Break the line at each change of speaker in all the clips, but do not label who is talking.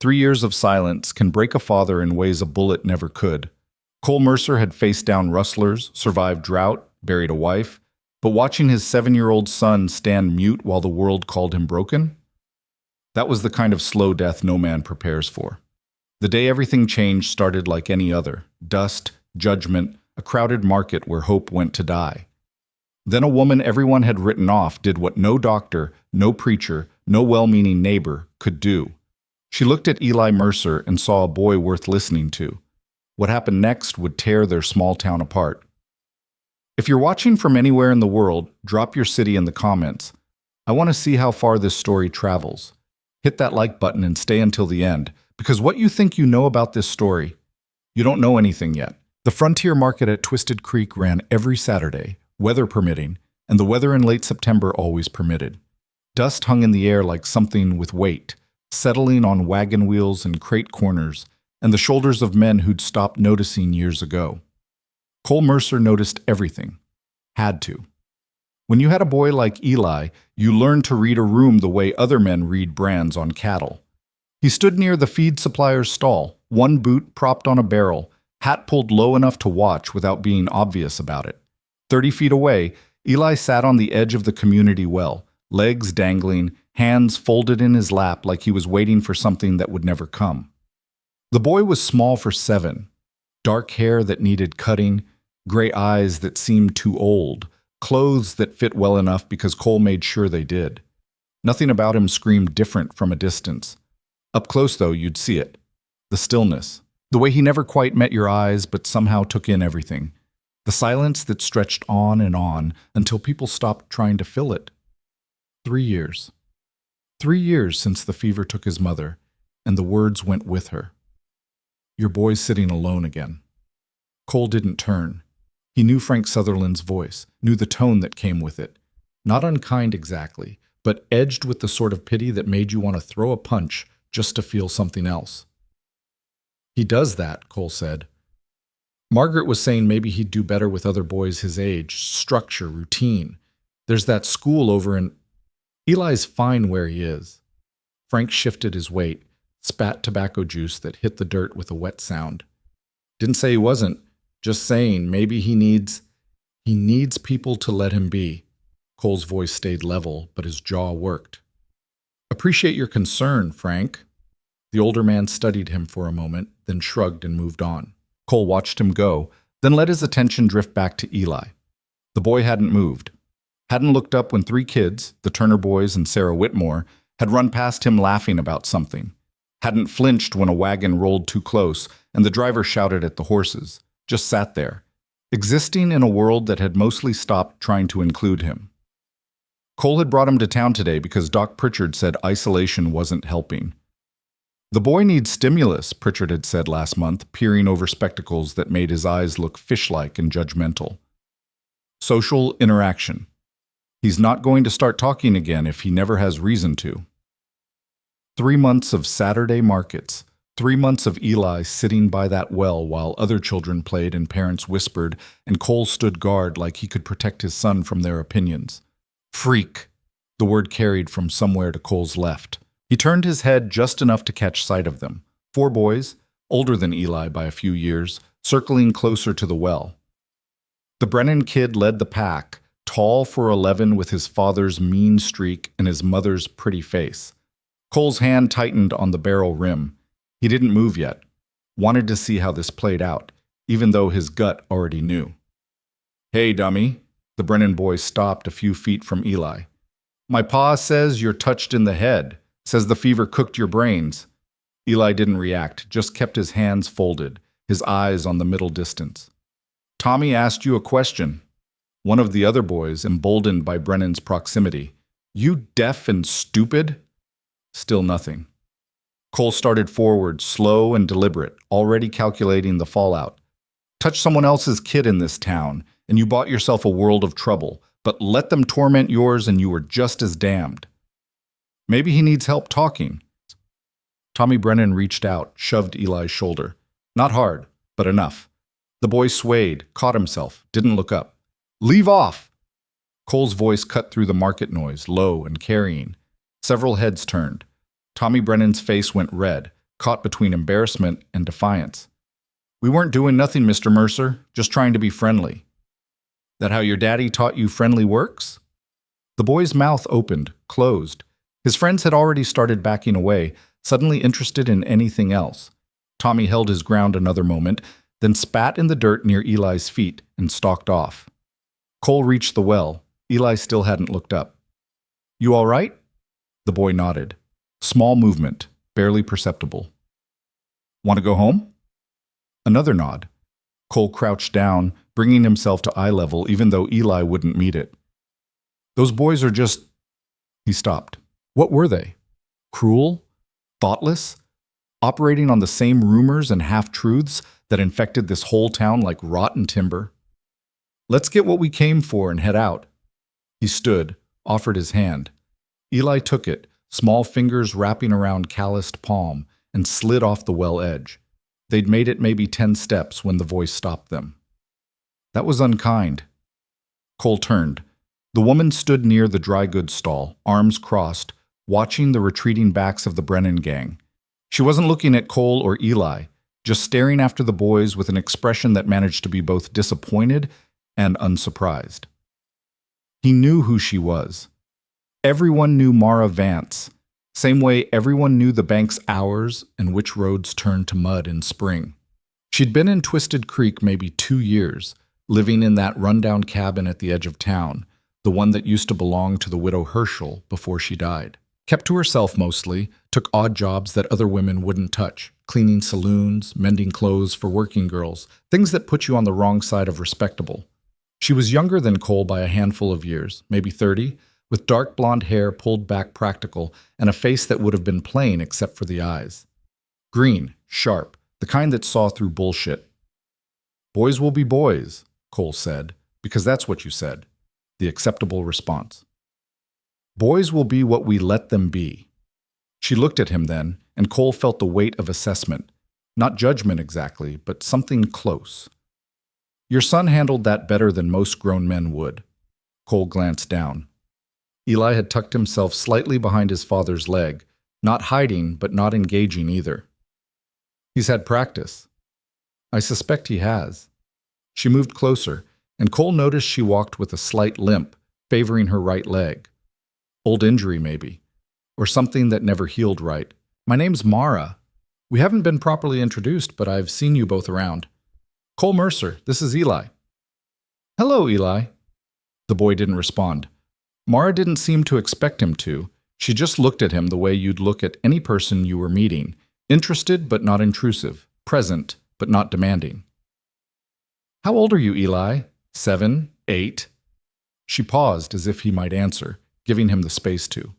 3 years of silence can break a father in ways a bullet never could. Cole Mercer had faced down rustlers, survived drought, buried a wife, but watching his 7-year-old son stand mute while the world called him broken? That was the kind of slow death no man prepares for. The day everything changed started like any other: dust, judgment, a crowded market where hope went to die. Then a woman everyone had written off did what no doctor, no preacher, no well-meaning neighbor could do. She looked at Eli Mercer and saw a boy worth listening to. What happened next would tear their small town apart. If you're watching from anywhere in the world, drop your city in the comments. I want to see how far this story travels. Hit that like button and stay until the end, because what you think you know about this story, you don't know anything yet. The Frontier Market at Twisted Creek ran every Saturday, weather permitting, and the weather in late September always permitted. Dust hung in the air like something with weight, settling on wagon wheels and crate corners, and the shoulders of men who'd stopped noticing years ago. Cole Mercer noticed everything. Had to. When you had a boy like Eli, you learned to read a room the way other men read brands on cattle. He stood near the feed supplier's stall, one boot propped on a barrel, hat pulled low enough to watch without being obvious about it. 30 feet away, Eli sat on the edge of the community well, legs dangling, hands folded in his lap like he was waiting for something that would never come. The boy was small for 7, dark hair that needed cutting, gray eyes that seemed too old, clothes that fit well enough because Cole made sure they did. Nothing about him screamed different from a distance. Up close, though, you'd see it. The stillness. The way he never quite met your eyes but somehow took in everything. The silence that stretched on until people stopped trying to fill it. 3 years. 3 years since the fever took his mother, and the words went with her. Your boy's sitting alone again. Cole didn't turn. He knew Frank Sutherland's voice, knew the tone that came with it. Not unkind exactly, but edged with the sort of pity that made you want to throw a punch just to feel something else. He does that, Cole said. Margaret was saying maybe he'd do better with other boys his age, structure, routine. There's that school over in... Eli's fine where he is. Frank shifted his weight, spat tobacco juice that hit the dirt with a wet sound. Didn't say he wasn't, just saying maybe he needs people to let him be. Cole's voice stayed level, but his jaw worked. Appreciate your concern, Frank. The older man studied him for a moment, then shrugged and moved on. Cole watched him go, then let his attention drift back to Eli. The boy hadn't moved. Hadn't looked up when 3 kids, the Turner boys and Sarah Whitmore, had run past him laughing about something. Hadn't flinched when a wagon rolled too close and the driver shouted at the horses. Just sat there, existing in a world that had mostly stopped trying to include him. Cole had brought him to town today because Doc Pritchard said isolation wasn't helping. The boy needs stimulus, Pritchard had said last month, peering over spectacles that made his eyes look fish-like and judgmental. Social interaction. He's not going to start talking again if he never has reason to. 3 months of Saturday markets. 3 months of Eli sitting by that well while other children played and parents whispered, and Cole stood guard like he could protect his son from their opinions. Freak, the word carried from somewhere to Cole's left. He turned his head just enough to catch sight of them. 4 boys, older than Eli by a few years, circling closer to the well. The Brennan kid led the pack, tall for 11 with his father's mean streak and his mother's pretty face. Cole's hand tightened on the barrel rim. He didn't move yet. Wanted to see how this played out, even though his gut already knew. Hey, dummy. The Brennan boy stopped a few feet from Eli. My pa says you're touched in the head. Says the fever cooked your brains. Eli didn't react, just kept his hands folded, his eyes on the middle distance. Tommy asked you a question. One of the other boys, emboldened by Brennan's proximity. You deaf and stupid? Still nothing. Cole started forward, slow and deliberate, already calculating the fallout. Touch someone else's kid in this town, and you bought yourself a world of trouble, but let them torment yours and you were just as damned. Maybe he needs help talking. Tommy Brennan reached out, shoved Eli's shoulder. Not hard, but enough. The boy swayed, caught himself, didn't look up. Leave off! Cole's voice cut through the market noise, low and carrying. Several heads turned. Tommy Brennan's face went red, caught between embarrassment and defiance. "We weren't doing nothing, Mr. Mercer, just trying to be friendly." "That how your daddy taught you friendly works?" The boy's mouth opened, closed. His friends had already started backing away, suddenly interested in anything else. Tommy held his ground another moment, then spat in the dirt near Eli's feet and stalked off. Cole reached the well. Eli still hadn't looked up. "You all right?" The boy nodded. Small movement, barely perceptible. "Want to go home?" Another nod. Cole crouched down, bringing himself to eye level even though Eli wouldn't meet it. "Those boys are just—" He stopped. What were they? Cruel? Thoughtless? Operating on the same rumors and half-truths that infected this whole town like rotten timber? "Let's get what we came for and head out." He stood, offered his hand. Eli took it, small fingers wrapping around calloused palm, and slid off the well edge. They'd made it maybe 10 steps when the voice stopped them. "That was unkind." Cole turned. The woman stood near the dry goods stall, arms crossed, watching the retreating backs of the Brennan gang. She wasn't looking at Cole or Eli, just staring after the boys with an expression that managed to be both disappointed and unsurprised. He knew who she was. Everyone knew Mara Vance, same way everyone knew the bank's hours and which roads turned to mud in spring. She'd been in Twisted Creek maybe 2 years, living in that rundown cabin at the edge of town, the one that used to belong to the widow Herschel before she died. Kept to herself mostly, took odd jobs that other women wouldn't touch, cleaning saloons, mending clothes for working girls, things that put you on the wrong side of respectable. She was younger than Cole by a handful of years, maybe 30, with dark blonde hair pulled back practical and a face that would have been plain except for the eyes. Green, sharp, the kind that saw through bullshit. "Boys will be boys," Cole said, because that's what you said. The acceptable response. "Boys will be what we let them be." She looked at him then, and Cole felt the weight of assessment. Not judgment exactly, but something close. "Your son handled that better than most grown men would." Cole glanced down. Eli had tucked himself slightly behind his father's leg, not hiding but not engaging either. "He's had practice." "I suspect he has." She moved closer, and Cole noticed she walked with a slight limp, favoring her right leg. Old injury, maybe. Or something that never healed right. "My name's Mara. We haven't been properly introduced, but I've seen you both around. Cole Mercer, this is Eli." "Hello, Eli." The boy didn't respond. Mara didn't seem to expect him to. She just looked at him the way you'd look at any person you were meeting. Interested but not intrusive. Present but not demanding. "How old are you, Eli? 7, 8? She paused as if he might answer, giving him the space to.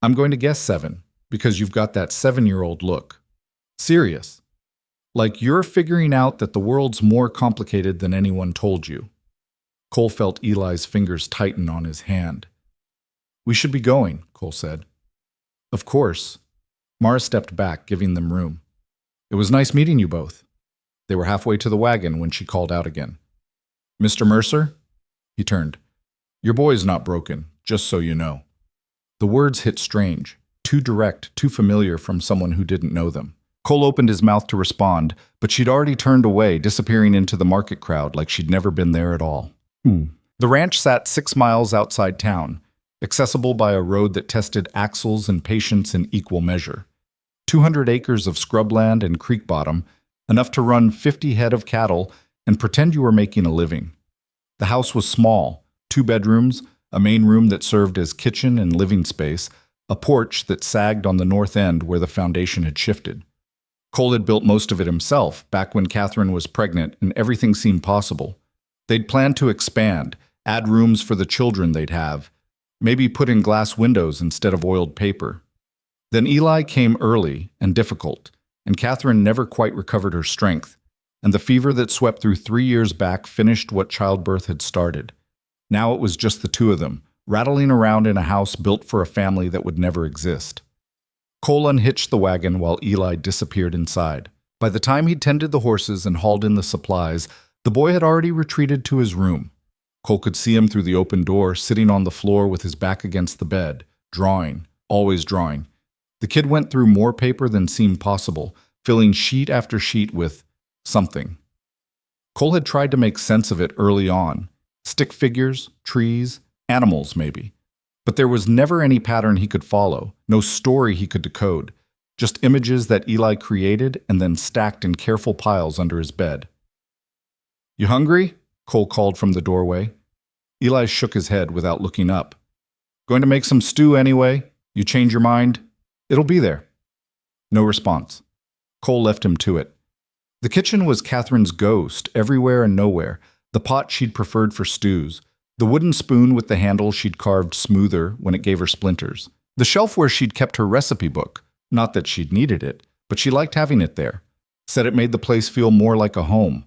"I'm going to guess 7, because you've got that 7-year-old look. Serious. Like you're figuring out that the world's more complicated than anyone told you." Cole felt Eli's fingers tighten on his hand. "We should be going," Cole said. "Of course." Mara stepped back, giving them room. "It was nice meeting you both." They were halfway to the wagon when she called out again. "Mr. Mercer?" He turned. "Your boy's not broken, just so you know." The words hit strange, too direct, too familiar from someone who didn't know them. Cole opened his mouth to respond, but she'd already turned away, disappearing into the market crowd like she'd never been there at all. The ranch sat 6 miles outside town, accessible by a road that tested axles and patience in equal measure. 200 acres of scrubland and creek bottom, enough to run 50 head of cattle and pretend you were making a living. The house was small, 2 bedrooms, a main room that served as kitchen and living space, a porch that sagged on the north end where the foundation had shifted. Cole had built most of it himself back when Catherine was pregnant and everything seemed possible. They'd planned to expand, add rooms for the children they'd have, maybe put in glass windows instead of oiled paper. Then Eli came early and difficult, and Catherine never quite recovered her strength, and the fever that swept through 3 years back finished what childbirth had started. Now it was just the 2 of them, rattling around in a house built for a family that would never exist. Cole unhitched the wagon while Eli disappeared inside. By the time he'd tended the horses and hauled in the supplies, the boy had already retreated to his room. Cole could see him through the open door, sitting on the floor with his back against the bed, drawing, always drawing. The kid went through more paper than seemed possible, filling sheet after sheet with something. Cole had tried to make sense of it early on. Stick figures, trees, animals maybe. But there was never any pattern he could follow, no story he could decode, just images that Eli created and then stacked in careful piles under his bed. "You hungry?" Cole called from the doorway. Eli shook his head without looking up. "Going to make some stew anyway? You change your mind? It'll be there." No response. Cole left him to it. The kitchen was Catherine's ghost, everywhere and nowhere, the pot she'd preferred for stews, the wooden spoon with the handle she'd carved smoother when it gave her splinters, the shelf where she'd kept her recipe book, not that she'd needed it, but she liked having it there, said it made the place feel more like a home.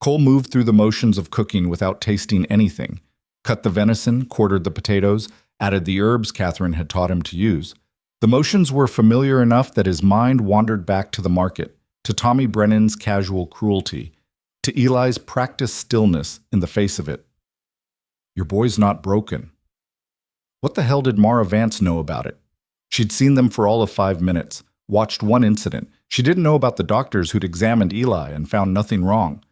Cole moved through the motions of cooking without tasting anything, cut the venison, quartered the potatoes, added the herbs Catherine had taught him to use. The motions were familiar enough that his mind wandered back to the market, to Tommy Brennan's casual cruelty, to Eli's practiced stillness in the face of it. "Your boy's not broken." What the hell did Mara Vance know about it? She'd seen them for all of 5 minutes, watched one incident. She didn't know about the doctors who'd examined Eli and found nothing wrong.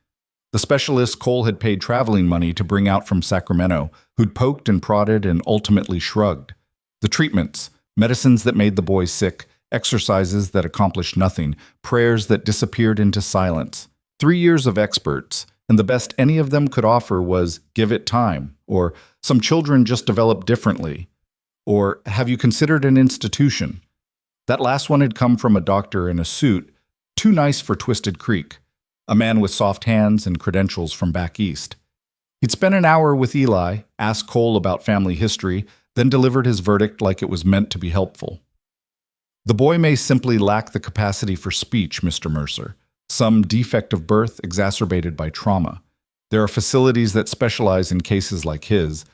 The specialists Cole had paid traveling money to bring out from Sacramento, who'd poked and prodded and ultimately shrugged. The treatments, medicines that made the boy sick, exercises that accomplished nothing, prayers that disappeared into silence. 3 years of experts, and the best any of them could offer was "give it time," or "some children just develop differently," or "have you considered an institution?" That last one had come from a doctor in a suit, too nice for Twisted Creek, a man with soft hands and credentials from back east. He'd spent an hour with Eli, asked Cole about family history, then delivered his verdict like it was meant to be helpful. "The boy may simply lack the capacity for speech, Mr. Mercer. Some defect of birth exacerbated by trauma. There are facilities that specialize in cases like his."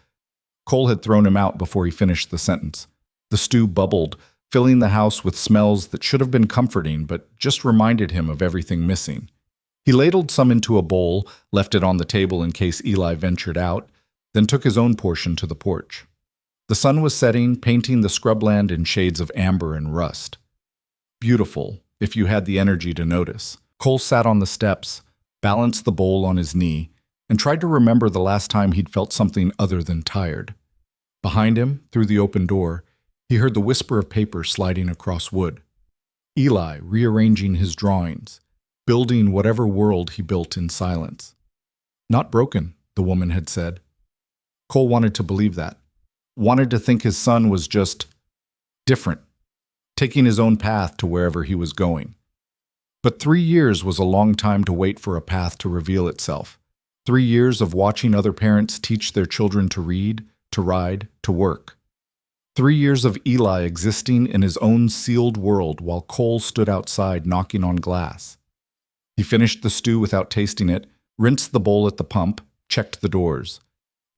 Cole had thrown him out before he finished the sentence. The stew bubbled, filling the house with smells that should have been comforting but just reminded him of everything missing. He ladled some into a bowl, left it on the table in case Eli ventured out, then took his own portion to the porch. The sun was setting, painting the scrubland in shades of amber and rust. Beautiful, if you had the energy to notice. Cole sat on the steps, balanced the bowl on his knee, and tried to remember the last time he'd felt something other than tired. Behind him, through the open door, he heard the whisper of paper sliding across wood. Eli rearranging his drawings, building whatever world he built in silence. "Not broken," the woman had said. Cole wanted to believe that. Wanted to think his son was just different, taking his own path to wherever he was going. But 3 years was a long time to wait for a path to reveal itself. 3 years of watching other parents teach their children to read, to ride, to work. 3 years of Eli existing in his own sealed world while Cole stood outside knocking on glass. He finished the stew without tasting it, rinsed the bowl at the pump, checked the doors.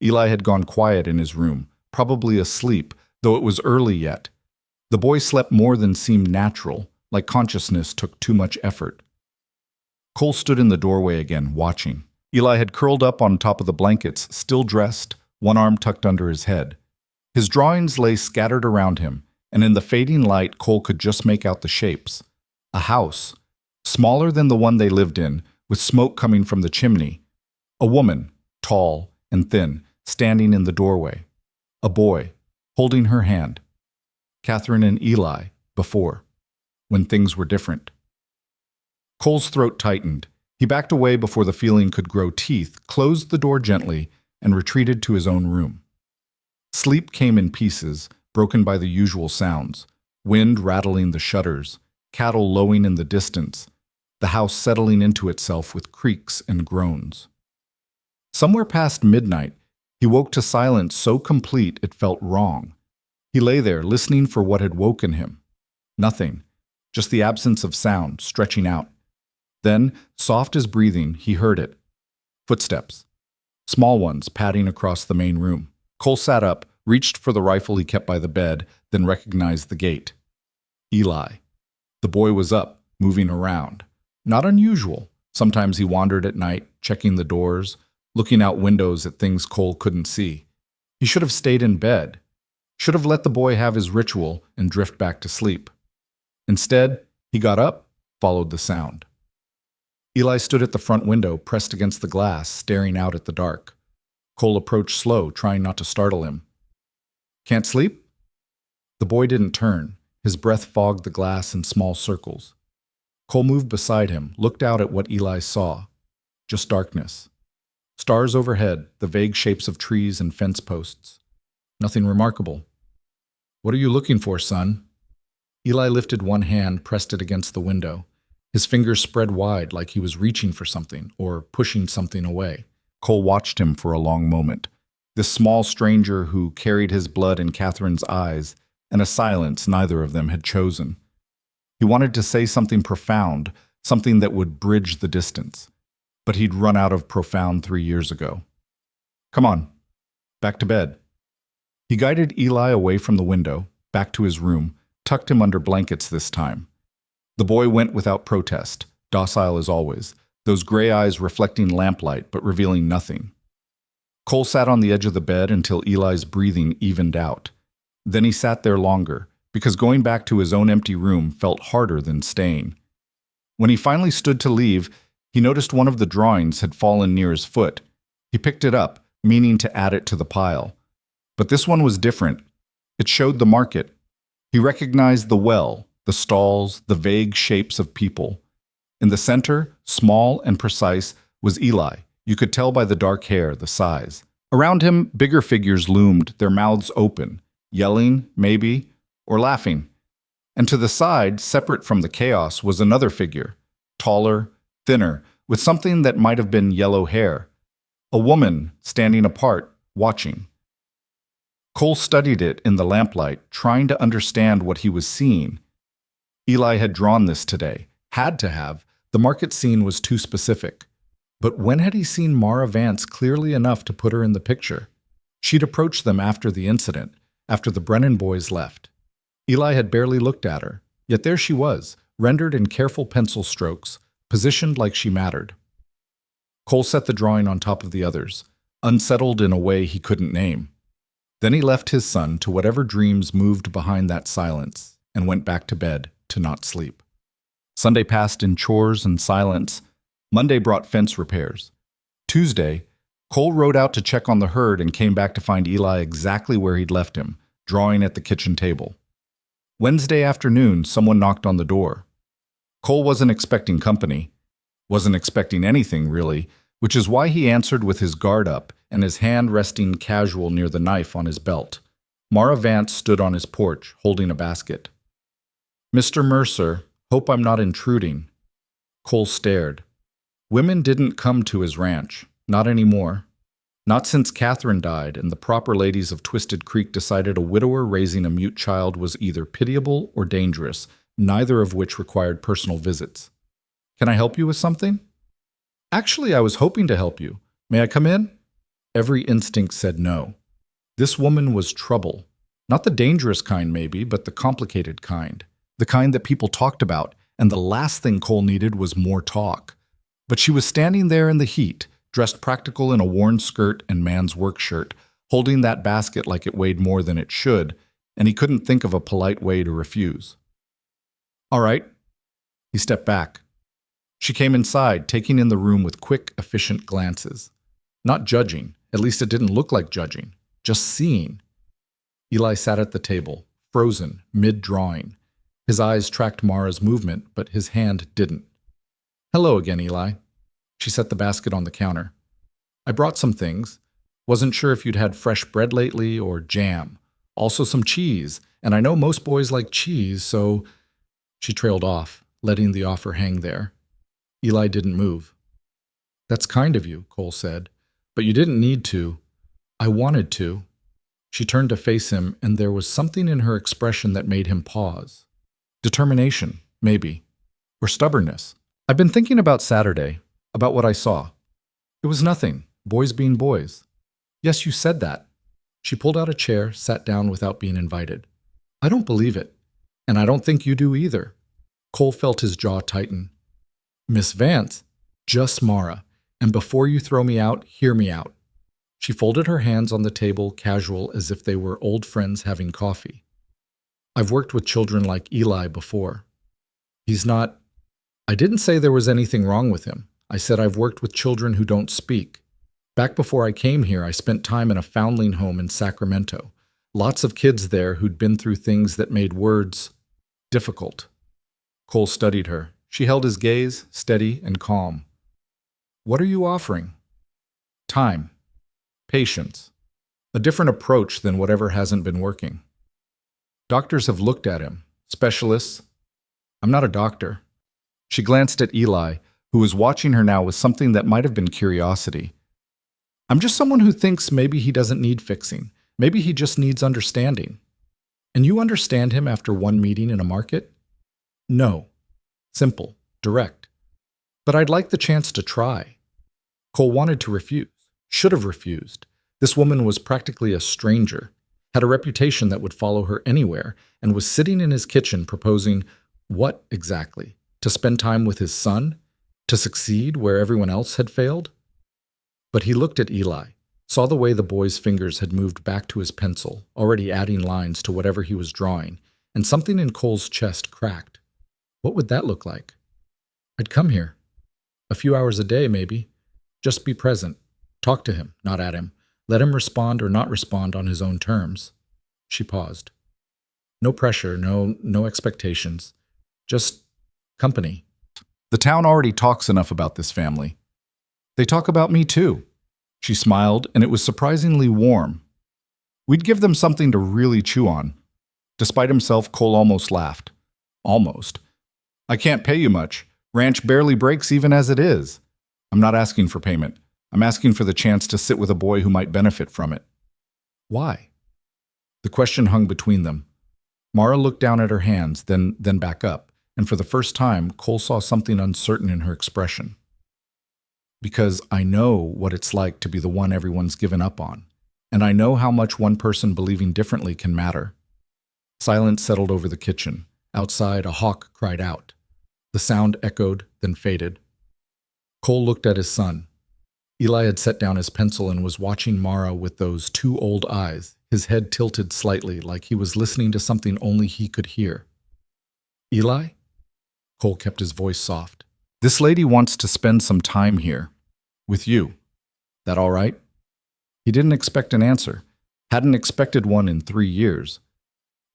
Eli had gone quiet in his room, probably asleep, though it was early yet. The boy slept more than seemed natural, like consciousness took too much effort. Cole stood in the doorway again, watching. Eli had curled up on top of the blankets, still dressed, one arm tucked under his head. His drawings lay scattered around him, and in the fading light Cole could just make out the shapes. A house, smaller than the one they lived in, with smoke coming from the chimney. A woman, tall and thin, standing in the doorway. A boy, holding her hand. Catherine and Eli, before, when things were different. Cole's throat tightened. He backed away before the feeling could grow teeth, closed the door gently, and retreated to his own room. Sleep came in pieces, broken by the usual sounds. Wind rattling the shutters, cattle lowing in the distance, the house settling into itself with creaks and groans. Somewhere past midnight, he woke to silence so complete it felt wrong. He lay there, listening for what had woken him. Nothing, just the absence of sound, stretching out. Then, soft as breathing, he heard it. Footsteps. Small ones padding across the main room. Cole sat up, reached for the rifle he kept by the bed, then recognized the gate. Eli. The boy was up, moving around. Not unusual. Sometimes he wandered at night, checking the doors, looking out windows at things Cole couldn't see. He should have stayed in bed. Should have let the boy have his ritual and drift back to sleep. Instead, he got up, followed the sound. Eli stood at the front window, pressed against the glass, staring out at the dark. Cole approached slow, trying not to startle him. "Can't sleep?" The boy didn't turn. His breath fogged the glass in small circles. Cole moved beside him, looked out at what Eli saw. Just darkness. Stars overhead, the vague shapes of trees and fence posts. Nothing remarkable. "What are you looking for, son?" Eli lifted one hand, pressed it against the window. His fingers spread wide like he was reaching for something or pushing something away. Cole watched him for a long moment. This small stranger who carried his blood in Catherine's eyes and a silence neither of them had chosen. He wanted to say something profound, something that would bridge the distance. But he'd run out of profound 3 years ago. "Come on, back to bed." He guided Eli away from the window, back to his room, tucked him under blankets this time. The boy went without protest, docile as always, those gray eyes reflecting lamplight but revealing nothing. Cole sat on the edge of the bed until Eli's breathing evened out. Then he sat there longer, because going back to his own empty room felt harder than staying. When he finally stood to leave, he noticed one of the drawings had fallen near his foot. He picked it up, meaning to add it to the pile. But this one was different. It showed the market. He recognized the well, the stalls, the vague shapes of people. In the center, small and precise, was Eli. You could tell by the dark hair, the size. Around him, bigger figures loomed, their mouths open, yelling, maybe, or laughing. And to the side, separate from the chaos, was another figure, taller, thinner, with something that might have been yellow hair. A woman standing apart, watching. Cole studied it in the lamplight, trying to understand what he was seeing. Eli had drawn this today. Had to have. The market scene was too specific. But when had he seen Mara Vance clearly enough to put her in the picture? She'd approached them after the incident, after the Brennan boys left. Eli had barely looked at her, yet there she was, rendered in careful pencil strokes, positioned like she mattered. Cole set the drawing on top of the others, unsettled in a way he couldn't name. Then he left his son to whatever dreams moved behind that silence and went back to bed to not sleep. Sunday passed in chores and silence. Monday brought fence repairs. Tuesday, Cole rode out to check on the herd and came back to find Eli exactly where he'd left him, drawing at the kitchen table. Wednesday afternoon, someone knocked on the door. Cole wasn't expecting company. Wasn't expecting anything, really, which is why he answered with his guard up and his hand resting casual near the knife on his belt. Mara Vance stood on his porch, holding a basket. "Mr. Mercer, hope I'm not intruding." Cole stared. Women didn't come to his ranch. Not anymore. Not since Catherine died and the proper ladies of Twisted Creek decided a widower raising a mute child was either pitiable or dangerous, neither of which required personal visits. "Can I help you with something?" "Actually, I was hoping to help you. May I come in?" Every instinct said no. This woman was trouble. Not the dangerous kind, maybe, but the complicated kind. The kind that people talked about, and the last thing Cole needed was more talk. But she was standing there in the heat, dressed practical in a worn skirt and man's work shirt, holding that basket like it weighed more than it should, and he couldn't think of a polite way to refuse. "All right." He stepped back. She came inside, taking in the room with quick, efficient glances. Not judging, at least it didn't look like judging, just seeing. Eli sat at the table, frozen, mid-drawing. His eyes tracked Mara's movement, but his hand didn't. "Hello again, Eli." She set the basket on the counter. "I brought some things. Wasn't sure if you'd had fresh bread lately or jam. Also some cheese, and I know most boys like cheese, so—" She trailed off, letting the offer hang there. Eli didn't move. "That's kind of you," Cole said, "but you didn't need to. I wanted to." She turned to face him, and there was something in her expression that made him pause. Determination, maybe. Or stubbornness. "I've been thinking about Saturday, about what I saw. It was nothing, boys being boys." "Yes, you said that." She pulled out a chair, sat down without being invited. "I don't believe it, and I don't think you do either." Cole felt his jaw tighten. "Miss Vance, just Mara, and before you throw me out, hear me out." She folded her hands on the table, casual, as if they were old friends having coffee. "I've worked with children like Eli before.
He's not. I didn't say there was anything wrong with him. I said I've worked with children who don't speak. Back before I came here, I spent time in a foundling home in Sacramento. Lots of kids there who'd been through things that made words difficult. Cole studied her. She held his gaze, steady and calm. What are you offering? Time. Patience. A different approach than whatever hasn't been working. Doctors have looked at him. Specialists. I'm not a doctor. She glanced at Eli, who was watching her now with something that might have been curiosity. I'm just someone who thinks maybe he doesn't need fixing. Maybe he just needs understanding. And you understand him after one meeting in a market? No. Simple. Direct. But I'd like the chance to try. Cole wanted to refuse. Should have refused. This woman was practically a stranger, had a reputation that would follow her anywhere, and was sitting in his kitchen proposing what exactly? To spend time with his son? To succeed where everyone else had failed? But he looked at Eli, saw the way the boy's fingers had moved back to his pencil, already adding lines to whatever he was drawing, and something in Cole's chest cracked. What would that look like? I'd come here. A few hours a day, maybe. Just be present. Talk to him, not at him. Let him respond or not respond on his own terms. She paused. No pressure, no expectations. Just company.
The town already talks enough about this family. They talk about me too. She smiled, and it was surprisingly warm. We'd give them something to really chew on. Despite himself, Cole almost laughed. Almost. I can't pay you much. Ranch barely breaks even as it is. I'm not asking for payment. I'm asking for the chance to sit with a boy who might benefit from it. Why? The question hung between them. Mara looked down at her hands, then back up, and for the first time, Cole saw something uncertain in her expression. Because I know what it's like to be the one everyone's given up on, and I know how much one person believing differently can matter. Silence settled over the kitchen. Outside, a hawk cried out. The sound echoed, then faded. Cole looked at his son. Eli had set down his pencil and was watching Mara with those two old eyes, his head tilted slightly like he was listening to something only he could hear. Eli? Cole kept his voice soft. This lady wants to spend some time here. With you. That all right? He didn't expect an answer. Hadn't expected one in 3 years.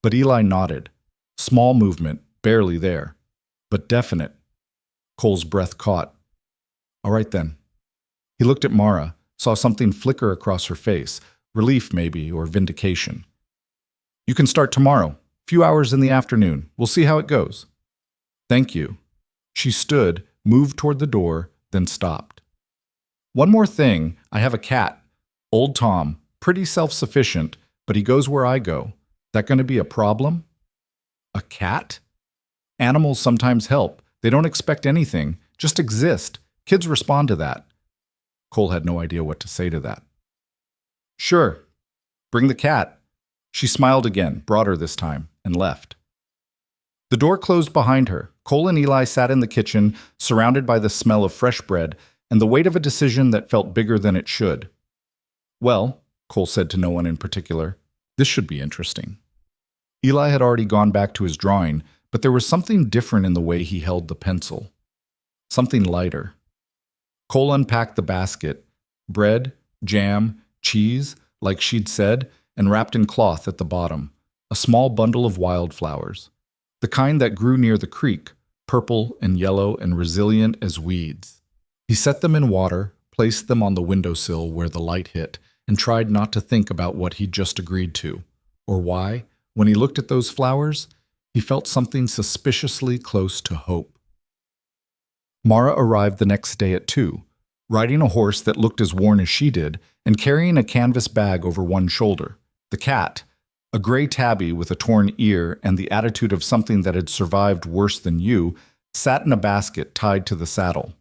But Eli nodded. Small movement, barely there. But definite. Cole's breath caught. All right then. He looked at Mara, saw something flicker across her face, relief maybe, or vindication. You can start tomorrow, few hours in the afternoon. We'll see how it goes. Thank you. She stood, moved toward the door, then stopped. One more thing, I have a cat. Old Tom, pretty self-sufficient, but he goes where I go. That going to be a problem? A cat? Animals sometimes help. They don't expect anything, just exist. Kids respond to that. Cole had no idea what to say to that. Sure. Bring the cat. She smiled again, broader this time, and left. The door closed behind her. Cole and Eli sat in the kitchen, surrounded by the smell of fresh bread and the weight of a decision that felt bigger than it should. Well, Cole said to no one in particular, this should be interesting. Eli had already gone back to his drawing, but there was something different in the way he held the pencil. Something lighter. Cole unpacked the basket. Bread, jam, cheese, like she'd said, and wrapped in cloth at the bottom. A small bundle of wildflowers. The kind that grew near the creek, purple and yellow and resilient as weeds. He set them in water, placed them on the windowsill where the light hit, and tried not to think about what he'd just agreed to, or why, when he looked at those flowers, he felt something suspiciously close to hope. Mara arrived the next day at 2, riding a horse that looked as worn as she did, and carrying a canvas bag over one shoulder. The cat, a gray tabby with a torn ear and the attitude of something that had survived worse than you, sat in a basket tied to the saddle.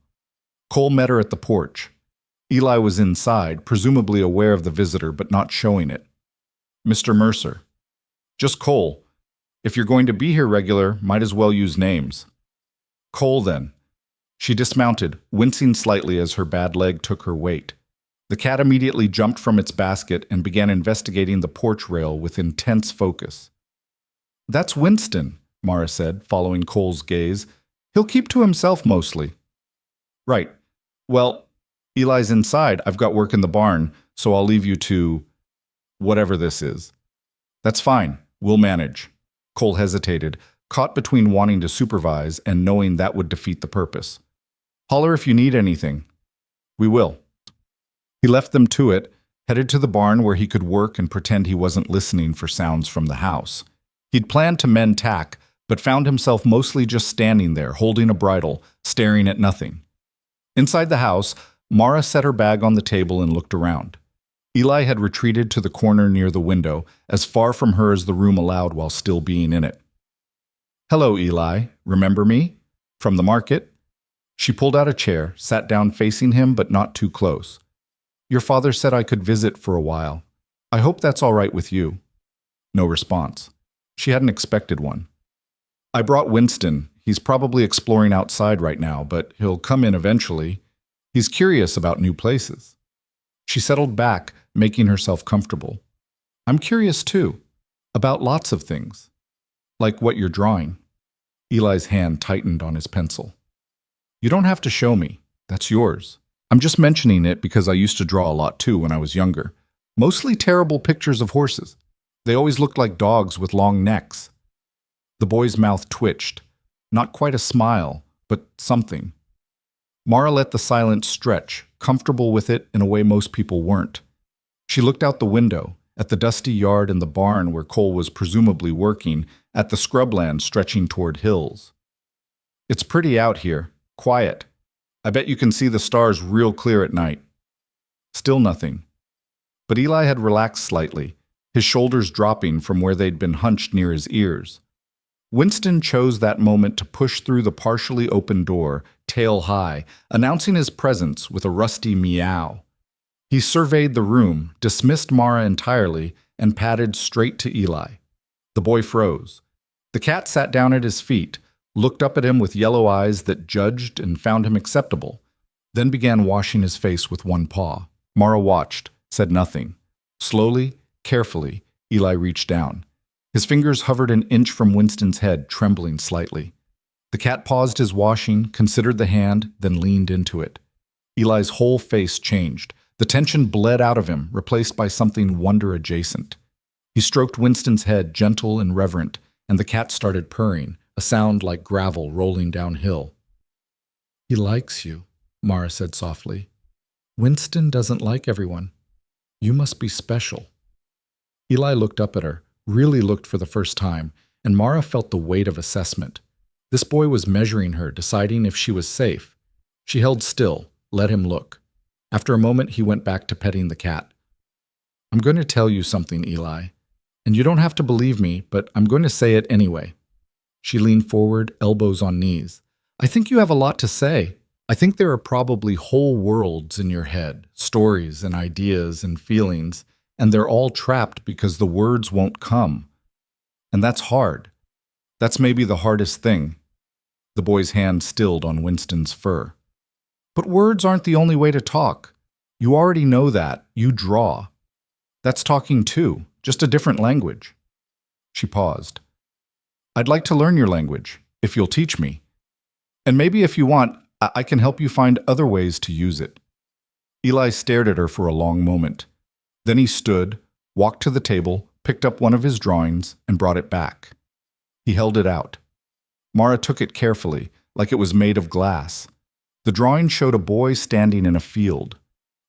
Cole met her at the porch. Eli was inside, presumably aware of the visitor but not showing it. Mr. Mercer. Just Cole. If you're going to be here regular, might as well use names. Cole, then. She dismounted, wincing slightly as her bad leg took her weight. The cat immediately jumped from its basket and began investigating the porch rail with intense focus. That's Winston, Mara said, following Cole's gaze. He'll keep to himself mostly. Right. Well, Eli's inside. I've got work in the barn, so I'll leave you to whatever this is. That's fine. We'll manage. Cole hesitated, caught between wanting to supervise and knowing that would defeat the purpose. Holler if you need anything. We will. He left them to it, headed to the barn where he could work and pretend he wasn't listening for sounds from the house. He'd planned to mend tack, but found himself mostly just standing there, holding a bridle, staring at nothing. Inside the house, Mara set her bag on the table and looked around. Eli had retreated to the corner near the window, as far from her as the room allowed while still being in it. Hello, Eli. Remember me? From the market? She pulled out a chair, sat down facing him but not too close. Your father said I could visit for a while. I hope that's all right with you. No response. She hadn't expected one. I brought Winston. He's probably exploring outside right now, but he'll come in eventually. He's curious about new places. She settled back, making herself comfortable. I'm curious too, about lots of things. Like what you're drawing. Eli's hand tightened on his pencil. You don't have to show me. That's yours. I'm just mentioning it because I used to draw a lot too when I was younger. Mostly terrible pictures of horses. They always looked like dogs with long necks. The boy's mouth twitched. Not quite a smile, but something. Mara let the silence stretch, comfortable with it in a way most people weren't. She looked out the window, at the dusty yard and the barn where Cole was presumably working, at the scrubland stretching toward hills. It's pretty out here, quiet. I bet you can see the stars real clear at night. Still nothing. But Eli had relaxed slightly, his shoulders dropping from where they'd been hunched near his ears. Winston chose that moment to push through the partially open door, tail high, announcing his presence with a rusty meow. He surveyed the room, dismissed Mara entirely, and padded straight to Eli. The boy froze. The cat sat down at his feet, looked up at him with yellow eyes that judged and found him acceptable, then began washing his face with one paw. Mara watched, said nothing. Slowly, carefully, Eli reached down. His fingers hovered an inch from Winston's head, trembling slightly. The cat paused his washing, considered the hand, then leaned into it. Eli's whole face changed. The tension bled out of him, replaced by something wonder-adjacent. He stroked Winston's head, gentle and reverent, and the cat started purring, a sound like gravel rolling downhill. He likes you, Mara said softly. Winston doesn't like everyone. You must be special. Eli looked up at her, really looked for the first time, and Mara felt the weight of assessment. This boy was measuring her, deciding if she was safe. She held still, let him look. After a moment, he went back to petting the cat. I'm going to tell you something, Eli, and you don't have to believe me, but I'm going to say it anyway. She leaned forward, elbows on knees. I think you have a lot to say. I think there are probably whole worlds in your head, stories and ideas and feelings, and they're all trapped because the words won't come. And that's hard. That's maybe the hardest thing. The boy's hand stilled on Winston's fur. But words aren't the only way to talk. You already know that. You draw. That's talking too, just a different language. She paused. I'd like to learn your language, if you'll teach me. And maybe if you want, I can help you find other ways to use it. Eli stared at her for a long moment. Then he stood, walked to the table, picked up one of his drawings, and brought it back. He held it out. Mara took it carefully, like it was made of glass. The drawing showed a boy standing in a field.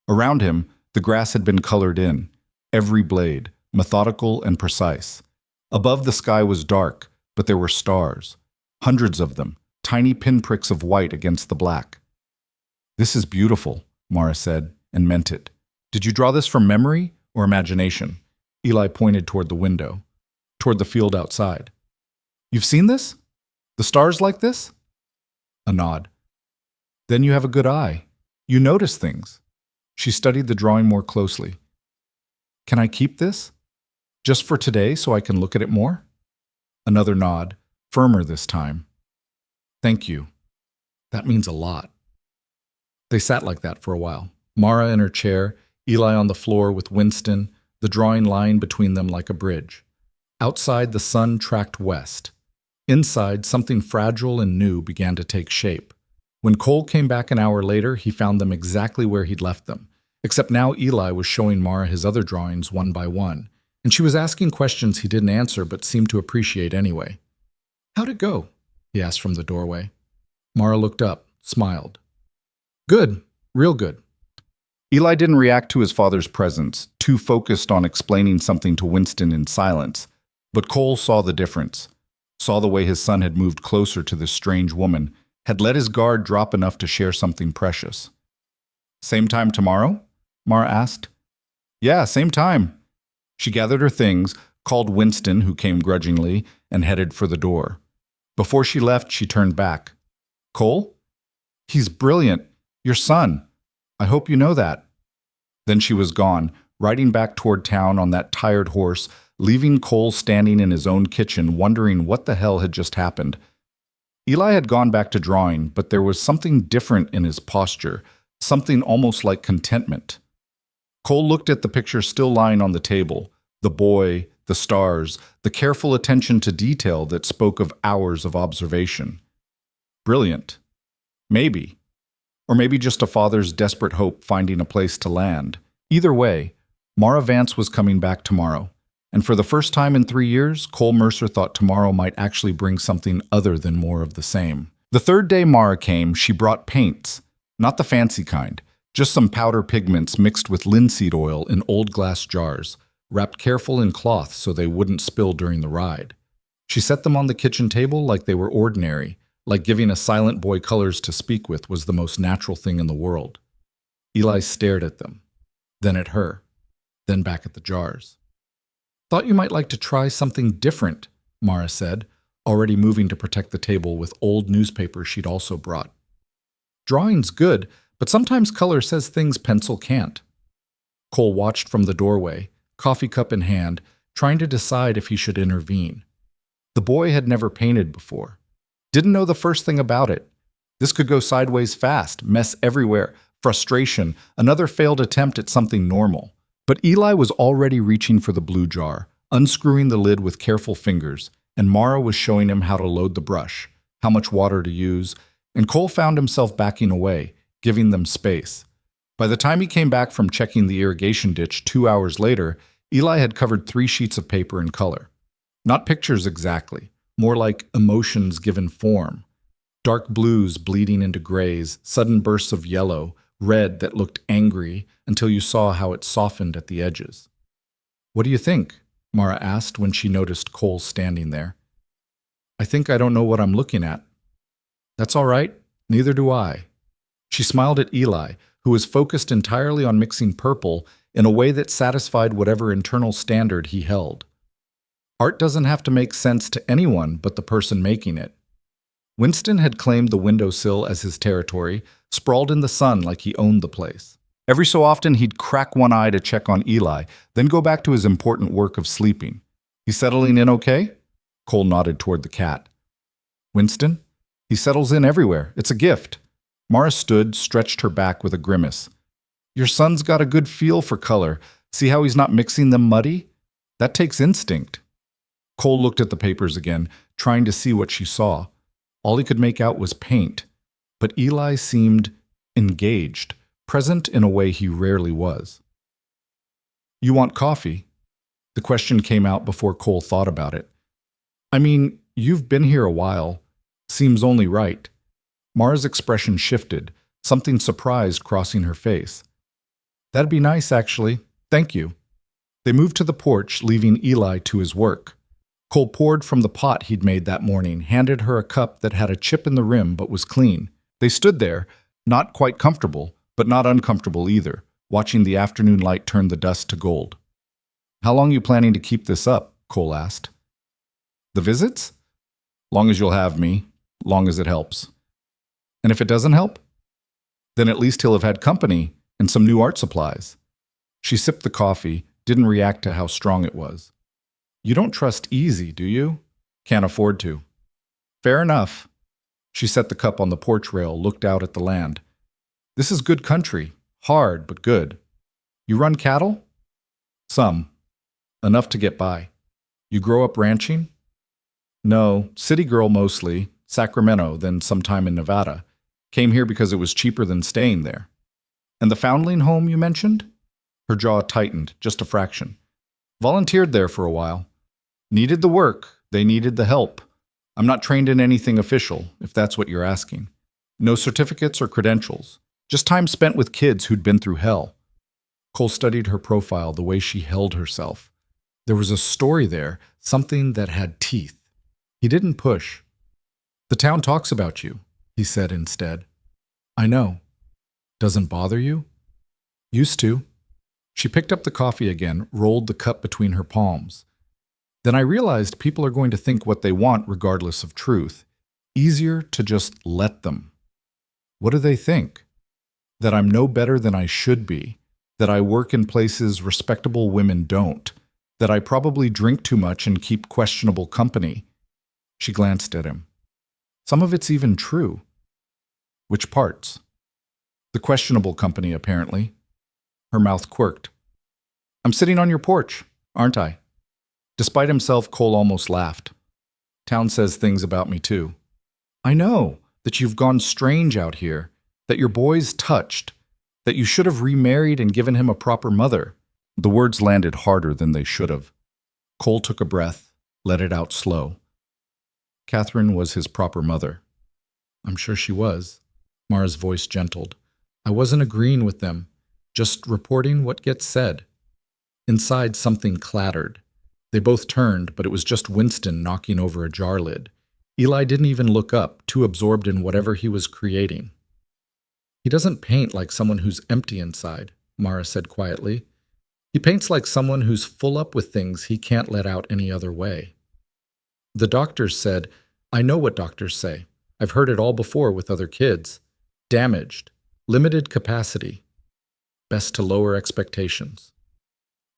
Around him, the grass had been colored in, every blade, methodical and precise. Above the sky was dark, but there were stars, hundreds of them, tiny pinpricks of white against the black. This is beautiful, Mara said, and meant it. Did you draw this from memory or imagination? Eli pointed toward the window, toward the field outside. You've seen this? The stars like this? A nod. Then you have a good eye. You notice things. She studied the drawing more closely. Can I keep this? Just for today so I can look at it more? Another nod, firmer this time. Thank you. That means a lot. They sat like that for a while. Mara in her chair, Eli on the floor with Winston, the drawing lying between them like a bridge. Outside, the sun tracked west.
Inside, something fragile and new began to take shape. When Cole came back an hour later, he found them exactly where he'd left them, except now Eli was showing Mara his other drawings one by one, and she was asking questions he didn't answer but seemed to appreciate anyway. "How'd it go?" he asked from the doorway. Mara looked up, smiled. "Good, real good."
Eli didn't react to his father's presence, too focused on explaining something to Winston in silence. But Cole saw the difference, saw the way his son had moved closer to this strange woman, had let his guard drop enough to share something precious. "Same time tomorrow?" Mara asked. "Yeah, same time." She gathered her things, called Winston, who came grudgingly, and headed for the door. Before she left, she turned back. "Cole? He's brilliant. Your son. I hope you know that." Then she was gone, riding back toward town on that tired horse, leaving Cole standing in his own kitchen, wondering what the hell had just happened. Eli had gone back to drawing, but there was something different in his posture, something almost like contentment. Cole looked at the picture still lying on the table, the boy, the stars, the careful attention to detail that spoke of hours of observation. Brilliant. Maybe. Or maybe just a father's desperate hope finding a place to land. Either way, Mara Vance was coming back tomorrow. And for the first time in 3 years, Cole Mercer thought tomorrow might actually bring something other than more of the same. The third day Mara came, she brought paints. Not the fancy kind, just some powder pigments mixed with linseed oil in old glass jars, wrapped careful in cloth so they wouldn't spill during the ride. She set them on the kitchen table like they were ordinary, like giving a silent boy colors to speak with was the most natural thing in the world. Eli stared at them, then at her, then back at the jars. "Thought you might like to try something different," Mara said, already moving to protect the table with old newspapers she'd also brought. "Drawing's good, but sometimes color says things pencil can't." Cole watched from the doorway, coffee cup in hand, trying to decide if he should intervene. The boy had never painted before. Didn't know the first thing about it. This could go sideways fast, mess everywhere, frustration, another failed attempt at something normal. But Eli was already reaching for the blue jar, unscrewing the lid with careful fingers, and Mara was showing him how to load the brush, how much water to use, and Cole found himself backing away, giving them space. By the time he came back from checking the irrigation ditch 2 hours later, Eli had covered 3 sheets of paper in color. Not pictures exactly, more like emotions given form. Dark blues bleeding into grays, sudden bursts of yellow, red that looked angry until you saw how it softened at the edges. "What do you think?" Mara asked when she noticed Cole standing there. "I think I don't know what I'm looking at." "That's all right. Neither do I." She smiled at Eli, who was focused entirely on mixing purple in a way that satisfied whatever internal standard he held. Art doesn't have to make sense to anyone but the person making it. Winston had claimed the windowsill as his territory, sprawled in the sun like he owned the place. Every so often he'd crack one eye to check on Eli, then go back to his important work of sleeping. "He's settling in okay?" Cole nodded toward the cat. "Winston? He settles in everywhere. It's a gift." Mara stood, stretched her back with a grimace. "Your son's got a good feel for color. See how he's not mixing them muddy? That takes instinct." Cole looked at the papers again, trying to see what she saw. All he could make out was paint, but Eli seemed engaged, present in a way he rarely was. "You want coffee?" The question came out before Cole thought about it. "I mean, you've been here a while. Seems only right." Mara's expression shifted, something surprised crossing her face. "That'd be nice, actually. Thank you." They moved to the porch, leaving Eli to his work. Cole poured from the pot he'd made that morning, handed her a cup that had a chip in the rim but was clean. They stood there, not quite comfortable, but not uncomfortable either, watching the afternoon light turn the dust to gold. "How long you planning to keep this up?" Cole asked. "The visits? Long as you'll have me, long as it helps." "And if it doesn't help?" "Then at least he'll have had company and some new art supplies." She sipped the coffee, didn't react to how strong it was. "You don't trust Easy, do you?" "Can't afford to." "Fair enough." She set the cup on the porch rail, looked out at the land. "This is good country. Hard, but good. You run cattle?" "Some. Enough to get by." "You grow up ranching?" No, city girl mostly, Sacramento, then sometime in Nevada. Came here because it was cheaper than staying there. And the foundling home you mentioned? Her jaw tightened, just a fraction. Volunteered there for a while. Needed the work, they needed the help. I'm not trained in anything official, if that's what you're asking. No certificates or credentials. Just time spent with kids who'd been through hell. Cole studied her profile, the way she held herself. There was a story there, something that had teeth. He didn't push. The town talks about you, he said instead. I know. Doesn't bother you? Used to. She picked up the coffee again, rolled the cup between her palms. Then I realized people are going to think what they want regardless of truth. Easier to just let them. What do they think? That I'm no better than I should be. That I work in places respectable women don't. That I probably drink too much and keep questionable company. She glanced at him. Some of it's even true. Which parts? The questionable company, apparently. Her mouth quirked. I'm sitting on your porch, aren't I? Despite himself, Cole almost laughed. Town says things about me, too. I know that you've gone strange out here, that your boy's touched, that you should have remarried and given him a proper mother. The words landed harder than they should have. Cole took a breath, let it out slow. Catherine was his proper mother. I'm sure she was. Mara's voice gentled. I wasn't agreeing with them, just reporting what gets said. Inside, something clattered. They both turned, but it was just Winston knocking over a jar lid. Eli didn't even look up, too absorbed in whatever he was creating. He doesn't paint like someone who's empty inside, Mara said quietly. He paints like someone who's full up with things he can't let out any other way. The doctors said, I know what doctors say. I've heard it all before with other kids. Damaged. Limited capacity. Best to lower expectations.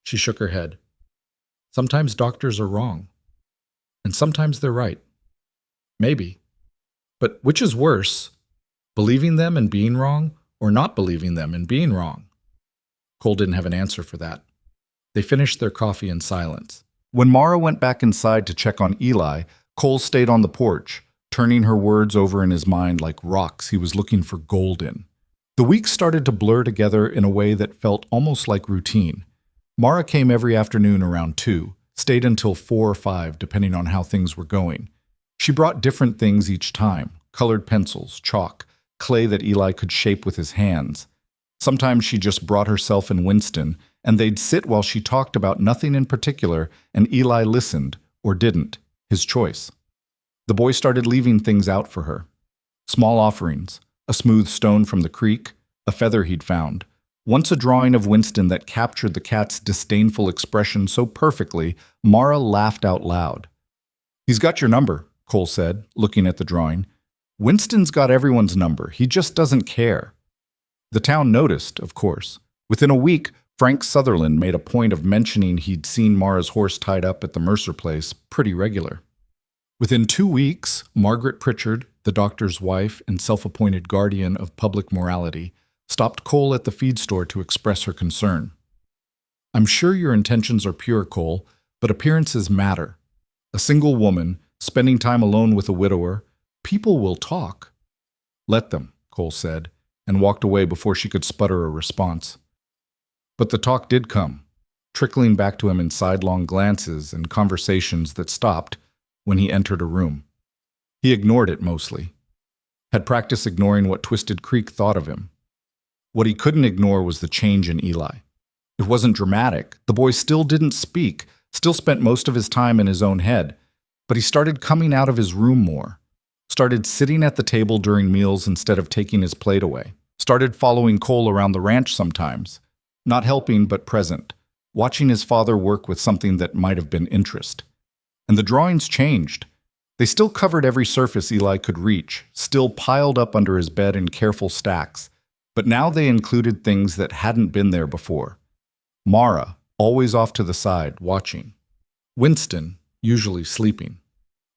She shook her head. Sometimes doctors are wrong. And sometimes they're right. Maybe. But which is worse, believing them and being wrong, or not believing them and being wrong? Cole didn't have an answer for that. They finished their coffee in silence. When Mara went back inside to check on Eli, Cole stayed on the porch, turning her words over in his mind like rocks he was looking for gold in. The weeks started to blur together in a way that felt almost like routine. Mara came every afternoon around 2, stayed until 4 or 5, depending on how things were going. She brought different things each time, colored pencils, chalk, clay that Eli could shape with his hands. Sometimes she just brought herself and Winston, and they'd sit while she talked about nothing in particular, and Eli listened, or didn't, his choice. The boy started leaving things out for her. Small offerings, a smooth stone from the creek, a feather he'd found. Once a drawing of Winston that captured the cat's disdainful expression so perfectly, Mara laughed out loud. He's got your number, Cole said, looking at the drawing. Winston's got everyone's number. He just doesn't care. The town noticed, of course. Within a week, Frank Sutherland made a point of mentioning he'd seen Mara's horse tied up at the Mercer place pretty regular. Within 2 weeks, Margaret Pritchard, the doctor's wife and self-appointed guardian of public morality, stopped Cole at the feed store to express her concern. I'm sure your intentions are pure, Cole, but appearances matter. A single woman, spending time alone with a widower, people will talk. Let them, Cole said, and walked away before she could sputter a response. But the talk did come, trickling back to him in sidelong glances and conversations that stopped when he entered a room. He ignored it mostly. Had practiced ignoring what Twisted Creek thought of him. What he couldn't ignore was the change in Eli. It wasn't dramatic. The boy still didn't speak, still spent most of his time in his own head. But he started coming out of his room more. Started sitting at the table during meals instead of taking his plate away. Started following Cole around the ranch sometimes. Not helping, but present. Watching his father work with something that might have been interest. And the drawings changed. They still covered every surface Eli could reach, still piled up under his bed in careful stacks. But now they included things that hadn't been there before. Mara, always off to the side, watching. Winston, usually sleeping.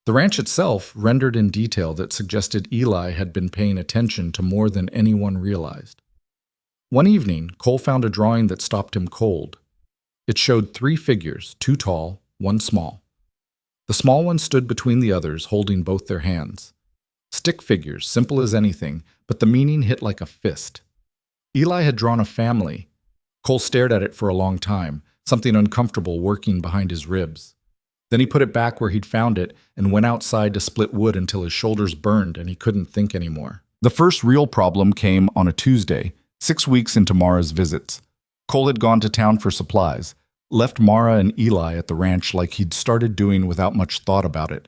The ranch itself rendered in detail that suggested Eli had been paying attention to more than anyone realized. One evening, Cole found a drawing that stopped him cold. It showed 3 figures, 2 tall, 1 small.
The small one stood between the others, holding both their hands. Stick figures, simple as anything, but the meaning hit like a fist. Eli had drawn a family. Cole stared at it for a long time, something uncomfortable working behind his ribs. Then he put it back where he'd found it and went outside to split wood until his shoulders burned and he couldn't think anymore.
The first real problem came on a Tuesday, 6 weeks into Mara's visits. Cole had gone to town for supplies, left Mara and Eli at the ranch like he'd started doing without much thought about it.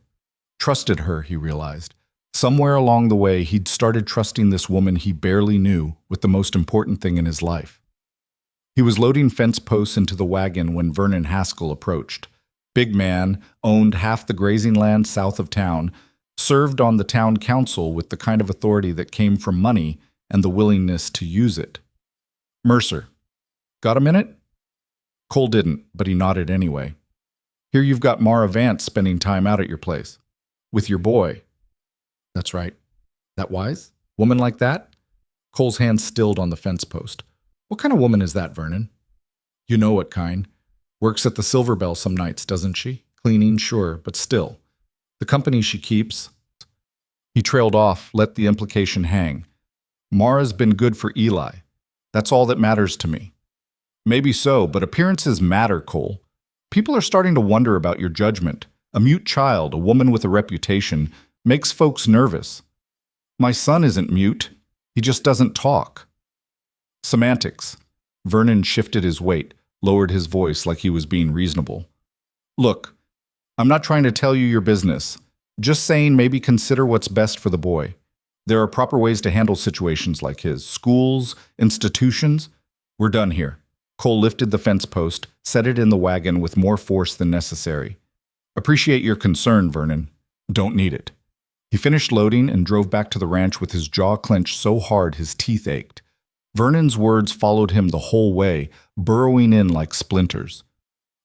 Trusted her, he realized. Somewhere along the way, he'd started trusting this woman he barely knew with the most important thing in his life. He was loading fence posts into the wagon when Vernon Haskell approached. Big man, owned half the grazing land south of town, served on the town council with the kind of authority that came from money and the willingness to use it. Mercer. Got a minute? Cole didn't, but he nodded anyway. Here you've got Mara Vance spending time out at your place. With your boy. That's right. That wise? Woman like that? Cole's hand stilled on the fence post. What kind of woman is that, Vernon? You know what kind. Works at the Silver Bell some nights, doesn't she? Cleaning, sure, but still. The company she keeps. He trailed off, let the implication hang. Mara's been good for Eli. That's all that matters to me. Maybe so, but appearances matter, Cole. People are starting to wonder about your judgment. A mute child, a woman with a reputation, makes folks nervous. My son isn't mute. He just doesn't talk. Semantics. Vernon shifted his weight, lowered his voice like he was being reasonable. Look, I'm not trying to tell you your business. Just saying maybe consider what's best for the boy. There are proper ways to handle situations like his. Schools, institutions. We're done here. Cole lifted the fence post, set it in the wagon with more force than necessary. Appreciate your concern, Vernon. Don't need it. He finished loading and drove back to the ranch with his jaw clenched so hard his teeth ached. Vernon's words followed him the whole way, burrowing in like splinters.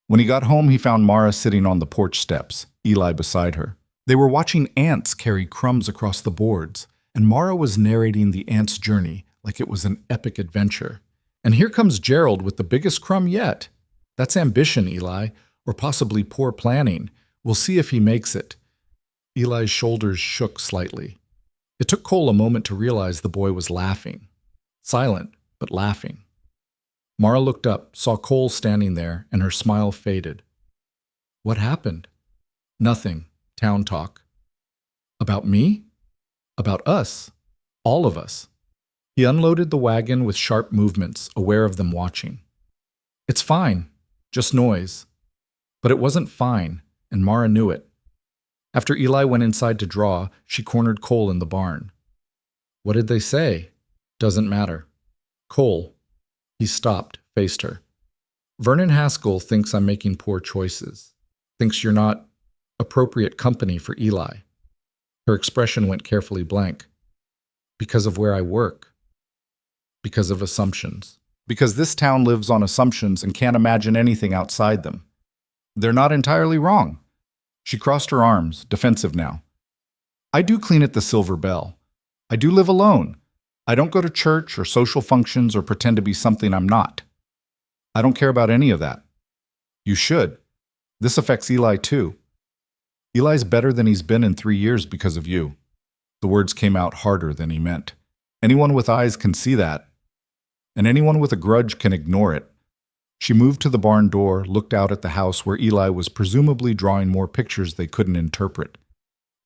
When he got home, he found Mara sitting on the porch steps, Eli beside her. They were watching ants carry crumbs across the boards, and Mara was narrating the ants' journey like it was an epic adventure. And here comes Gerald with the biggest crumb yet. That's ambition, Eli, or possibly poor planning. We'll see if he makes it. Eli's shoulders shook slightly. It took Cole a moment to realize the boy was laughing. Silent, but laughing. Mara looked up, saw Cole standing there, and her smile faded. What happened? Nothing. Town talk. About me? About us. All of us. He unloaded the wagon with sharp movements, aware of them watching. It's fine. Just noise. But it wasn't fine, and Mara knew it. After Eli went inside to draw, she cornered Cole in the barn. What did they say? Doesn't matter. Cole. He stopped, faced her. Vernon Haskell thinks I'm making poor choices. Thinks you're not appropriate company for Eli. Her expression went carefully blank. Because of where I work. Because of assumptions. Because this town lives on assumptions and can't imagine anything outside them. They're not entirely wrong. She crossed her arms, defensive now. I do clean at the Silver Bell. I do live alone. I don't go to church or social functions or pretend to be something I'm not. I don't care about any of that. You should. This affects Eli too. Eli's better than he's been in 3 years because of you. The words came out harder than he meant. Anyone with eyes can see that. And anyone with a grudge can ignore it. She moved to the barn door, looked out at the house where Eli was presumably drawing more pictures they couldn't interpret.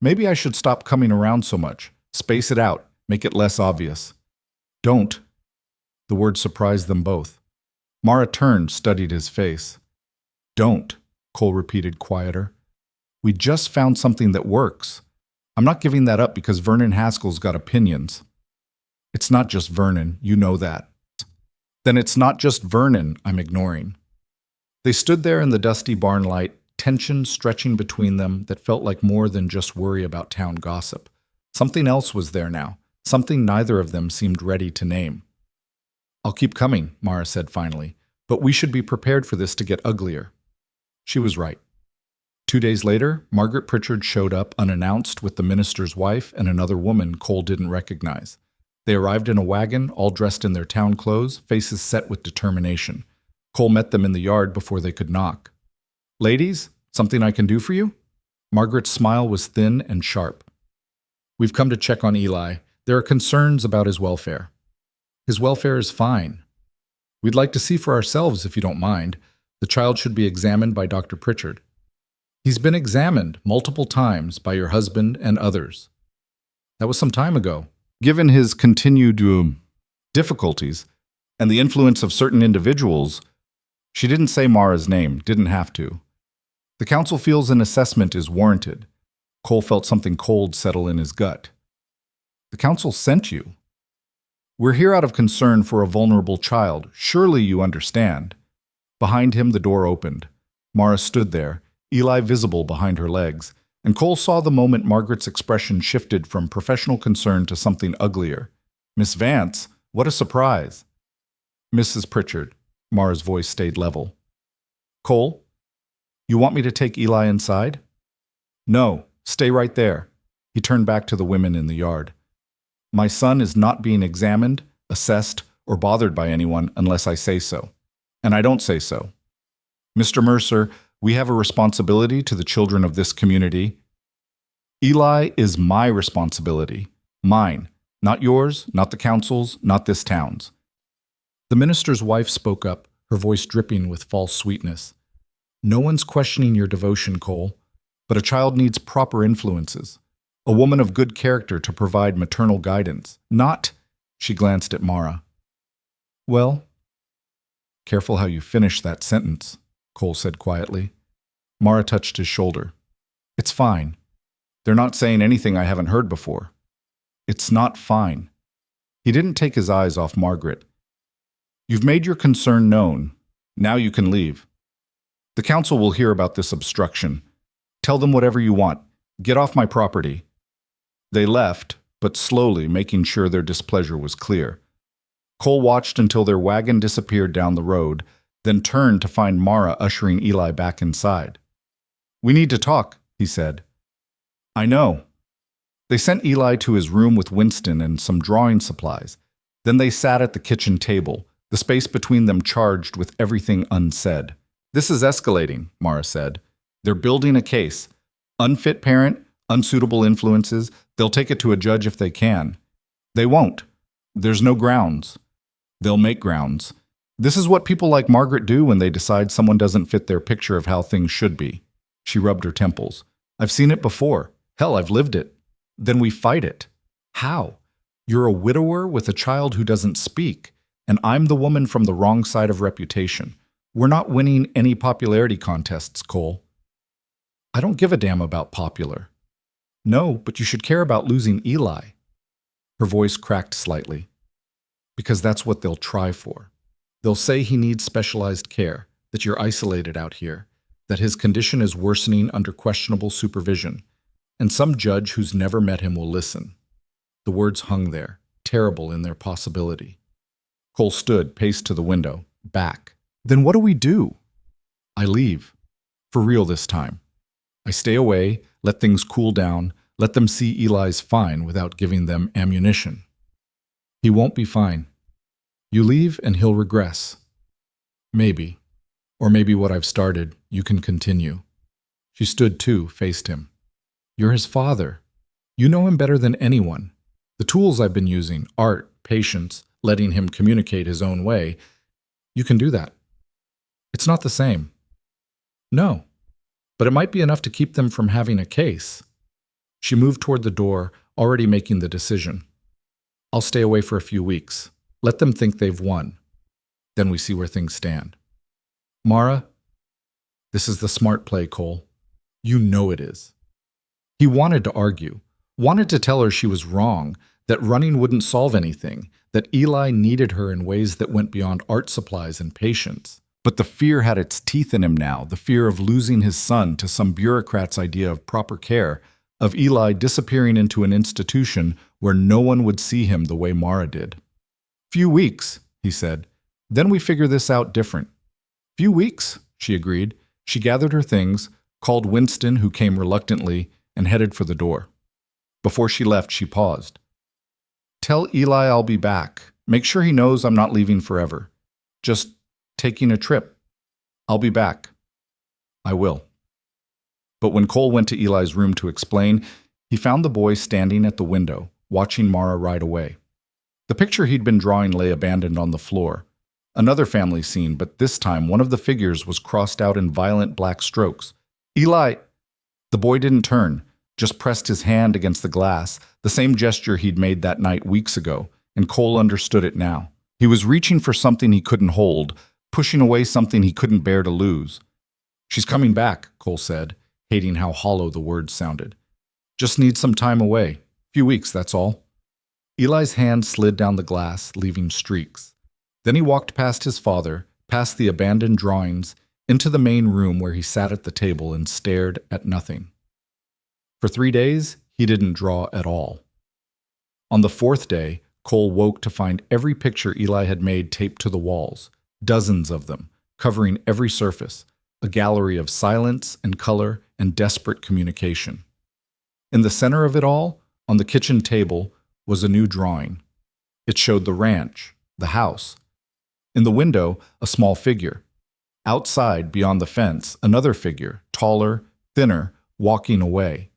Maybe I should stop coming around so much. Space it out. Make it less obvious. Don't. The word surprised them both. Mara turned, studied his face. Don't, Cole repeated quieter. We just found something that works. I'm not giving that up because Vernon Haskell's got opinions. It's not just Vernon, you know that. Then it's not just Vernon I'm ignoring. They stood there in the dusty barn light, tension stretching between them that felt like more than just worry about town gossip. Something else was there now, something neither of them seemed ready to name. I'll keep coming, Mara said finally, but we should be prepared for this to get uglier. She was right. 2 days later, Margaret Pritchard showed up unannounced with the minister's wife and another woman Cole didn't recognize. They arrived in a wagon, all dressed in their town clothes, faces set with determination. Cole met them in the yard before they could knock. Ladies, something I can do for you?
Margaret's smile was thin and sharp. We've come to check on Eli. There are concerns about his welfare. His welfare is fine. We'd like to see for ourselves, if you don't mind. The child should be examined by Dr. Pritchard. He's been examined multiple times by your husband and others. That was some time ago.
Given his continued difficulties and the influence of certain individuals, she didn't say Mara's name, didn't have to. The council feels an assessment is warranted. Cole felt something cold settle in his gut. The council sent you. We're here out of concern for a vulnerable child. Surely you understand. Behind him, the door opened. Mara stood there, Eli visible behind her legs, and Cole saw the moment Margaret's expression shifted from professional concern to something uglier. Miss Vance, what a surprise. Mrs. Pritchard, Mara's voice stayed level. Cole, you want me to take Eli inside? No, stay right there. He turned back to the women in the yard. My son is not being examined, assessed, or bothered by anyone unless I say so. And I don't say so. Mr. Mercer, we have a responsibility to the children of this community. Eli is my responsibility. Mine. Not yours, not the council's, not this town's. The minister's wife spoke up, her voice dripping with false sweetness. No one's questioning your devotion, Cole, but a child needs proper influences. A woman of good character to provide maternal guidance. Not, she glanced at Mara. Well, careful how you finish that sentence, Cole said quietly. Mara touched his shoulder. It's fine. They're not saying anything I haven't heard before. It's not fine. He didn't take his eyes off Margaret. You've made your concern known. Now you can leave. The council will hear about this obstruction. Tell them whatever you want. Get off my property. They left, but slowly, making sure their displeasure was clear. Cole watched until their wagon disappeared down the road, then turned to find Mara ushering Eli back inside. We need to talk, he said. I know. They sent Eli to his room with Winston and some drawing supplies. Then they sat at the kitchen table, the space between them charged with everything unsaid. This is escalating, Mara said. They're building a case. Unfit parent, unsuitable influences, they'll take it to a judge if they can. They won't. There's no grounds. They'll make grounds. This is what people like Margaret do when they decide someone doesn't fit their picture of how things should be. She rubbed her temples. I've seen it before. Hell, I've lived it. Then we fight it. How? You're a widower with a child who doesn't speak, and I'm the woman from the wrong side of reputation. We're not winning any popularity contests, Cole. I don't give a damn about popular. No, but you should care about losing Eli. Her voice cracked slightly. Because that's what they'll try for. They'll say he needs specialized care, that you're isolated out here, that his condition is worsening under questionable supervision, and some judge who's never met him will listen. The words hung there, terrible in their possibility. Cole stood, paced to the window, back. Then what do we do? I leave. For real this time. I stay away, let things cool down, let them see Eli's fine without giving them ammunition. He won't be fine. You leave and he'll regress. Maybe. Or maybe what I've started, you can continue. She stood too, faced him. You're his father. You know him better than anyone. The tools I've been using, art, patience, letting him communicate his own way, you can do that. It's not the same. No. But it might be enough to keep them from having a case. She moved toward the door, already making the decision. I'll stay away for a few weeks. Let them think they've won. Then we see where things stand. Mara, this is the smart play, Cole. You know it is. He wanted to argue, wanted to tell her she was wrong, that running wouldn't solve anything, that Eli needed her in ways that went beyond art supplies and patience. But the fear had its teeth in him now, the fear of losing his son to some bureaucrat's idea of proper care, of Eli disappearing into an institution where no one would see him the way Mara did. Few weeks, he said. Then we figure this out different. Few weeks, she agreed. She gathered her things, called Winston, who came reluctantly, and headed for the door. Before she left, she paused. Tell Eli I'll be back. Make sure he knows I'm not leaving forever. Just taking a trip. I'll be back. I will. But when Cole went to Eli's room to explain, he found the boy standing at the window, watching Mara ride away. The picture he'd been drawing lay abandoned on the floor. Another family scene, but this time one of the figures was crossed out in violent black strokes. Eli! The boy didn't turn, just pressed his hand against the glass, the same gesture he'd made that night weeks ago, and Cole understood it now. He was reaching for something he couldn't hold, pushing away something he couldn't bear to lose. "She's coming back," Cole said, hating how hollow the words sounded. "Just need some time away. Few weeks, that's all." Eli's hand slid down the glass, leaving streaks. Then he walked past his father, past the abandoned drawings, into the main room where he sat at the table and stared at nothing. For 3 days, he didn't draw at all. On the 4th day, Cole woke to find every picture Eli had made taped to the walls, dozens of them, covering every surface, a gallery of silence and color and desperate communication. In the center of it all, on the kitchen table, was a new drawing. It showed the ranch, the house. In the window, a small figure. Outside, beyond the fence, another figure, taller, thinner, walking away.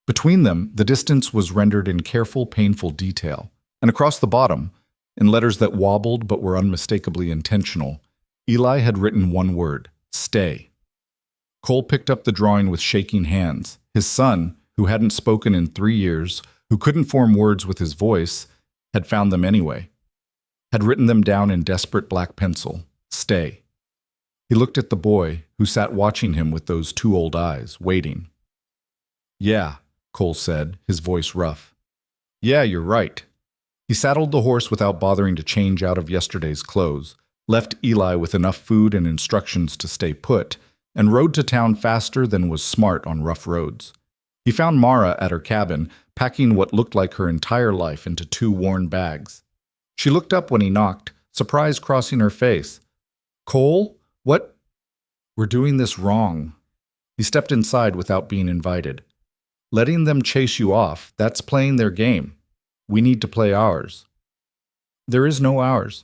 Between them, the distance was rendered in careful, painful detail. And across the bottom, in letters that wobbled but were unmistakably intentional, Eli had written one word: stay. Cole picked up the drawing with shaking hands. His son, who hadn't spoken in 3 years, who couldn't form words with his voice, had found them anyway. Had written them down in desperate black pencil: stay. He looked at the boy, who sat watching him with those 2 old eyes, waiting. "Yeah," Cole said, his voice rough. "Yeah, you're right." He saddled the horse without bothering to change out of yesterday's clothes, left Eli with enough food and instructions to stay put, and rode to town faster than was smart on rough roads. He found Mara at her cabin, packing what looked like her entire life into 2 worn bags. She looked up when he knocked, surprise crossing her face. "Cole? What? We're doing this wrong." He stepped inside without being invited. "Letting them chase you off, that's playing their game. We need to play ours." "There is no ours.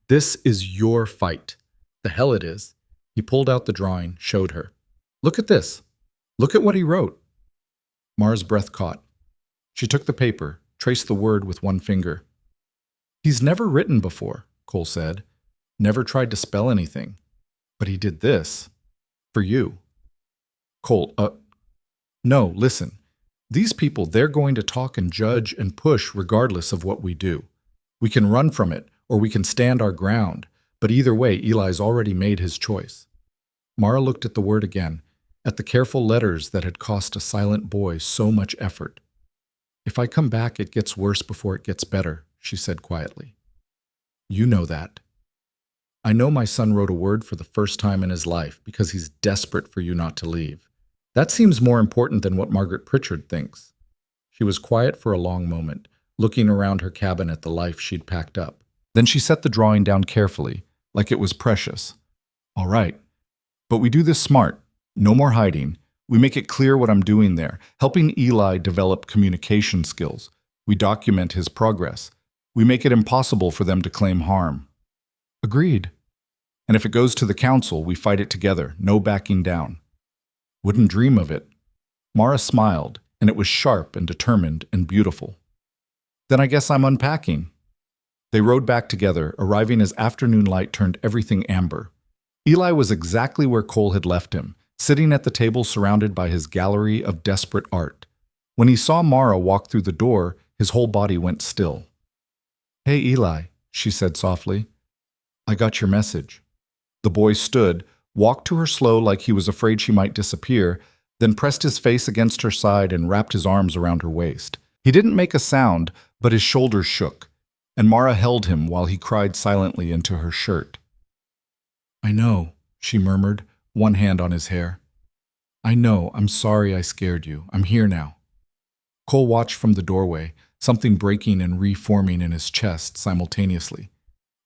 This is your fight." "The hell it is." He pulled out the drawing, showed her. "Look at this. Look at what he wrote." Mara's breath caught. She took the paper, traced the word with one finger. "He's never written before," Cole said. "Never tried to spell anything. But he did this. For you." Cole, no, listen. These people, they're going to talk and judge and push regardless of what we do. We can run from it, or we can stand our ground, but either way, Eli's already made his choice. Mara looked at the word again, at the careful letters that had cost a silent boy so much effort. "If I come back, it gets worse before it gets better," she said quietly. "You know that. I know my son wrote a word for the first time in his life because he's desperate for you not to leave. That seems more important than what Margaret Pritchard thinks." She was quiet for a long moment, looking around her cabin at the life she'd packed up. Then she set the drawing down carefully, like it was precious. "All right, but we do this smart. No more hiding. We make it clear what I'm doing there, helping Eli develop communication skills. We document his progress. We make it impossible for them to claim harm." "Agreed." "And if it goes to the council, we fight it together, no backing down." "Wouldn't dream of it." Mara smiled, and it was sharp and determined and beautiful. "Then I guess I'm unpacking." They rode back together, arriving as afternoon light turned everything amber. Eli was exactly where Cole had left him, sitting at the table surrounded by his gallery of desperate art. When he saw Mara walk through the door, his whole body went still. "Hey, Eli," she said softly. "I got your message." The boy stood, walked to her slow like he was afraid she might disappear, then pressed his face against her side and wrapped his arms around her waist. He didn't make a sound, but his shoulders shook, and Mara held him while he cried silently into her shirt. "I know," she murmured, one hand on his hair. "I know, I'm sorry I scared you. I'm here now." Cole watched from the doorway, something breaking and reforming in his chest simultaneously.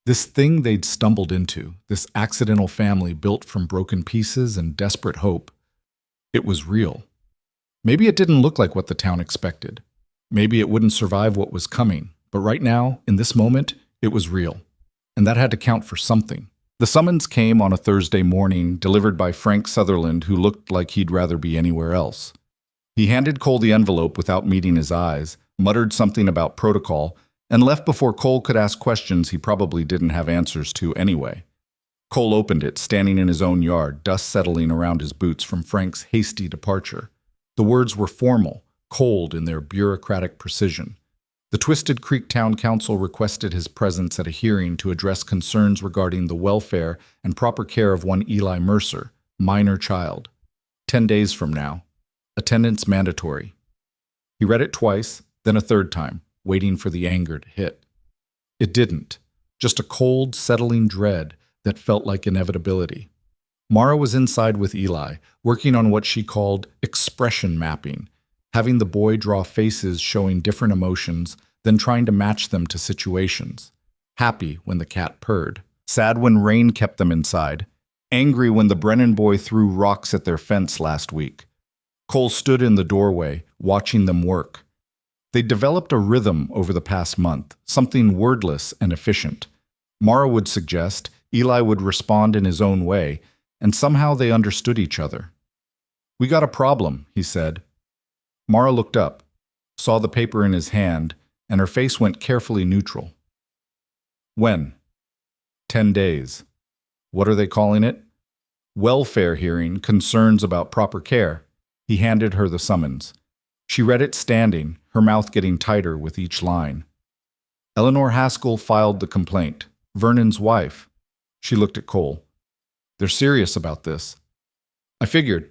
This thing they'd stumbled into, this accidental family built from broken pieces and desperate hope, it was real. Maybe it didn't look like what the town expected. Maybe it wouldn't survive what was coming, but right now, in this moment, it was real. And that had to count for something. The summons came on a Thursday morning, delivered by Frank Sutherland, who looked like he'd rather be anywhere else. He handed Cole the envelope without meeting his eyes, muttered something about protocol, and left before Cole could ask questions he probably didn't have answers to anyway. Cole opened it, standing in his own yard, dust settling around his boots from Frank's hasty departure. The words were formal, cold in their bureaucratic precision. The Twisted Creek Town Council requested his presence at a hearing to address concerns regarding the welfare and proper care of one Eli Mercer, minor child. 10 days from now. Attendance mandatory. He read it twice, then a third time, waiting for the anger to hit. It didn't. Just a cold, settling dread that felt like inevitability. Mara was inside with Eli, working on what she called expression mapping, having the boy draw faces showing different emotions, then trying to match them to situations. Happy when the cat purred, sad when rain kept them inside, angry when the Brennan boy threw rocks at their fence last week. Cole stood in the doorway, watching them work. They developed a rhythm over the past month, something wordless and efficient. Mara would suggest, Eli would respond in his own way, and somehow they understood each other. "We got a problem," he said. Mara looked up, saw the paper in his hand, and her face went carefully neutral. "When?" 10 days. What are they calling it? Welfare hearing, concerns about proper care. He handed her the summons. She read it standing, her mouth getting tighter with each line. Eleanor Haskell filed the complaint. Vernon's wife. She looked at Cole. "They're serious about this." "I figured."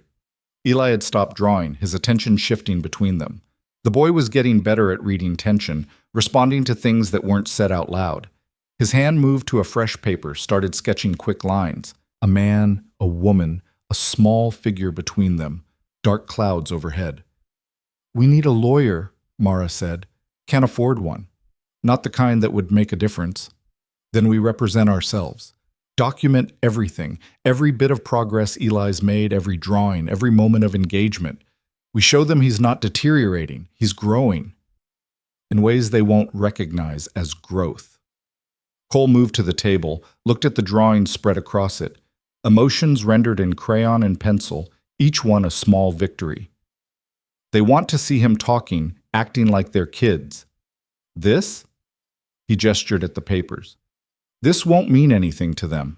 Eli had stopped drawing, his attention shifting between them. The boy was getting better at reading tension, responding to things that weren't said out loud. His hand moved to a fresh paper, started sketching quick lines. A man, a woman, a small figure between them, dark clouds overhead. "We need a lawyer," Mara said. "Can't afford one. Not the kind that would make a difference." "Then we represent ourselves. Document everything, every bit of progress Eli's made, every drawing, every moment of engagement. We show them he's not deteriorating, he's growing. In ways they won't recognize as growth." Cole moved to the table, looked at the drawings spread across it. Emotions rendered in crayon and pencil, each one a small victory. They want to see him talking, acting like they're kids. This? He gestured at the papers. This won't mean anything to them.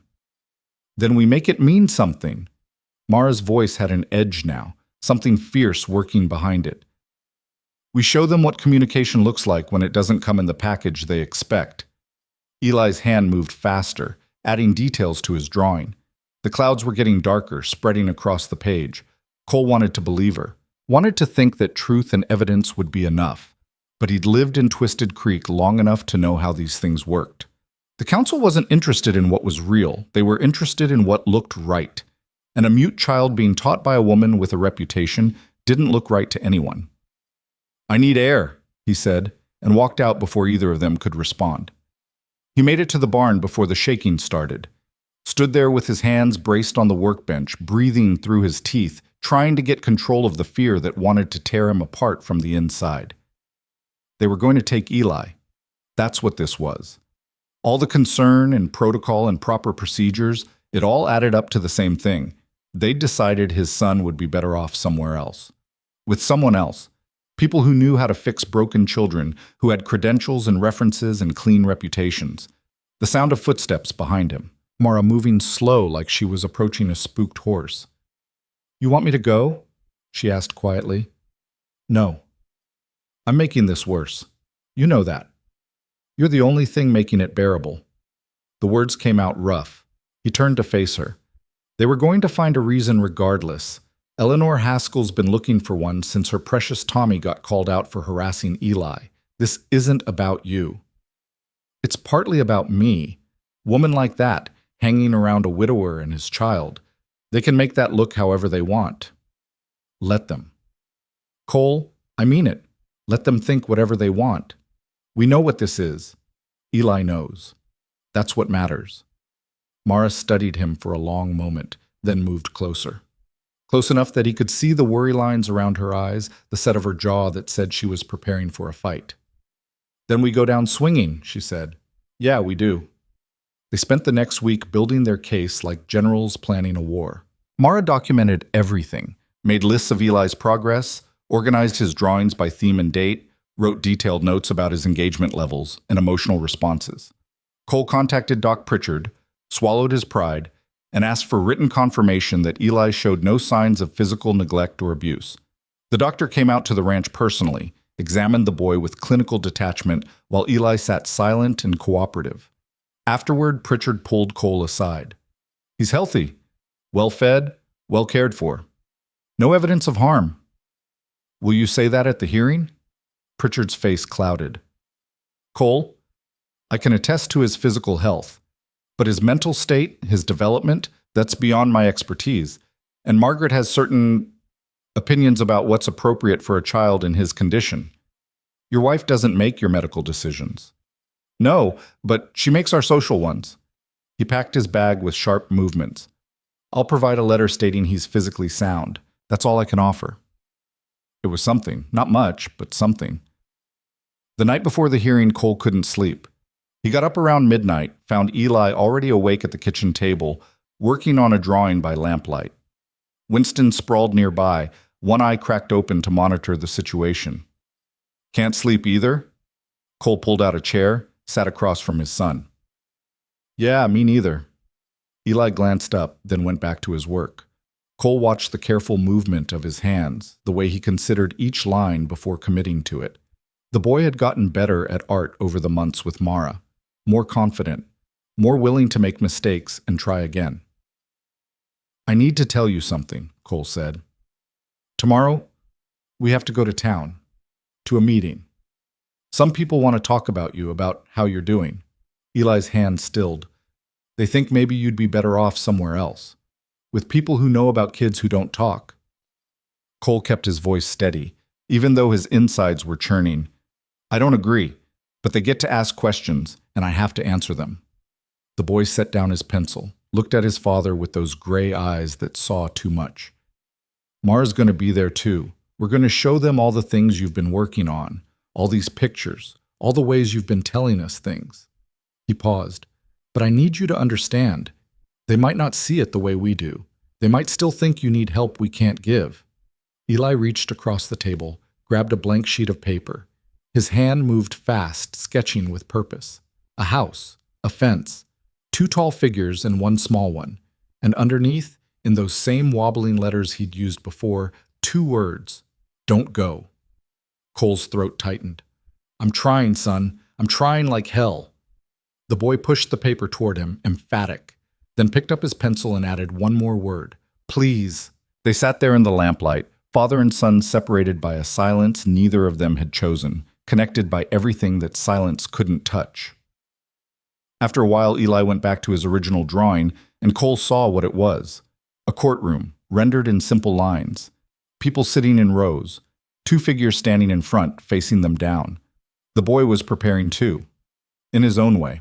Then we make it mean something. Mara's voice had an edge now, something fierce working behind it. We show them what communication looks like when it doesn't come in the package they expect. Eli's hand moved faster, adding details to his drawing. The clouds were getting darker, spreading across the page. Cole wanted to believe her, wanted to think that truth and evidence would be enough. But he'd lived in Twisted Creek long enough to know how these things worked. The council wasn't interested in what was real. They were interested in what looked right. And a mute child being taught by a woman with a reputation didn't look right to anyone. "I need air," he said, and walked out before either of them could respond. He made it to the barn before the shaking started. Stood there with his hands braced on the workbench, breathing through his teeth, trying to get control of the fear that wanted to tear him apart from the inside. They were going to take Eli. That's what this was. All the concern and protocol and proper procedures, it all added up to the same thing. They decided his son would be better off somewhere else. With someone else. People who knew how to fix broken children, who had credentials and references and clean reputations. The sound of footsteps behind him. Mara moving slow like she was approaching a spooked horse. "You want me to go?" she asked quietly. "No. I'm making this worse. You know that. You're the only thing making it bearable." The words came out rough. He turned to face her. They were going to find a reason regardless. Eleanor Haskell's been looking for one since her precious Tommy got called out for harassing Eli. This isn't about you. It's partly about me. Woman like that, hanging around a widower and his child. They can make that look however they want. Let them. Cole, I mean it. Let them think whatever they want. We know what this is. Eli knows. That's what matters. Mara studied him for a long moment, then moved closer. Close enough that he could see the worry lines around her eyes, the set of her jaw that said she was preparing for a fight. "Then we go down swinging," she said. "Yeah, we do."
They spent the next week building their case like generals planning a war.
Mara documented everything, made lists of Eli's progress, organized his drawings by theme and date, wrote detailed notes about his engagement levels and emotional responses. Cole contacted Doc Pritchard, swallowed his pride, and asked for written confirmation that Eli showed no signs of physical neglect or abuse. The doctor came out to the ranch personally, examined the boy with clinical detachment while Eli sat silent and cooperative. Afterward, Pritchard pulled Cole aside. He's healthy, well-fed, well cared for. No evidence of harm. Will you say that at the hearing? Pritchard's face clouded. Cole, I can attest to his physical health, but his mental state, his development, that's beyond my expertise. And Margaret has certain opinions about what's appropriate for a child in his condition. Your wife doesn't make your medical decisions. No, but she makes our social ones. He packed his bag with sharp movements. I'll provide a letter stating he's physically sound. That's all I can offer. It was something, not much, but something. The night before the hearing, Cole couldn't sleep. He got up around midnight, found Eli already awake at the kitchen table, working on a drawing by lamplight. Winston sprawled nearby, one eye cracked open to monitor the situation. Can't sleep either? Cole pulled out a chair, sat across from his son. Yeah, me neither. Eli glanced up, then went back to his work. Cole watched the careful movement of his hands, the way he considered each line before committing to it. The boy had gotten better at art over the months with Mara, more confident, more willing to make mistakes and try again. I need to tell you something, Cole said. Tomorrow, we have to go to town, to a meeting. Some people want to talk about you, about how you're doing. Eli's hand stilled. They think maybe you'd be better off somewhere else, with people who know about kids who don't talk. Cole kept his voice steady, even though his insides were churning. I don't agree, but they get to ask questions, and I have to answer them. The boy set down his pencil, looked at his father with those gray eyes that saw too much. Mara's going to be there too. We're going to show them all the things you've been working on, all these pictures, all the ways you've been telling us things. He paused. But I need you to understand. They might not see it the way we do. They might still think you need help we can't give. Eli reached across the table, grabbed a blank sheet of paper. His hand moved fast, sketching with purpose. A house, a fence, 2 tall figures and 1 small one. And underneath, in those same wobbling letters he'd used before, 2 words, don't go. Cole's throat tightened. I'm trying, son. I'm trying like hell. The boy pushed the paper toward him, emphatic, then picked up his pencil and added 1 more word. Please. They sat there in the lamplight, father and son separated by a silence neither of them had chosen, connected by everything that silence couldn't touch. After a while, Eli went back to his original drawing, and Cole saw what it was. A courtroom, rendered in simple lines. People sitting in rows. 2 figures standing in front, facing them down. The boy was preparing too, in his own way.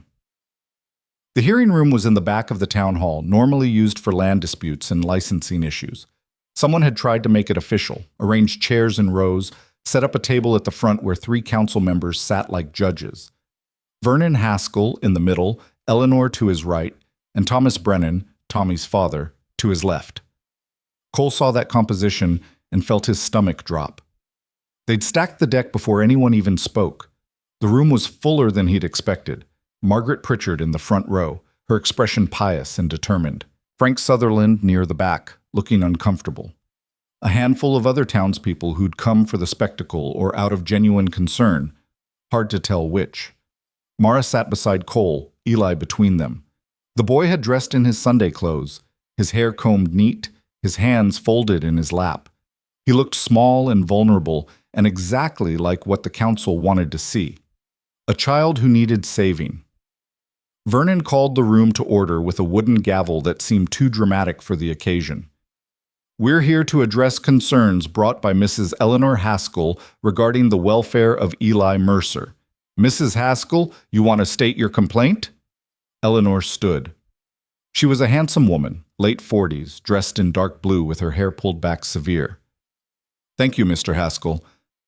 The hearing room was in the back of the town hall, normally used for land disputes and licensing issues. Someone had tried to make it official, arranged chairs in rows, set up a table at the front where 3 council members sat like judges. Vernon Haskell in the middle, Eleanor to his right, and Thomas Brennan, Tommy's father, to his left. Cole saw that composition and felt his stomach drop. They'd stacked the deck before anyone even spoke. The room was fuller than he'd expected. Margaret Pritchard in the front row, her expression pious and determined. Frank Sutherland near the back, looking uncomfortable. A handful of other townspeople who'd come for the spectacle or out of genuine concern. Hard to tell which. Mara sat beside Cole, Eli between them. The boy had dressed in his Sunday clothes, his hair combed neat, his hands folded in his lap. He looked small and vulnerable, and exactly like what the council wanted to see. A child who needed saving. Vernon called the room to order with a wooden gavel that seemed too dramatic for the occasion. We're here to address concerns brought by Mrs. Eleanor Haskell regarding the welfare of Eli Mercer. Mrs. Haskell, you want to state your complaint? Eleanor stood. She was a handsome woman, late 40s, dressed in dark blue with her hair pulled back severe. Thank you, Mr. Haskell.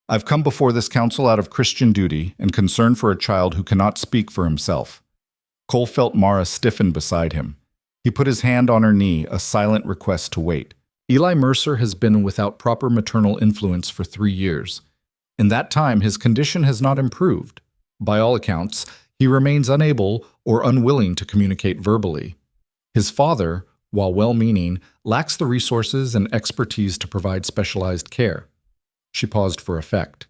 I've come before this council out of Christian duty and concern for a child who cannot speak for himself. Cole felt Mara stiffen beside him. He put his hand on her knee, a silent request to wait. Eli Mercer has been without proper maternal influence for 3 years. In that time, his condition has not improved. By all accounts, he remains unable or unwilling to communicate verbally. His father, while well-meaning, lacks the resources and expertise to provide specialized care. She paused for effect.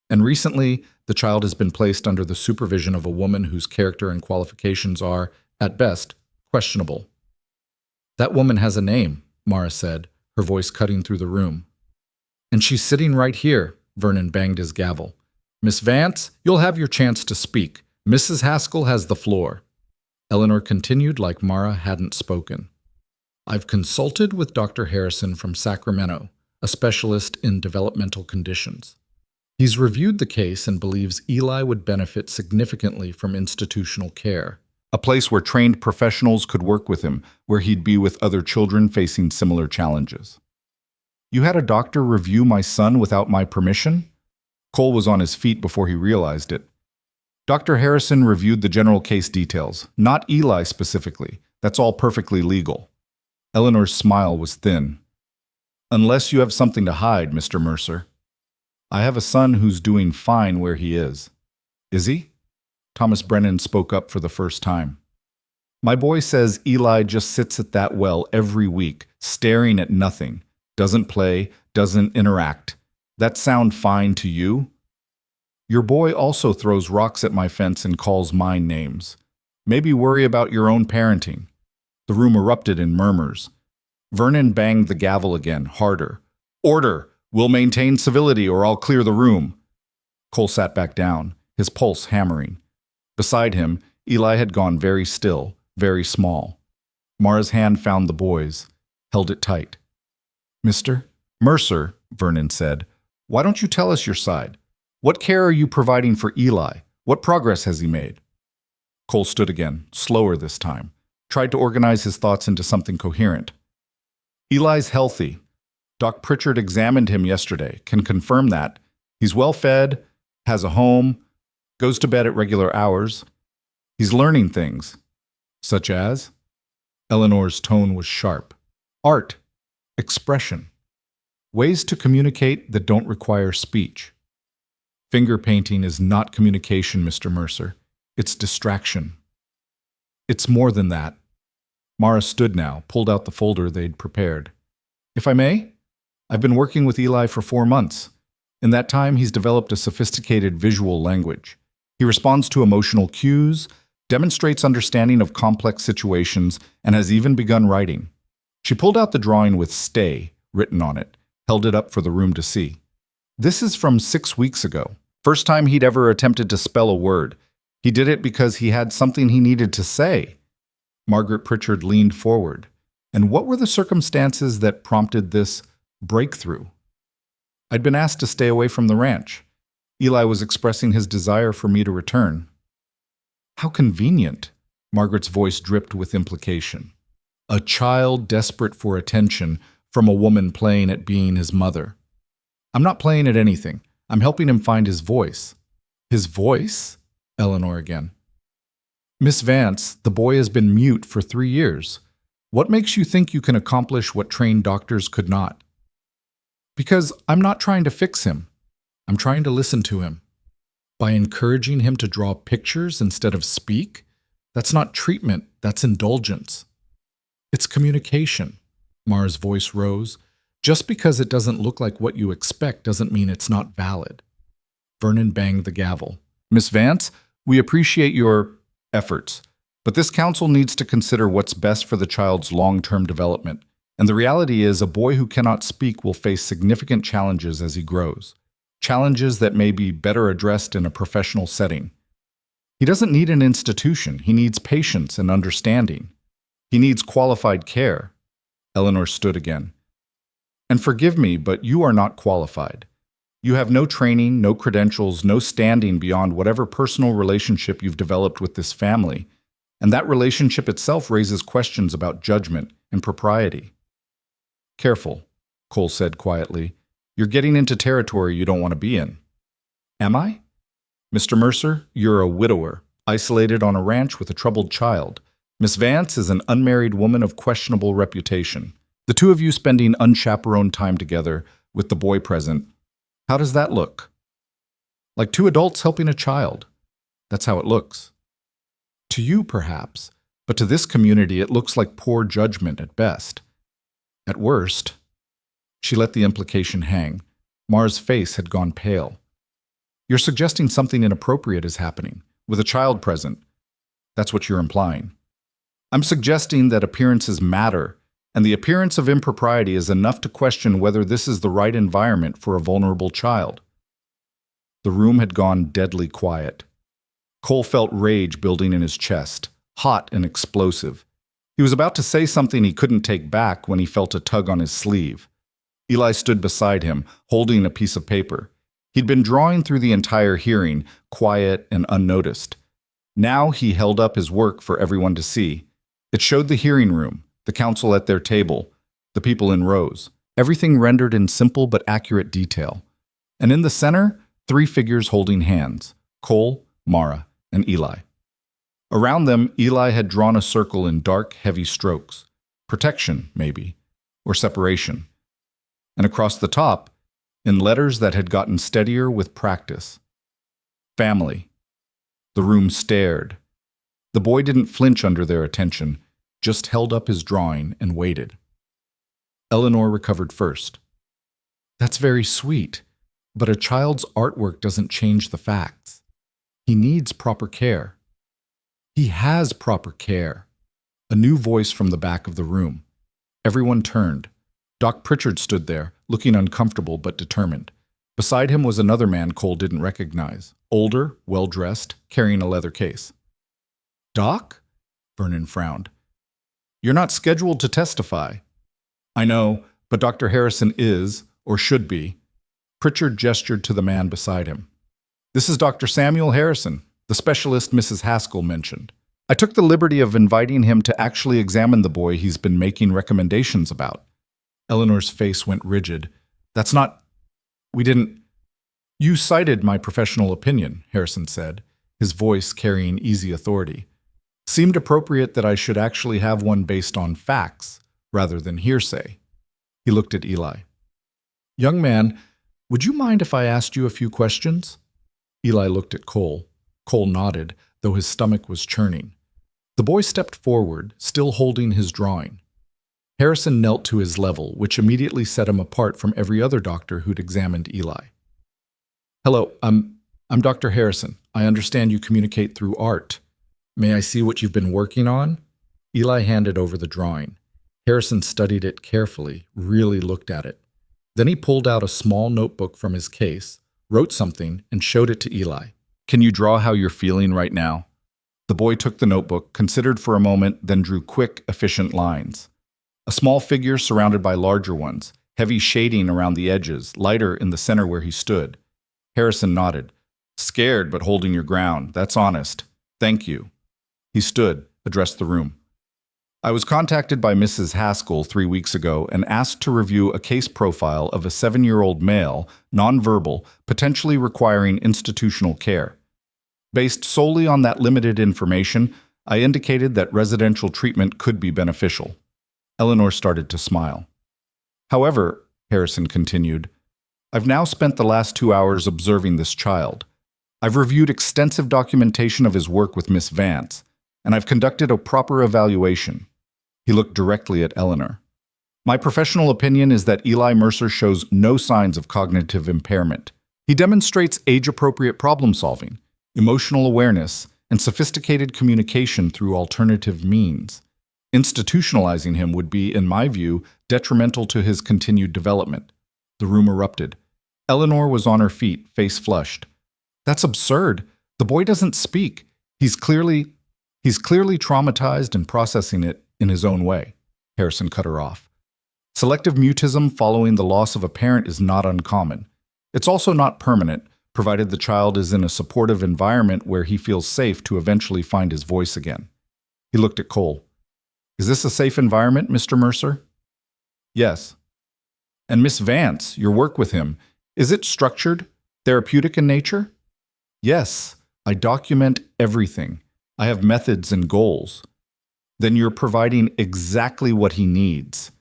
And recently, the child has been placed under the supervision of a woman whose character and qualifications are, at best, questionable. That woman has a name, Mara said, her voice cutting through the room. And she's sitting right here, Vernon banged his gavel. Miss Vance, you'll have your chance to speak. Mrs. Haskell has the floor. Eleanor continued like Mara hadn't spoken. I've consulted with Dr. Harrison from Sacramento, a specialist in developmental conditions. He's reviewed the case and believes Eli would benefit significantly from institutional care. A place where trained professionals could work with him, where he'd be with other children facing similar challenges. You had a doctor review my son without my permission? Cole was on his feet before he realized it. Dr. Harrison reviewed the general case details, not Eli specifically. That's all perfectly legal. Eleanor's smile was thin. Unless you have something to hide, Mr. Mercer. I have a son who's doing fine where he is. Is he? Thomas Brennan spoke up for the first time. My boy says Eli just sits at that well every week, staring at nothing. Doesn't play, doesn't interact. That sound fine to you? Your boy also throws rocks at my fence and calls mine names. Maybe worry about your own parenting. The room erupted in murmurs. Vernon banged the gavel again, harder. Order! We'll maintain civility or I'll clear the room. Cole sat back down, his pulse hammering. Beside him, Eli had gone very still, very small. Mara's hand found the boy's, held it tight. Mr. Mercer, Vernon said, why don't you tell us your side? What care are you providing for Eli? What progress has he made? Cole stood again, slower this time, tried to organize his thoughts into something coherent. Eli's healthy. Doc Pritchard examined him yesterday, can confirm that. He's well fed, has a home, goes to bed at regular hours. He's learning things. Such as? Eleanor's tone was sharp. Art. Expression. Ways to communicate that don't require speech. Finger painting is not communication, Mr. Mercer. It's distraction. It's more than that. Mara stood now, pulled out the folder they'd prepared. If I may? I've been working with Eli for 4 months. In that time, he's developed a sophisticated visual language. He responds to emotional cues, demonstrates understanding of complex situations, and has even begun writing. She pulled out the drawing with "Stay" written on it, held it up for the room to see. This is from 6 weeks ago. First time he'd ever attempted to spell a word. He did it because he had something he needed to say. Margaret Pritchard leaned forward. And what were the circumstances that prompted this breakthrough? I'd been asked to stay away from the ranch. Eli was expressing his desire for me to return. How convenient, Margaret's voice dripped with implication. A child desperate for attention from a woman playing at being his mother. I'm not playing at anything. I'm helping him find his voice. His voice? Eleanor again. Miss Vance, the boy has been mute for 3 years. What makes you think you can accomplish what trained doctors could not? Because I'm not trying to fix him. I'm trying to listen to him. By encouraging him to draw pictures instead of speak, that's not treatment, that's indulgence. It's communication. Mara's voice rose. Just because it doesn't look like what you expect doesn't mean it's not valid. Vernon banged the gavel. Miss Vance, we appreciate your efforts, but this council needs to consider what's best for the child's long-term development. And the reality is a boy who cannot speak will face significant challenges as he grows. Challenges that may be better addressed in a professional setting. He doesn't need an institution. He needs patience and understanding. He needs qualified care. Eleanor stood again. And forgive me, but you are not qualified. You have no training, no credentials, no standing beyond whatever personal relationship you've developed with this family. And that relationship itself raises questions about judgment and propriety. Careful, Cole said quietly. You're getting into territory you don't want to be in. Am I? Mr. Mercer, you're a widower. isolated on a ranch with a troubled child. Miss Vance is an unmarried woman of questionable reputation. The two of you spending unchaperoned time together with the boy present. How does that look? Like two adults helping a child. That's how it looks. To you, perhaps, but to this community it looks like poor judgment at best. At worst, she let the implication hang. Mara's face had gone pale. You're suggesting something inappropriate is happening, with a child present. That's what you're implying. I'm suggesting that appearances matter, and the appearance of impropriety is enough to question whether this is the right environment for a vulnerable child. The room had gone deadly quiet. Cole felt rage building in his chest, hot and explosive. He was about to say something he couldn't take back when he felt a tug on his sleeve. Eli stood beside him, holding a piece of paper. He'd been drawing through the entire hearing, quiet and unnoticed. Now he held up his work for everyone to see. It showed the hearing room, the counsel at their table, the people in rows, everything rendered in simple but accurate detail. And in the center, 3 figures holding hands, Cole, Mara, and Eli. Around them, Eli had drawn a circle in dark, heavy strokes. Protection, maybe, or separation. And across the top, in letters that had gotten steadier with practice, family. The room stared. The boy didn't flinch under their attention, just held up his drawing and waited. Eleanor recovered first. That's very sweet, but a child's artwork doesn't change the facts. He needs proper care. He has proper care. A new voice from the back of the room. Everyone turned. Doc Pritchard stood there, looking uncomfortable but determined. Beside him was another man Cole didn't recognize, older, well-dressed, carrying a leather case. Doc? Vernon frowned. You're not scheduled to testify. I know, but Dr. Harrison is, or should be. Pritchard gestured to the man beside him. This is Dr. Samuel Harrison, the specialist Mrs. Haskell mentioned. I took the liberty of inviting him to actually examine the boy he's been making recommendations about. Eleanor's face went rigid. That's not... We didn't... You cited my professional opinion, Harrison said, his voice carrying easy authority. Seemed appropriate that I should actually have one based on facts, rather than hearsay. He looked at Eli. Young man, would you mind if I asked you a few questions? Eli looked at Cole. Cole nodded, though his stomach was churning. The boy stepped forward, still holding his drawing. Harrison knelt to his level, which immediately set him apart from every other doctor who'd examined Eli. Hello, I'm Dr. Harrison. I understand you communicate through art. May I see what you've been working on? Eli handed over the drawing. Harrison studied it carefully, really looked at it. Then he pulled out a small notebook from his case, wrote something, and showed it to Eli. Can you draw how you're feeling right now? The boy took the notebook, considered for a moment, then drew quick, efficient lines. A small figure surrounded by larger ones, heavy shading around the edges, lighter in the center where he stood. Harrison nodded. Scared, but holding your ground. That's honest. Thank you. He stood, addressed the room. I was contacted by Mrs. Haskell 3 weeks ago and asked to review a case profile of a 7-year-old male, nonverbal, potentially requiring institutional care. Based solely on that limited information, I indicated that residential treatment could be beneficial. Eleanor started to smile. However, Harrison continued, I've now spent the last 2 hours observing this child. I've reviewed extensive documentation of his work with Miss Vance, and I've conducted a proper evaluation. He looked directly at Eleanor. My professional opinion is that Eli Mercer shows no signs of cognitive impairment. He demonstrates age-appropriate problem-solving, emotional awareness, and sophisticated communication through alternative means. Institutionalizing him would be, in my view, detrimental to his continued development. The room erupted. Eleanor was on her feet, face flushed. That's absurd. The boy doesn't speak. He's clearly traumatized and processing it in his own way. Harrison cut her off. Selective mutism following the loss of a parent is not uncommon. It's also not permanent, provided the child is in a supportive environment where he feels safe to eventually find his voice again. He looked at Cole. Is this a safe environment, Mr. Mercer? Yes. And Miss Vance, your work with him, is it structured, therapeutic in nature? Yes. I document everything. I have methods and goals. Then you're providing exactly what he needs.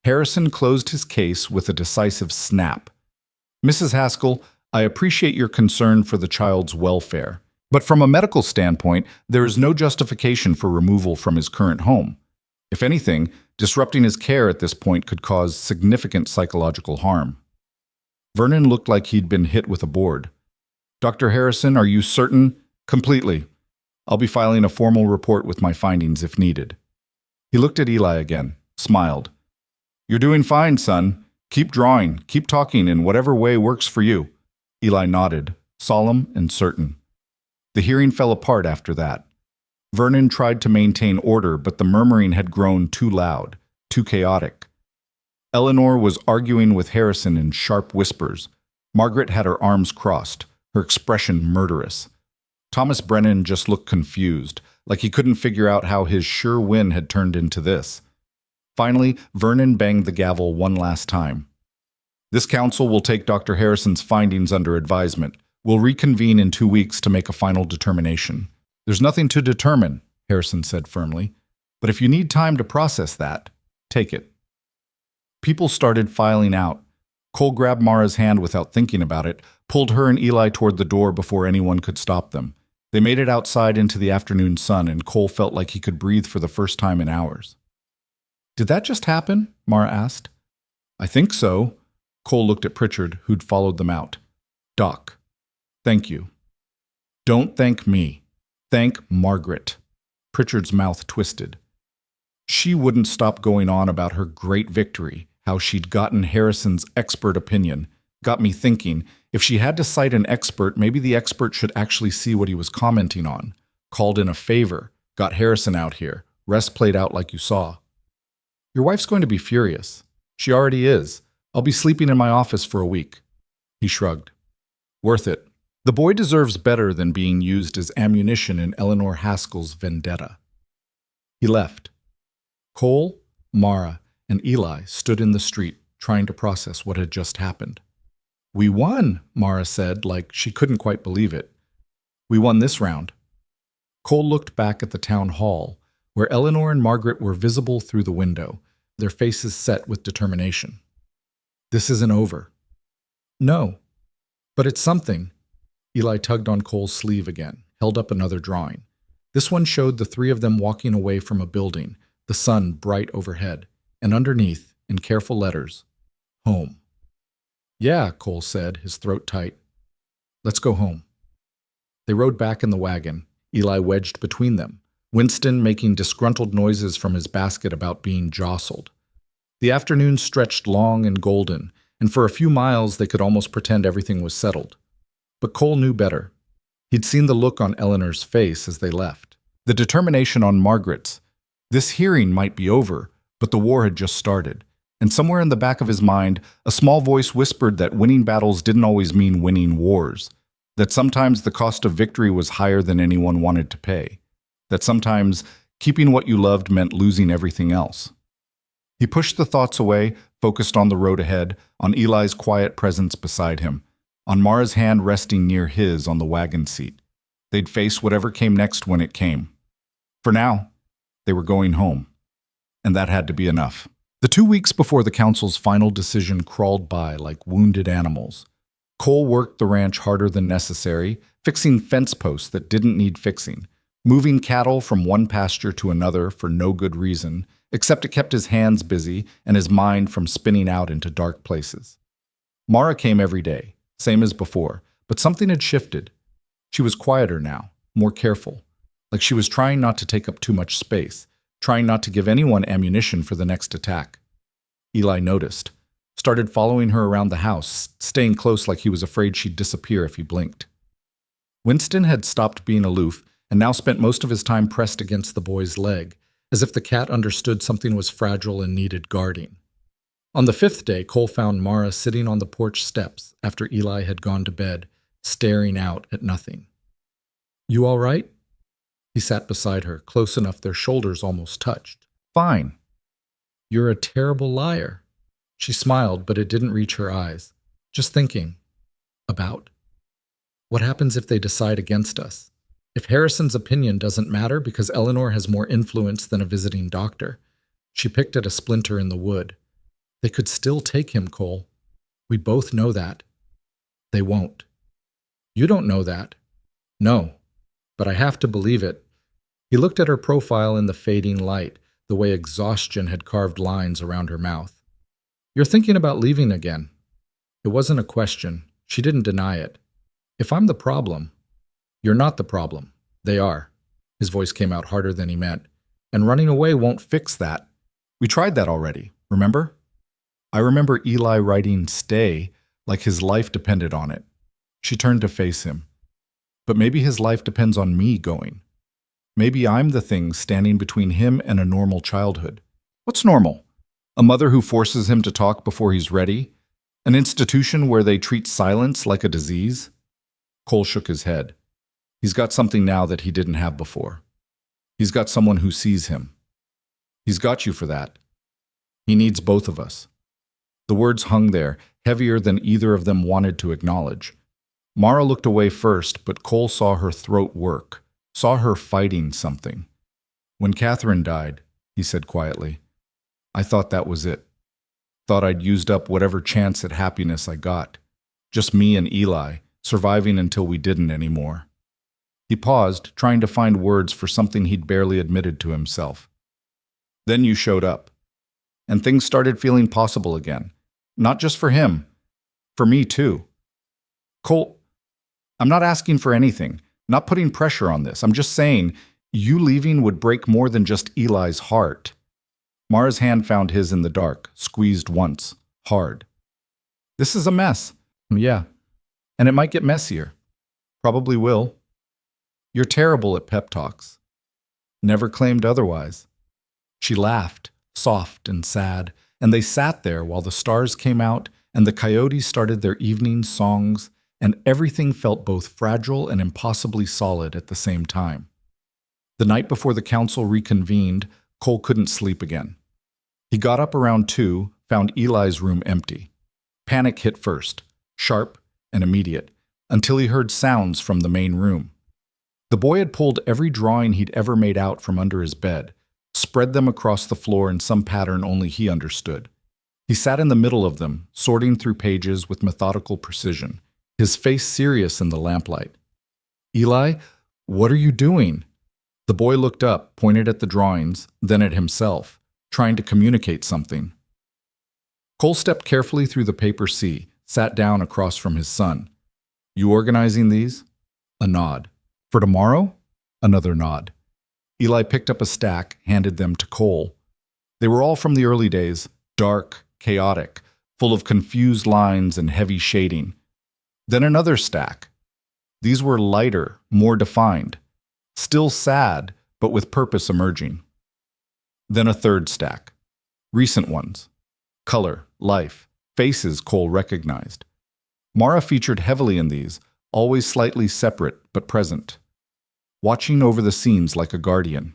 Harrison closed his case with a decisive snap. Mrs. Haskell, I appreciate your concern for the child's welfare, but from a medical standpoint, there is no justification for removal from his current home. If anything, disrupting his care at this point could cause significant psychological harm. Vernon looked like he'd been hit with a board. Dr. Harrison, are you certain? Completely. I'll be filing a formal report with my findings if needed. He looked at Eli again, smiled. You're doing fine, son. Keep drawing, keep talking in whatever way works for you. Eli nodded, solemn and certain. The hearing fell apart after that. Vernon tried to maintain order, but the murmuring had grown too loud, too chaotic. Eleanor was arguing with Harrison in sharp whispers. Margaret had her arms crossed, her expression murderous. Thomas Brennan just looked confused, like he couldn't figure out how his sure win had turned into this. Finally, Vernon banged the gavel one last time. This council will take Dr. Harrison's findings under advisement. We'll reconvene in 2 weeks to make a final determination. There's nothing to determine, Harrison said firmly. But if you need time to process that, take it. People started filing out. Cole grabbed Mara's hand without thinking about it, pulled her and Eli toward the door before anyone could stop them. They made it outside into the afternoon sun, and Cole felt like he could breathe for the first time in hours. Did that just happen? Mara asked. I think so. Cole looked at Pritchard, who'd followed them out. Doc, thank you. Don't thank me. Thank Margaret. Pritchard's mouth twisted. She wouldn't stop going on about her great victory, how she'd gotten Harrison's expert opinion. Got me thinking, if she had to cite an expert, maybe the expert should actually see what he was commenting on. Called in a favor, got Harrison out here, rest played out like you saw. Your wife's going to be furious. She already is. I'll be sleeping in my office for a week. He shrugged. Worth it. The boy deserves better than being used as ammunition in Eleanor Haskell's vendetta. He left. Cole, Mara, and Eli stood in the street, trying to process what had just happened. We won, Mara said, like she couldn't quite believe it. We won this round. Cole looked back at the town hall, where Eleanor and Margaret were visible through the window, their faces set with determination. This isn't over. No, but it's something. Eli tugged on Cole's sleeve again, held up another drawing. This one showed the three of them walking away from a building, the sun bright overhead, and underneath, in careful letters, home. Yeah, Cole said, his throat tight. Let's go home. They rode back in the wagon, Eli wedged between them, Winston making disgruntled noises from his basket about being jostled. The afternoon stretched long and golden, and for a few miles they could almost pretend everything was settled. But Cole knew better. He'd seen the look on Eleanor's face as they left, the determination on Margaret's. This hearing might be over, but the war had just started, and somewhere in the back of his mind, a small voice whispered that winning battles didn't always mean winning wars, that sometimes the cost of victory was higher than anyone wanted to pay, that sometimes keeping what you loved meant losing everything else. He pushed the thoughts away, focused on the road ahead, on Eli's quiet presence beside him, on Mara's hand resting near his on the wagon seat. They'd face whatever came next when it came. For now, they were going home, and that had to be enough. The 2 weeks before the council's final decision crawled by like wounded animals. Cole worked the ranch harder than necessary, fixing fence posts that didn't need fixing, moving cattle from one pasture to another for no good reason, except it kept his hands busy and his mind from spinning out into dark places. Mara came every day, same as before, but something had shifted. She was quieter now, more careful, like she was trying not to take up too much space, trying not to give anyone ammunition for the next attack. Eli noticed, started following her around the house, staying close like he was afraid she'd disappear if he blinked. Winston had stopped being aloof and now spent most of his time pressed against the boy's leg, as if the cat understood something was fragile and needed guarding. On the 5th day, Cole found Mara sitting on the porch steps after Eli had gone to bed, staring out at nothing. You all right? He sat beside her, close enough their shoulders almost touched. Fine. You're a terrible liar. She smiled, but it didn't reach her eyes. Just thinking. About?
What happens if they decide against us? If Harrison's opinion doesn't matter because Eleanor has more influence than a visiting doctor? She picked at a splinter in the wood. They could still take him, Cole. We both know that. They won't. You don't know that. No, but I have to believe it. He looked at her profile in the fading light, the way exhaustion had carved lines around her mouth. You're thinking about leaving again. It wasn't a question. She didn't deny it. If I'm the problem, you're not the problem. They are. His voice came out harder than he meant. And running away won't fix that. We tried that already, remember? I remember Eli writing stay like his life depended on it. She turned to face him. But maybe his life depends on me going. Maybe I'm the thing standing between him and a normal childhood. What's normal? A mother who forces him to talk before he's ready? An institution where they treat silence like a disease? Cole shook his head. He's got something now that he didn't have before. He's got someone who sees him. He's got you for that. He needs both of us. The words hung there, heavier than either of them wanted to acknowledge. Mara looked away first, but Cole saw her throat work, saw her fighting something. When Catherine died, he said quietly, I thought that was it. Thought I'd used up whatever chance at happiness I got. Just me and Eli, surviving until we didn't anymore. He paused, trying to find words for something he'd barely admitted to himself. Then you showed up. And things started feeling possible again. Not just for him. For me, too. Cole, I'm not asking for anything. Not putting pressure on this. I'm just saying, you leaving would break more than just Eli's heart. Mara's hand found his in the dark, squeezed once, hard. This is a mess. Yeah. And it might get messier. Probably will. You're terrible at pep talks. Never claimed otherwise. She laughed, soft and sad, and they sat there while the stars came out and the coyotes started their evening songs, and everything felt both fragile and impossibly solid at the same time. The night before the council reconvened, Cole couldn't sleep again. He got up around 2, found Eli's room empty. Panic hit first, sharp and immediate, until he heard sounds from the main room. The boy had pulled every drawing he'd ever made out from under his bed, spread them across the floor in some pattern only he understood. He sat in the middle of them, sorting through pages with methodical precision, his face serious in the lamplight. Eli, what are you doing? The boy looked up, pointed at the drawings, then at himself, trying to communicate something. Cole stepped carefully through the paper sea, sat down across from his son. You organizing these? A nod. For tomorrow? Another nod. Eli picked up a stack, handed them to Cole. They were all from the early days, dark, chaotic, full of confused lines and heavy shading. Then another stack. These were lighter, more defined. Still sad, but with purpose emerging. Then a third stack. Recent ones. Color, life, faces Cole recognized. Mara featured heavily in these, always slightly separate but present. Watching over the scenes like a guardian.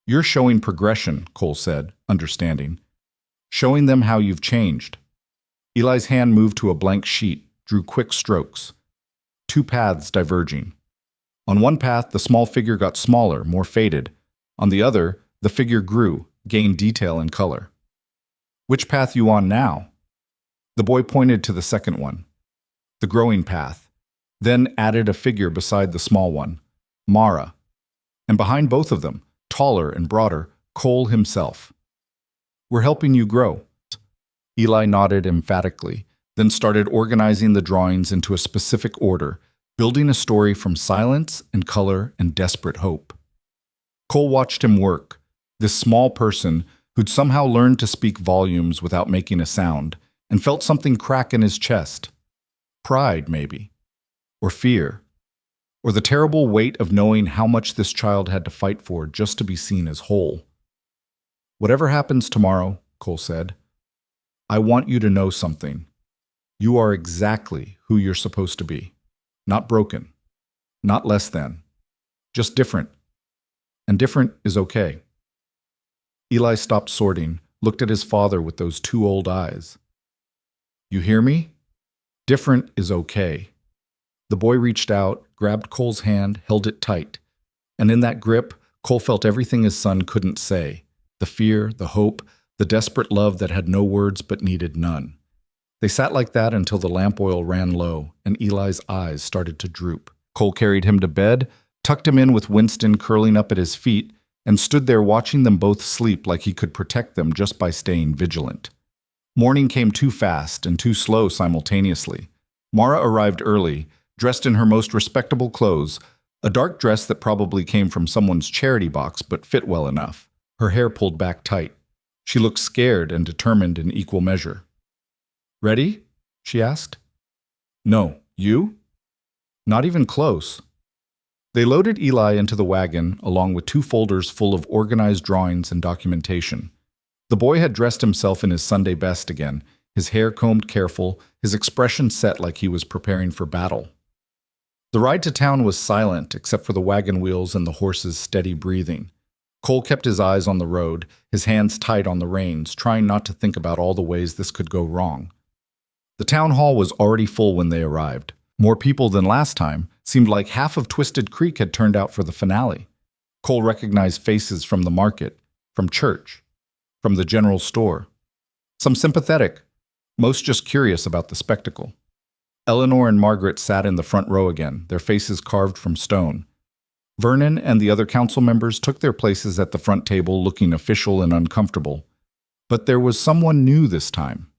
You're showing progression, Cole said, understanding. Showing them how you've changed. Eli's hand moved to a blank sheet, drew quick strokes. 2 paths diverging. On one path, the small figure got smaller, more faded. On the other, the figure grew, gained detail and color. Which path you on now? The boy pointed to the second one. The growing path. Then added a figure beside the small one. Mara. And behind both of them, taller and broader, Cole himself. We're helping you grow. Eli nodded emphatically, then started organizing the drawings into a specific order, building a story from silence and color and desperate hope. Cole watched him work, this small person who'd somehow learned to speak volumes without making a sound, and felt something crack in his chest. Pride, maybe. Or fear. Or the terrible weight of knowing how much this child had to fight for just to be seen as whole. Whatever happens tomorrow, Cole said, I want you to know something. You are exactly who you're supposed to be. Not broken. Not less than. Just different. And different is okay. Eli stopped sorting, looked at his father with those 2 old eyes. You hear me? Different is okay.
The boy reached out, grabbed Cole's hand, held it tight. And in that grip, Cole felt everything his son couldn't say. The fear, the hope, the desperate love that had no words but needed none. They sat like that until the lamp oil ran low and Eli's eyes started to droop. Cole carried him to bed, tucked him in with Winston curling up at his feet, and stood there watching them both sleep like he could protect them just by staying vigilant. Morning came too fast and too slow simultaneously. Mara arrived early, dressed in her most respectable clothes, a dark dress that probably came from someone's charity box but fit well enough. Her hair pulled back tight. She looked scared and determined in equal measure. "Ready?" she asked. "No. You?" "Not even close." They loaded Eli into the wagon, along with 2 folders full of organized drawings and documentation. The boy had dressed himself in his Sunday best again, his hair combed careful, his expression set like he was preparing for battle. The ride to town was silent except for the wagon wheels and the horses' steady breathing. Cole kept his eyes on the road, his hands tight on the reins, trying not to think about all the ways this could go wrong. The town hall was already full when they arrived. More people than last time. Seemed like half of Twisted Creek had turned out for the finale. Cole recognized faces from the market, from church, from the general store. Some sympathetic, most just curious about the spectacle. Eleanor and Margaret sat in the front row again, their faces carved from stone. Vernon and the other council members took their places at the front table looking official and uncomfortable. But there was someone new this time.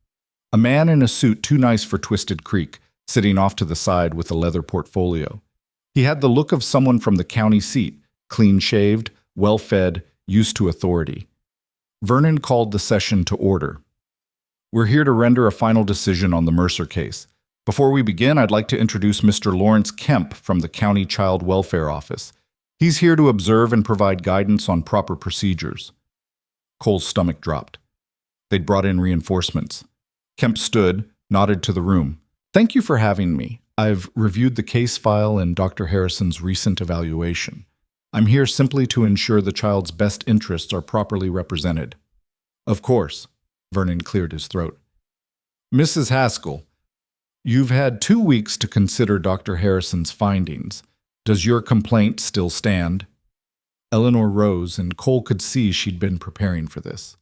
A man in a suit too nice for Twisted Creek, sitting off to the side with a leather portfolio. He had the look of someone from the county seat, clean-shaved, well-fed, used to authority. Vernon called the session to order. "We're here to render a final decision on the Mercer case. Before we begin, I'd like to introduce Mr. Lawrence Kemp from the County Child Welfare Office. He's here to observe and provide guidance on proper procedures." Cole's stomach dropped. They'd brought in reinforcements. Kemp stood, nodded to the room. "Thank you for having me. I've reviewed the case file and Dr. Harrison's recent evaluation. I'm here simply to ensure the child's best interests are properly represented." "Of course," Vernon cleared his throat. "Mrs. Haskell, you've had 2 weeks to consider Dr. Harrison's findings. Does your complaint still stand?" Eleanor rose, and Cole could see she'd been preparing for this.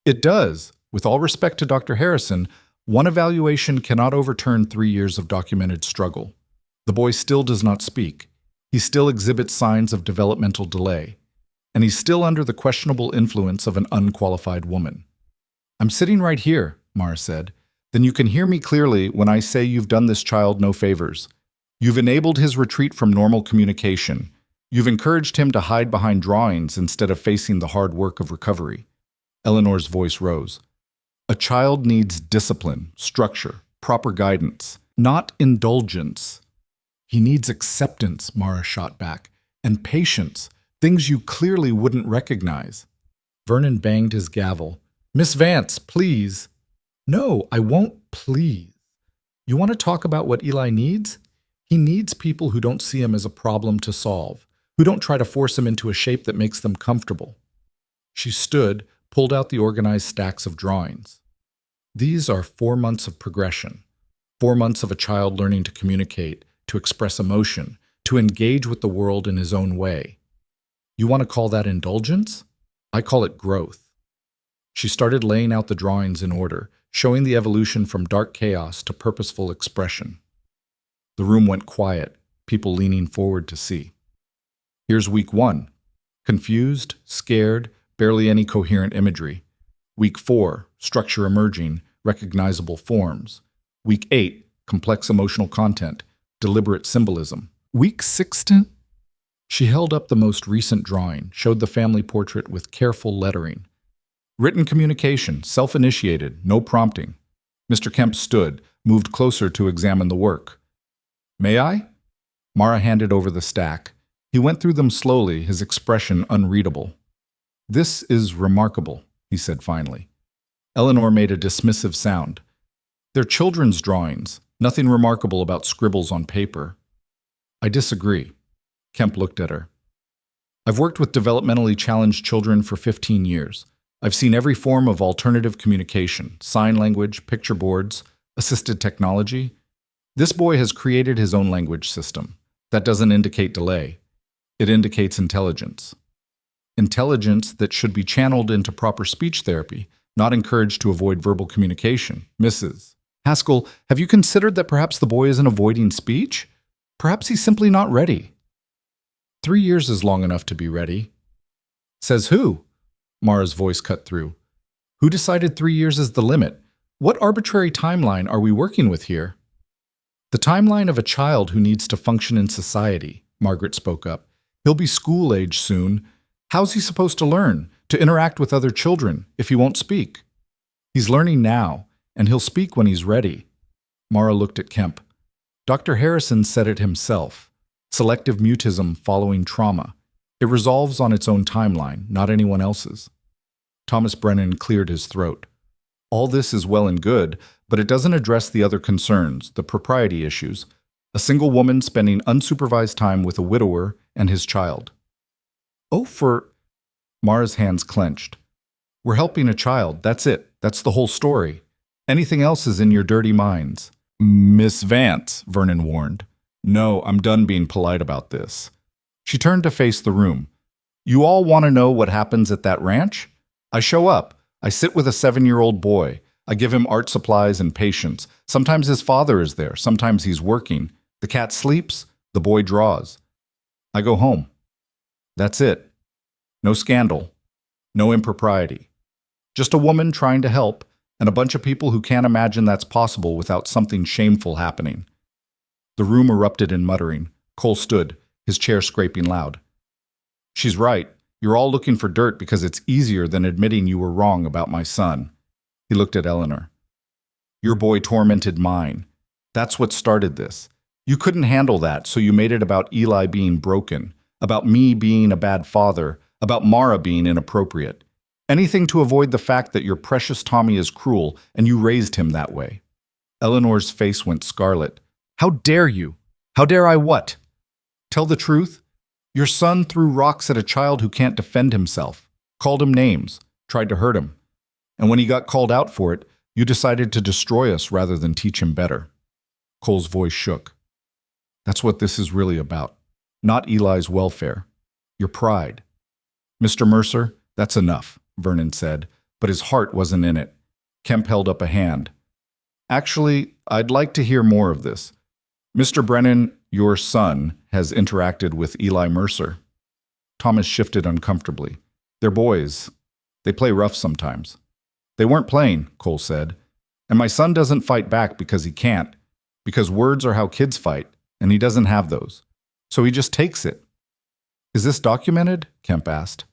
"It does. With all respect to Dr. Harrison, one evaluation cannot overturn 3 years of documented struggle. The boy still does not speak. He still exhibits signs of developmental delay. And he's still under the questionable influence of an unqualified woman." "I'm sitting right here," Mara said. "Then you can hear me clearly when I say you've done this child no favors. You've enabled his retreat from normal communication. You've encouraged him to hide behind drawings instead of facing the hard work of recovery." Eleanor's voice rose. "A child needs discipline, structure, proper guidance, not indulgence." "He needs acceptance," Mara shot back, "and patience, things you clearly wouldn't recognize." Vernon banged his gavel. "Miss Vance, please." "No, I won't please. You want to talk about what Eli needs? He needs people who don't see him as a problem to solve, who don't try to force him into a shape that makes them comfortable." She stood, pulled out the organized stacks of drawings. "These are 4 months of progression, 4 months of a child learning to communicate, to express emotion, to engage with the world in his own way. You want to call that indulgence? I call it growth." She started laying out the drawings in order, showing the evolution from dark chaos to purposeful expression. The room went quiet, people leaning forward to see. "Here's week 1. Confused, scared, barely any coherent imagery. Week 4, structure emerging, recognizable forms. Week 8, complex emotional content, deliberate symbolism. Week 16? She held up the most recent drawing, showed the family portrait with careful lettering. Written communication, self-initiated, no prompting. Mr. Kemp stood, moved closer to examine the work. "May I?" Mara handed over the stack. He went through them slowly, his expression unreadable. "This is remarkable," he said finally. Eleanor made a dismissive sound. "They're children's drawings, nothing remarkable about scribbles on paper." "I disagree." Kemp looked at her. "I've worked with developmentally challenged children for 15 years. I've seen every form of alternative communication, sign language, picture boards, assisted technology. This boy has created his own language system. That doesn't indicate delay. It indicates intelligence. Intelligence that should be channeled into proper speech therapy, not encouraged to avoid verbal communication. Mrs. Haskell, have you considered that perhaps the boy isn't avoiding speech? Perhaps he's simply not ready. 3 years is long enough to be ready. Says who? Mara's voice cut through. Who decided 3 years is the limit? What arbitrary timeline are we working with here? The timeline of a child who needs to function in society, Margaret spoke up. He'll be school age soon. How's he supposed to learn, to interact with other children, if he won't speak? He's learning now, and he'll speak when he's ready. Mara looked at Kemp. Dr. Harrison said it himself. Selective mutism following trauma. It resolves on its own timeline, not anyone else's. Thomas Brennan cleared his throat. All this is well and good, but it doesn't address the other concerns, the propriety issues. A single woman spending unsupervised time with a widower and his child. Oh, Mara's hands clenched. We're helping a child, that's it. That's the whole story. Anything else is in your dirty minds. Miss Vance, Vernon warned. No, I'm done being polite about this. She turned to face the room. You all want to know what happens at that ranch? I show up. I sit with a 7-year-old boy. I give him art supplies and patience. Sometimes his father is there. Sometimes he's working. The cat sleeps. The boy draws. I go home. That's it. No scandal. No impropriety. Just a woman trying to help, and a bunch of people who can't imagine that's possible without something shameful happening. The room erupted in muttering. Cole stood, his chair scraping loud. She's right. You're all looking for dirt because it's easier than admitting you were wrong about my son. He looked at Eleanor. Your boy tormented mine. That's what started this. You couldn't handle that, so you made it about Eli being broken, about me being a bad father, about Mara being inappropriate. Anything to avoid the fact that your precious Tommy is cruel and you raised him that way. Eleanor's face went scarlet. How dare you? How dare I what? Tell the truth? Your son threw rocks at a child who can't defend himself, called him names, tried to hurt him. And when he got called out for it, you decided to destroy us rather than teach him better. Cole's voice shook. That's what this is really about. Not Eli's welfare. Your pride. Mr. Mercer, that's enough, Vernon said, but his heart wasn't in it. Kemp held up a hand. Actually, I'd like to hear more of this. Mr. Brennan, your son has interacted with Eli Mercer. Thomas shifted uncomfortably. They're boys. They play rough sometimes. They weren't playing, Cole said. And my son doesn't fight back because he can't, because words are how kids fight, and he doesn't have those. So he just takes it. Is this documented? Kemp asked.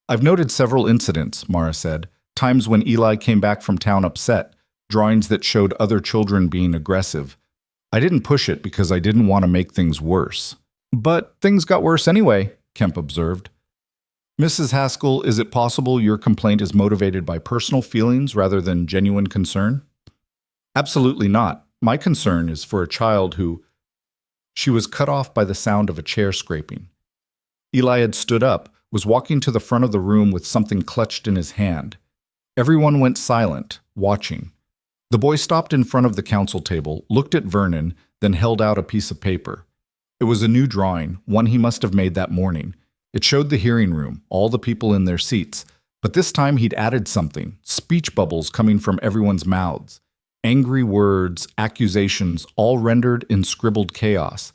I've noted several incidents, Mara said, times when Eli came back from town upset, drawings that showed other children being aggressive. I didn't push it because I didn't want to make things worse. But things got worse anyway, Kemp observed. Mrs. Haskell, is it possible your complaint is motivated by personal feelings rather than genuine concern? Absolutely not. My concern is for a child who... She was cut off by the sound of a chair scraping. Eli had stood up, was walking to the front of the room with something clutched in his hand. Everyone went silent, watching. The boy stopped in front of the council table, looked at Vernon, then held out a piece of paper. It was a new drawing, one he must have made that morning. It showed the hearing room, all the people in their seats, but this time he'd added something, speech bubbles coming from everyone's mouths. Angry words, accusations, all rendered in scribbled chaos.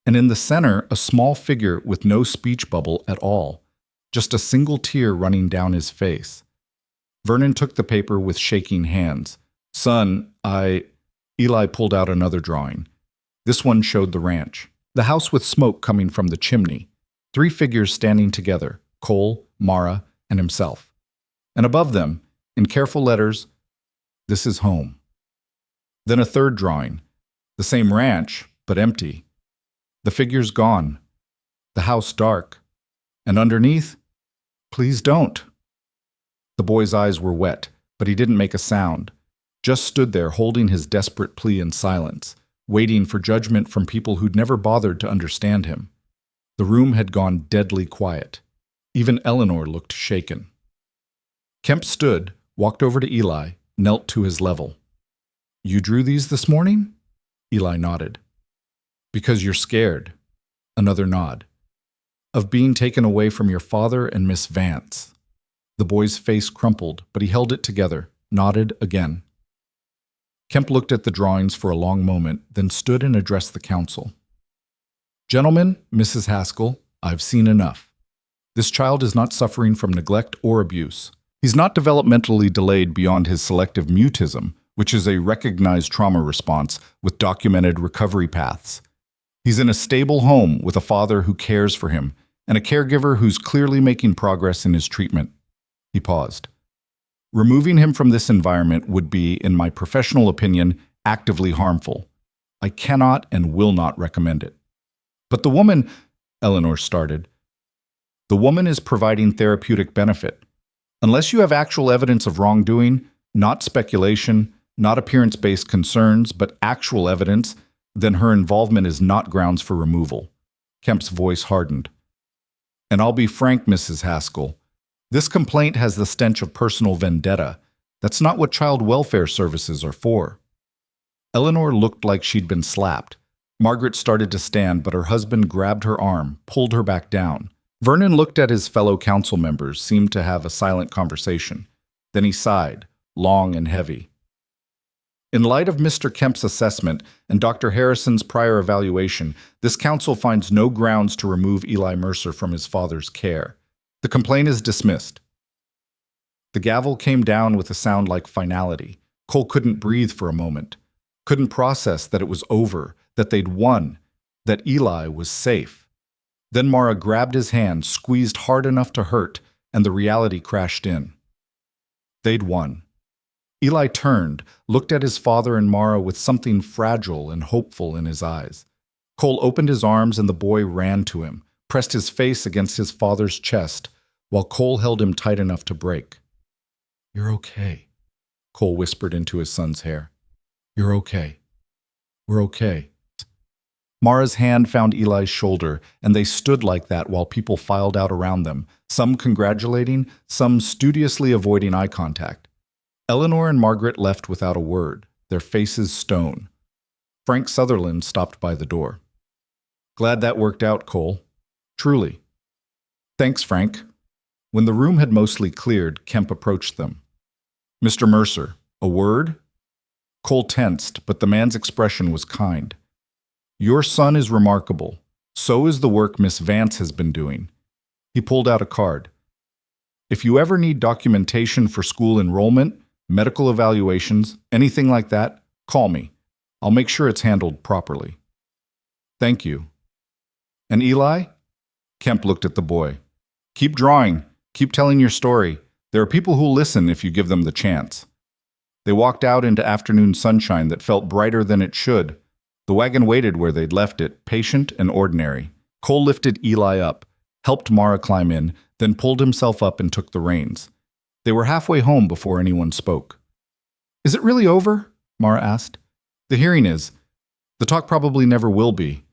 And in the center, a small figure with no speech bubble at all, just a single tear running down his face. Vernon took the paper with shaking hands. Son, Eli pulled out another drawing. This one showed the ranch, the house with smoke coming from the chimney. 3 figures standing together, Cole, Mara, and himself. And above them, in careful letters, this is home. Then a third drawing, the same ranch, but empty. The figures gone, the house dark, and underneath, please don't. The boy's eyes were wet, but he didn't make a sound, just stood there holding his desperate plea in silence, waiting for judgment from people who'd never bothered to understand him. The room had gone deadly quiet. Even Eleanor looked shaken. Kemp stood, walked over to Eli, knelt to his level. You drew these this morning?
Eli nodded. Because you're scared. Another nod. Of being taken away from your father and Miss Vance. The boy's face crumpled, but he held it together, nodded again. Kemp looked at the drawings for a long moment, then stood and addressed the council. Gentlemen, Mrs. Haskell, I've seen enough. This child is not suffering from neglect or abuse. He's not developmentally delayed beyond his selective mutism, which is a recognized trauma response with documented recovery paths. He's in a stable home with a father who cares for him and a caregiver who's clearly making progress in his treatment. He paused. Removing him from this environment would be, in my professional opinion, actively harmful. I cannot and will not recommend it. But the woman, Eleanor started, the woman is providing therapeutic benefit. Unless you have actual evidence of wrongdoing, not speculation, not appearance-based concerns, but actual evidence, then her involvement is not grounds for removal. Kemp's voice hardened. And I'll be frank, Mrs. Haskell. This complaint has the stench of personal vendetta. That's not what child welfare services are for. Eleanor looked like she'd been slapped. Margaret started to stand, but her husband grabbed her arm, pulled her back down. Vernon looked at his fellow council members, seemed to have a silent conversation. Then he sighed, long and heavy. In light of Mr. Kemp's assessment and Dr. Harrison's prior evaluation, this council finds no grounds to remove Eli Mercer from his father's care. The complaint is dismissed. The gavel came down with a sound like finality. Cole couldn't breathe for a moment, couldn't process that it was over, that they'd won, that Eli was safe. Then Mara grabbed his hand, squeezed hard enough to hurt, and the reality crashed in. They'd won. Eli turned, looked at his father and Mara with something fragile and hopeful in his eyes. Cole opened his arms and the boy ran to him, pressed his face against his father's chest, while Cole held him tight enough to break. "You're okay," Cole whispered into his son's hair. "You're okay. We're okay." Mara's hand found Eli's shoulder, and they stood like that while people filed out around them, some congratulating, some studiously avoiding eye contact. Eleanor and Margaret left without a word, their faces stone. Frank Sutherland stopped by the door. "Glad that worked out, Cole. Truly." "Thanks, Frank." When the room had mostly cleared, Kemp approached them. "Mr. Mercer, a word?" Cole tensed, but the man's expression was kind. "Your son is remarkable. So is the work Miss Vance has been doing." He pulled out a card. "If you ever need documentation for school enrollment, medical evaluations, anything like that, call me. I'll make sure it's handled properly." "Thank you." "And Eli?" Kemp looked at the boy. "Keep drawing. Keep telling your story. There are people who'll listen if you give them the chance." They walked out into afternoon sunshine that felt brighter than it should. The wagon waited where they'd left it, patient and ordinary. Cole lifted Eli up, helped Mara climb in, then pulled himself up and took the reins. They were halfway home before anyone spoke. "Is it really over?" Mara asked. "The hearing is. The talk probably never will be.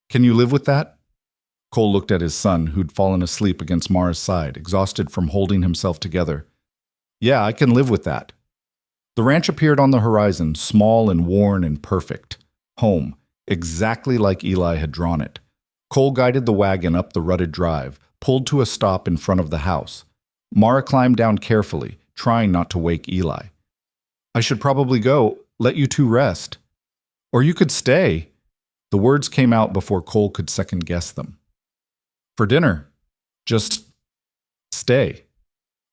Can you live with that?" Cole looked at his son, who'd fallen asleep against Mara's side, exhausted from holding himself together. "Yeah, I can live with that." The ranch appeared on the horizon, small and worn and perfect. Home, exactly like Eli had drawn it. Cole guided the wagon up the rutted drive, pulled to a stop in front of the house. Mara climbed down carefully, trying not to wake Eli. "I should probably go. Let you two rest. Or you could stay." The words came out before Cole could second-guess them. "For dinner. Just stay."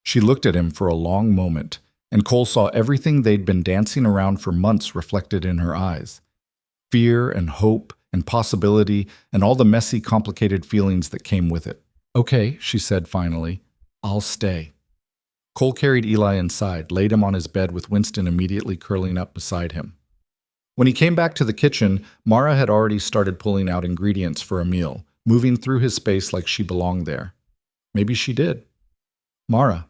She looked at him for a long moment, and Cole saw everything they'd been dancing around for months reflected in her eyes. Fear and hope and possibility and all the messy, complicated feelings that came with it. "Okay," she said finally. "I'll stay." Cole carried Eli inside, laid him on his bed with Winston immediately curling up beside him. When he came back to the kitchen, Mara had already started pulling out ingredients for a meal, moving through his space like she belonged there. Maybe she did. "Mara."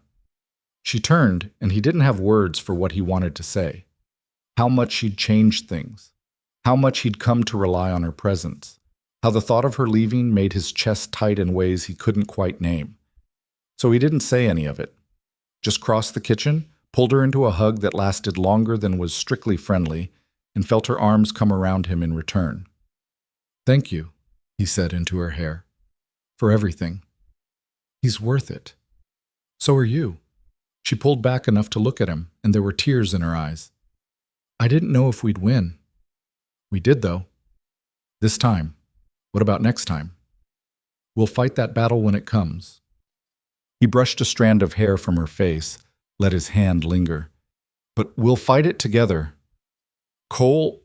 She turned, and he didn't have words for what he wanted to say. How much she'd changed things. How much he'd come to rely on her presence. How the thought of her leaving made his chest tight in ways he couldn't quite name. So he didn't say any of it. Just crossed the kitchen, pulled her into a hug that lasted longer than was strictly friendly, and felt her arms come around him in return. "Thank you," he said into her hair, "for everything. He's worth it. So are you." She pulled back enough to look at him, and there were tears in her eyes. "I didn't know if we'd win. We did, though. This time. What about next time? We'll fight that battle when it comes." He brushed a strand of hair from her face, let his hand linger. "But we'll fight it together." Cole...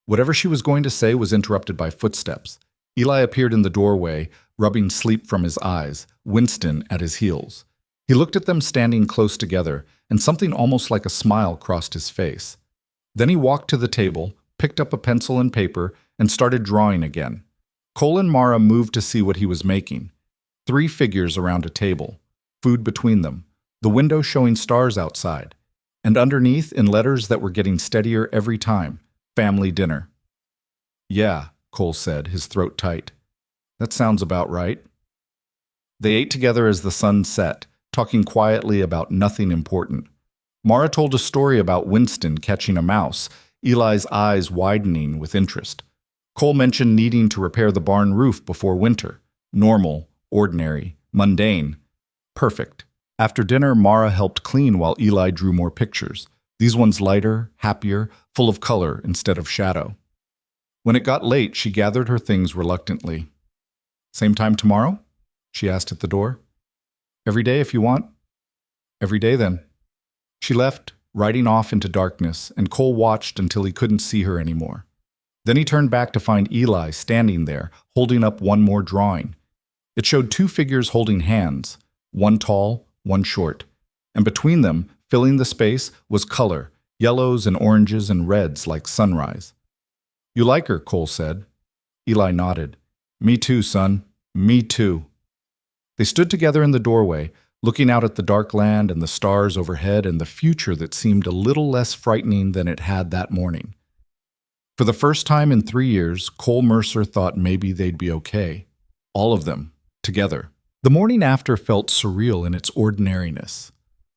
Whatever she was going to say was interrupted by footsteps. Eli appeared in the doorway, rubbing sleep from his eyes, Winston at his heels. He looked at them standing close together, and something almost like a smile crossed his face. Then he walked to the table, picked up a pencil and paper, and started drawing again. Cole and Mara moved to see what he was making. 3 figures around a table, food between them, the window showing stars outside, and underneath, in letters that were getting steadier every time, "Family dinner." "Yeah," Cole said, his throat tight. "That sounds about right." They ate together as the sun set, talking quietly about nothing important. Mara told a story about Winston catching a mouse, Eli's eyes widening with interest. Cole mentioned needing to repair the barn roof before winter. Normal, ordinary, mundane. Perfect. After dinner, Mara helped clean while Eli drew more pictures. These ones lighter, happier, full of color instead of shadow. When it got late, she gathered her things reluctantly. "Same time tomorrow?" she asked at the door. "Every day if you want." "Every day then." She left, riding off into darkness, and Cole watched until he couldn't see her anymore. Then he turned back to find Eli standing there, holding up one more drawing. It showed 2 figures holding hands, one tall, one short, and between them, filling the space, was color, yellows and oranges and reds like sunrise. "You like her," Cole said. Eli nodded. "Me too, son. Me too." They stood together in the doorway, looking out at the dark land and the stars overhead and the future that seemed a little less frightening than it had that morning. For the first time in 3 years, Cole Mercer thought maybe they'd be okay. All of them, together. The morning after felt surreal in its ordinariness.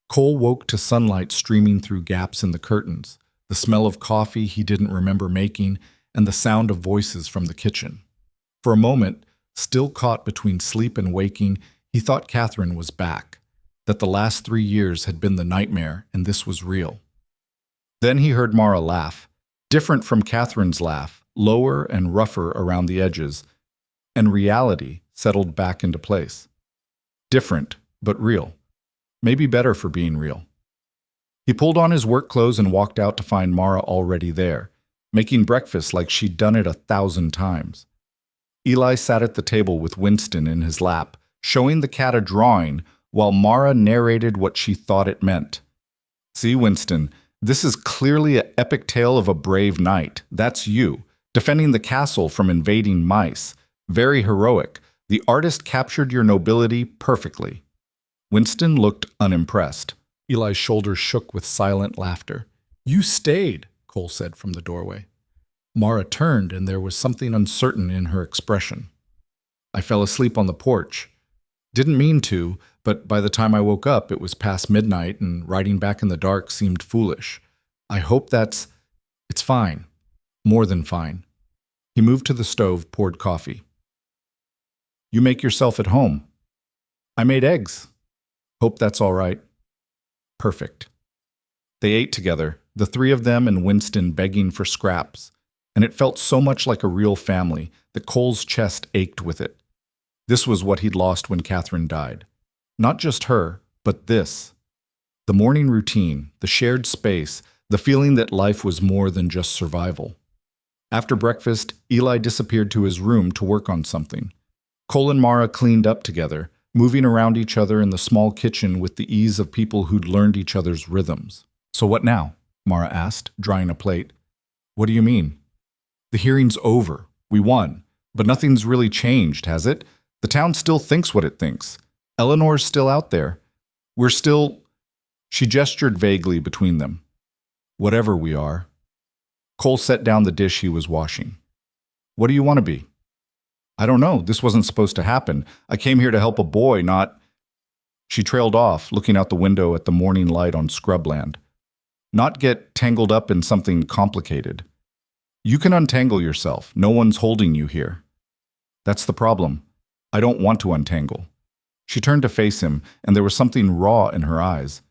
Cole woke to sunlight streaming through gaps in the curtains, the smell of coffee he didn't remember making, and the sound of voices from the kitchen. For a moment, still caught between sleep and waking, he thought Catherine was back, that the last 3 years had been the nightmare and this was real. Then he heard Mara laugh, different from Catherine's laugh, lower and rougher around the edges, and reality settled back into place. Different, but real. Maybe better for being real. He pulled on his work clothes and walked out to find Mara already there, making breakfast like she'd done it 1,000 times. Eli sat at the table with Winston in his lap, showing the cat a drawing while Mara narrated what she thought it meant. "See, Winston, this is clearly an epic tale of a brave knight. That's you, defending the castle from invading mice. Very heroic. The artist captured your nobility perfectly." Winston looked unimpressed. Eli's shoulders shook with silent laughter. "You stayed," Cole said from the doorway. Mara turned, and there was something uncertain in her expression. "I fell asleep on the porch. Didn't mean to, but by the time I woke up, it was past midnight, and riding back in the dark seemed foolish. I hope it's fine. More than fine." He moved to the stove, poured coffee. "You make yourself at home." "I made eggs. Hope that's all right." "Perfect." They ate together, the 3 of them and Winston begging for scraps, and it felt so much like a real family that Cole's chest ached with it. This was what he'd lost when Catherine died. Not just her, but this. The morning routine, the shared space, the feeling that life was more than just survival. After breakfast, Eli disappeared to his room to work on something. Cole and Mara cleaned up together, moving around each other in the small kitchen with the ease of people who'd learned each other's rhythms. "So what now?" Mara asked, drying a plate. "What do you mean?" "The hearing's over. We won. But nothing's really changed, has it? The town still thinks what it thinks. Eleanor's still out there. We're still..." She gestured vaguely between them. "Whatever we are." Cole set down the dish he was washing. "What do you want to be?" "I don't know. This wasn't supposed to happen. I came here to help a boy, not..." She trailed off, looking out the window at the morning light on scrubland.
not get tangled up in something complicated. You can untangle yourself. No one's holding you here. That's the problem. I don't want to untangle. She turned to face him, and there was something raw in her eyes.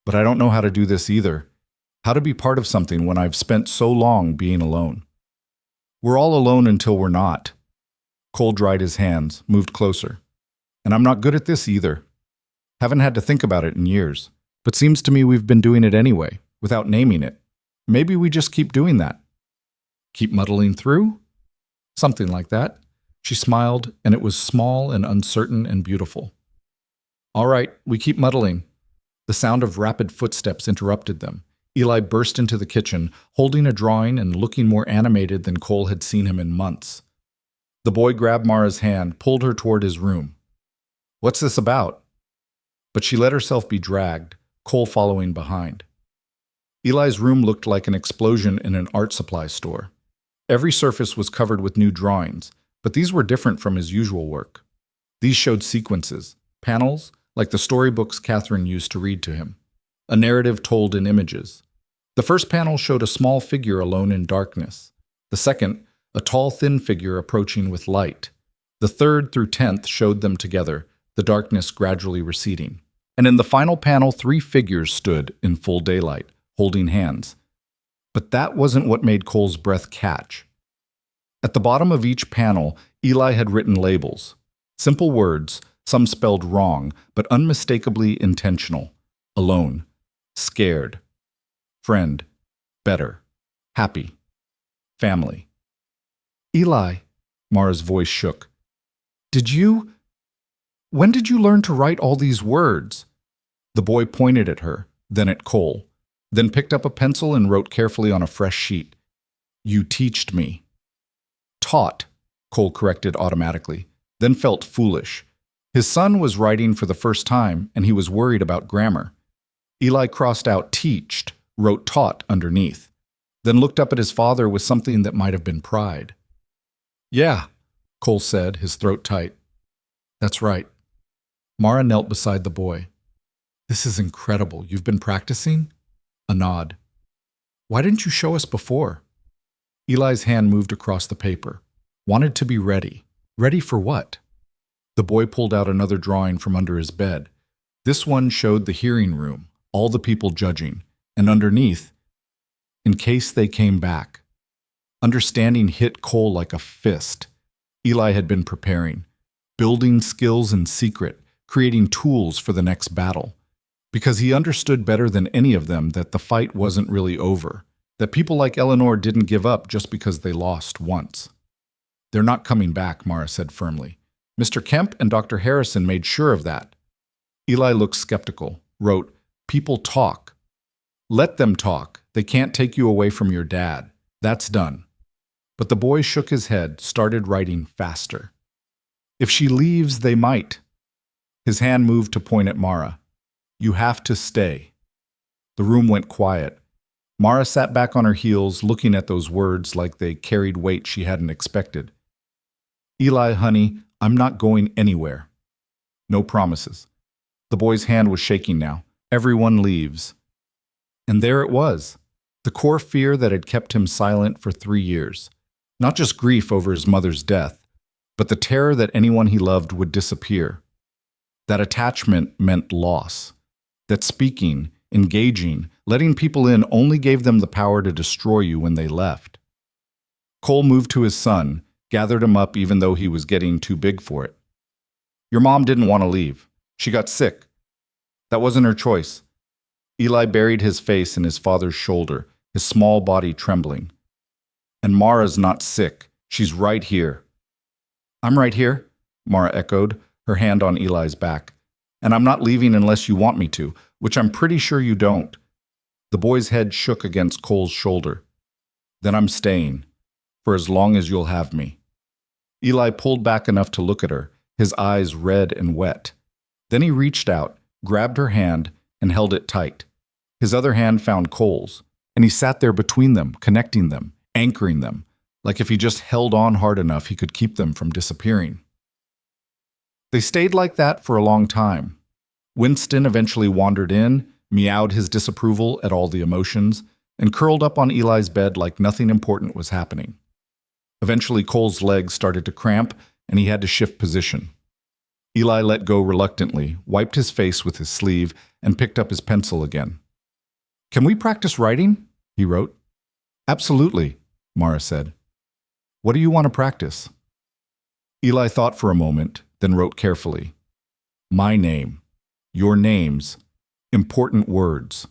But I don't know how to do this either. How to be part of something when I've spent so long being alone. We're all alone until we're not. Cole dried his hands, moved closer. And I'm not good at this either. Haven't had to think about it in years. But seems to me we've been doing it anyway, without naming it. Maybe we just keep doing that. Keep muddling through? Something like that. She smiled, and it was small and uncertain and beautiful. All right, we keep muddling. The sound of rapid footsteps interrupted them. Eli burst into the kitchen, holding a drawing and looking more animated than Cole had seen him in months. The boy grabbed Mara's hand, pulled her toward his room. What's this about? But she let herself be dragged, Cole following behind. Eli's room looked like an explosion in an art supply store. Every surface was covered with new drawings, but these were different from his usual work. These showed sequences, panels, like the storybooks Catherine used to read to him. A narrative told in images. The first panel showed a small figure alone in darkness. The second, a tall, thin figure approaching with light. The third through 10th showed them together, the darkness gradually receding. And in the final panel, 3 figures stood in full daylight, holding hands. But that wasn't what made Cole's breath catch. At the bottom of each panel, Eli had written labels. Simple words, some spelled wrong, but unmistakably intentional. Alone. Scared. Friend. Better. Happy. Family. Eli, Mara's voice shook. When did you learn to write all these words? The boy pointed at her, then at Cole, then picked up a pencil and wrote carefully on a fresh sheet. You teached me. Taught, Cole corrected automatically, then felt foolish. His son was writing for the first time, and he was worried about grammar. Eli crossed out teached, wrote taught underneath, then looked up at his father with something that might have been pride. Yeah, Cole said, his throat tight. That's right. Mara knelt beside the boy. This is incredible. You've been practicing? A nod. Why didn't you show us before? Eli's hand moved across the paper. Wanted to be ready. Ready for what? The boy pulled out another drawing from under his bed. This one showed the hearing room, all the people judging, and underneath, in case they came back. Understanding hit Cole like a fist. Eli had been preparing, building skills in secret, creating tools for the next battle. Because he understood better than any of them that the fight wasn't really over, that people like Eleanor didn't give up just because they lost once. They're not coming back, Mara said firmly. Mr. Kemp and Dr. Harrison made sure of that. Eli looked skeptical, wrote, People talk. Let them talk. They can't take you away from your dad. That's done. But the boy shook his head, started writing faster. If she leaves, they might. His hand moved to point at Mara. You have to stay. The room went quiet. Mara sat back on her heels, looking at those words like they carried weight she hadn't expected. Eli, honey, I'm not going anywhere. No promises. The boy's hand was shaking now. Everyone leaves. And there it was, the core fear that had kept him silent for 3 years. Not just grief over his mother's death, but the terror that anyone he loved would disappear. That attachment meant loss. That speaking, engaging, letting people in only gave them the power to destroy you when they left. Cole moved to his son, gathered him up even though he was getting too big for it. Your mom didn't want to leave. She got sick. That wasn't her choice. Eli buried his face in his father's shoulder, his small body trembling. And Mara's not sick. She's right here. I'm right here, Mara echoed, her hand on Eli's back. And I'm not leaving unless you want me to, which I'm pretty sure you don't. The boy's head shook against Cole's shoulder. Then I'm staying, for as long as you'll have me. Eli pulled back enough to look at her, his eyes red and wet. Then he reached out, grabbed her hand, and held it tight. His other hand found Cole's, and he sat there between them, connecting them, anchoring them, like if he just held on hard enough he could keep them from disappearing. They stayed like that for a long time. Winston eventually wandered in, meowed his disapproval at all the emotions, and curled up on Eli's bed like nothing important was happening. Eventually, Cole's legs started to cramp, and he had to shift position. Eli let go reluctantly, wiped his face with his sleeve, and picked up his pencil again. "Can we practice writing?" he wrote. "Absolutely," Mara said. "What do you want to practice?" Eli thought for a moment, then wrote carefully. "My name. Your names. Important words."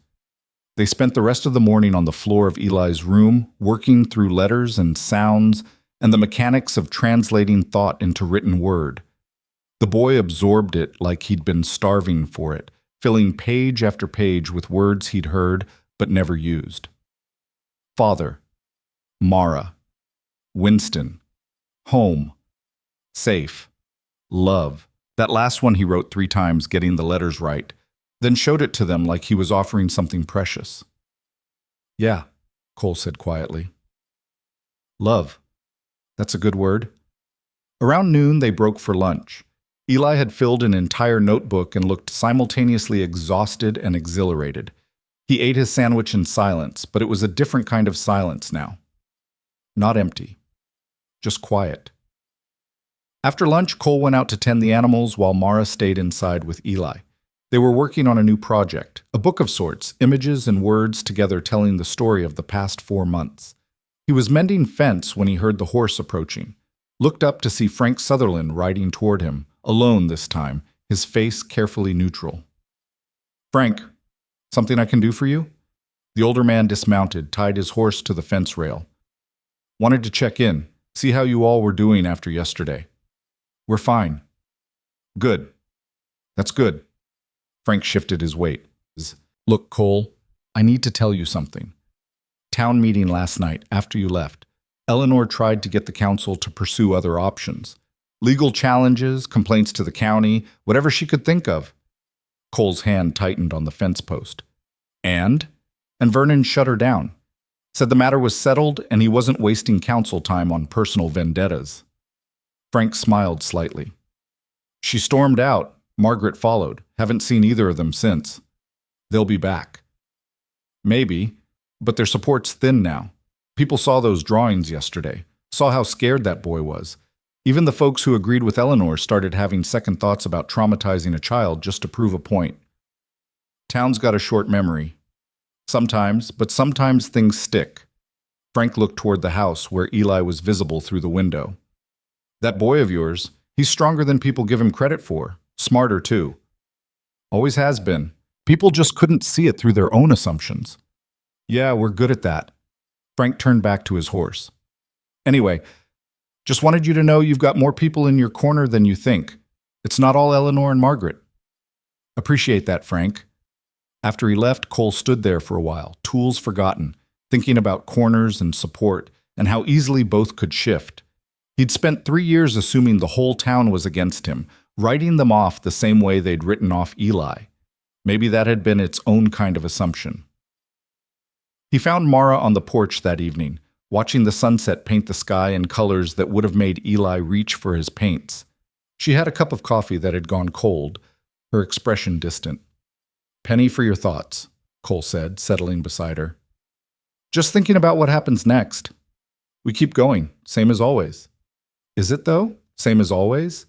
They spent the rest of the morning on the floor of Eli's room, working through letters and sounds and the mechanics of translating thought into written word. The boy absorbed it like he'd been starving for it, filling page after page with words he'd heard but never used. Father, Mara, Winston, home, safe, love. That last one he wrote 3 times, getting the letters right, then showed it to them like he was offering something precious. "Yeah," Cole said quietly. "Love. That's a good word." Around noon, they broke for lunch. Eli had filled an entire notebook and looked simultaneously exhausted and exhilarated. He ate his sandwich in silence, but it was a different kind of silence now. Not empty. Just quiet. After lunch, Cole went out to tend the animals while Mara stayed inside with Eli. They were working on a new project, a book of sorts, images and words together telling the story of the past 4 months. He was mending fence when he heard the horse approaching, looked up to see Frank Sutherland riding toward him, alone this time, his face carefully neutral. "Frank, something I can do for you?" The older man dismounted, tied his horse to the fence rail. "Wanted to check in, see how you all were doing after yesterday." "We're fine." "Good. That's good." Frank shifted his weight. "Look, Cole, I need to tell you something. Town meeting last night, after you left, Eleanor tried to get the council to pursue other options. Legal challenges, complaints to the county, whatever she could think of." Cole's hand tightened on the fence post. And Vernon shut her down. Said the matter was settled and he wasn't wasting council time on personal vendettas. Frank smiled slightly. "She stormed out. Margaret followed. Haven't seen either of them since. They'll be back." "Maybe, but their support's thin now. People saw those drawings yesterday, saw how scared that boy was. Even the folks who agreed with Eleanor started having second thoughts about traumatizing a child just to prove a point. Town's got a short memory. Sometimes, but sometimes things stick." Frank looked toward the house where Eli was visible through the window. "That boy of yours, he's stronger than people give him credit for. Smarter, too. Always has been. People just couldn't see it through their own assumptions." "Yeah, we're good at that." Frank turned back to his horse. "Anyway, just wanted you to know you've got more people in your corner than you think. It's not all Eleanor and Margaret." "Appreciate that, Frank." After he left, Cole stood there for a while, tools forgotten, thinking about corners and support, and how easily both could shift. He'd spent 3 years assuming the whole town was against him, writing them off the same way they'd written off Eli. Maybe that had been its own kind of assumption. He found Mara on the porch that evening, watching the sunset paint the sky in colors that would have made Eli reach for his paints. She had a cup of coffee that had gone cold, her expression distant. "Penny for your thoughts," Cole said, settling beside her. "Just thinking about what happens next. We keep going, same as always." "Is it, though? Same as always?"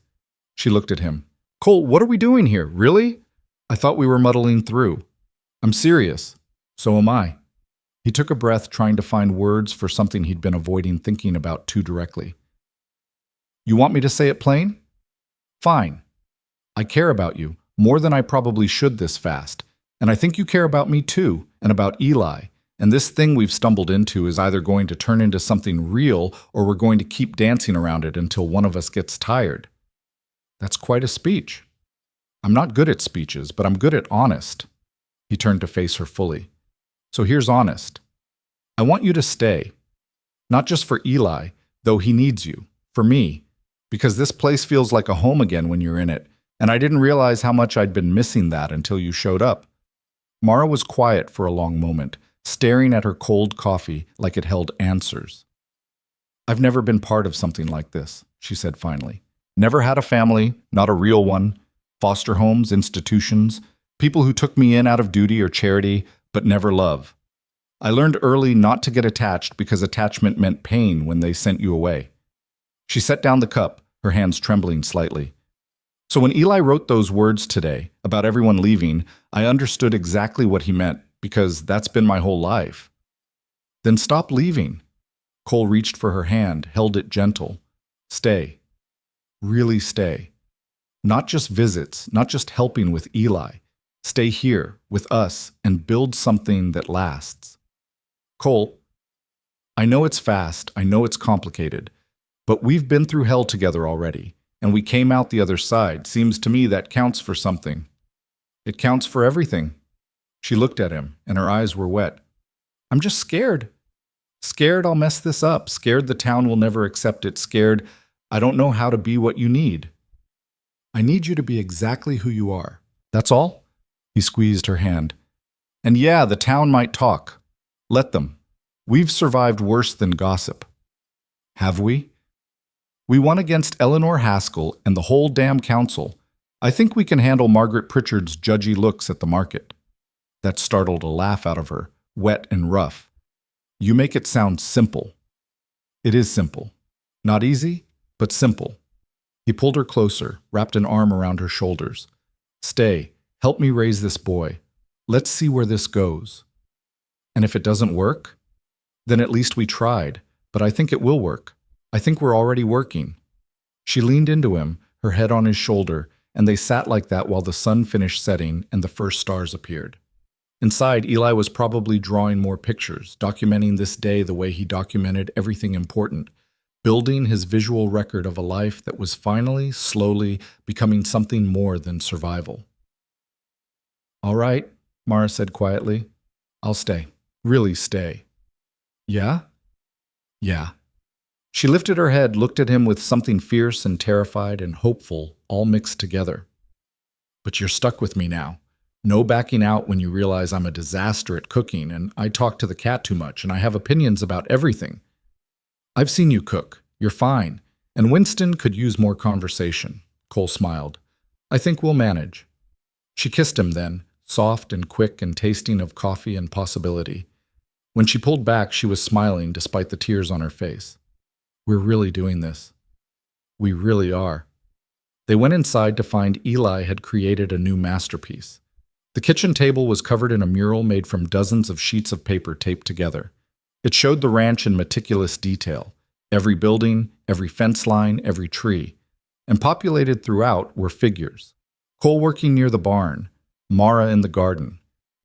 She looked at him. "Cole, what are we doing here? Really? I thought we were muddling through." "I'm serious. So am I." He took a breath, trying to find words for something he'd been avoiding thinking about too directly. "You want me to say it plain? Fine. I care about you, more than I probably should this fast. And I think you care about me too, and about Eli. And this thing we've stumbled into is either going to turn into something real, or we're going to keep dancing around it until one of us gets tired." That's quite a speech. "I'm not good at speeches, but I'm good at honest." He turned to face her fully. "So here's honest. I want you to stay. Not just for Eli, though he needs you. For me. Because this place feels like a home again when you're in it, and I didn't realize how much I'd been missing that until you showed up." Mara was quiet for a long moment, staring at her cold coffee like it held answers. "I've never been part of something like this," she said finally. "Never had a family, not a real one. Foster homes, institutions. People who took me in out of duty or charity, but never love. I learned early not to get attached because attachment meant pain when they sent you away. She set down the cup, her hands trembling slightly. So when Eli wrote those words today about everyone leaving, I understood exactly what he meant because that's been my whole life. Then stop leaving. Cole reached for her hand, held it gentle. Stay. Really stay. Not just visits, not just helping with Eli. Stay here with us and build something that lasts. Cole, I know it's fast, I know it's complicated, but we've been through hell together already, and we came out the other side. Seems to me that counts for something. It counts for everything. She looked at him, and her eyes were wet. I'm just scared. Scared I'll mess this up, scared the town will never accept it, scared I don't know how to be what you need. I need you to be exactly who you are. That's all? He squeezed her hand. And yeah, the town might talk. Let them. We've survived worse than gossip. Have we? We won against Eleanor Haskell and the whole damn council. I think we can handle Margaret Pritchard's judgy looks at the market. That startled a laugh out of her, wet and rough. You make it sound simple. It is simple. Not easy, but simple. He pulled her closer, wrapped an arm around her shoulders. Stay. Help me raise this boy. Let's see where this goes. And if it doesn't work, then at least we tried. But I think it will work. I think we're already working. She leaned into him, her head on his shoulder, and they sat like that while the sun finished setting and the first stars appeared. Inside, Eli was probably drawing more pictures, documenting this day the way he documented everything important, building his visual record of a life that was finally, slowly, becoming something more than survival. All right, Mara said quietly. I'll stay. Really stay. Yeah? Yeah. She lifted her head, looked at him with something fierce and terrified and hopeful, all mixed together. But you're stuck with me now. No backing out when you realize I'm a disaster at cooking and I talk to the cat too much and I have opinions about everything. I've seen you cook. You're fine. And Winston could use more conversation. Cole smiled. I think we'll manage. She kissed him then, soft and quick and tasting of coffee and possibility. When she pulled back, she was smiling despite the tears on her face. We're really doing this. We really are. They went inside to find Eli had created a new masterpiece. The kitchen table was covered in a mural made from dozens of sheets of paper taped together. It showed the ranch in meticulous detail, every building, every fence line, every tree. And populated throughout were figures. Cole working near the barn, Mara in the garden,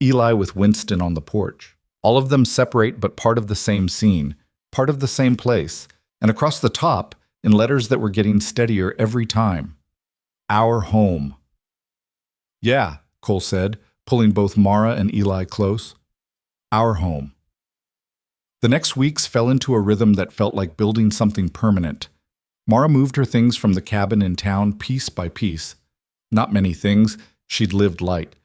Eli with Winston on the porch. All of them separate but part of the same scene, part of the same place, and across the top, in letters that were getting steadier every time. Our home. Yeah, Cole said, pulling both Mara and Eli close. Our home. The next weeks fell into a rhythm that felt like building something permanent. Mara moved her things from the cabin in town piece by piece. Not many things, she'd lived light,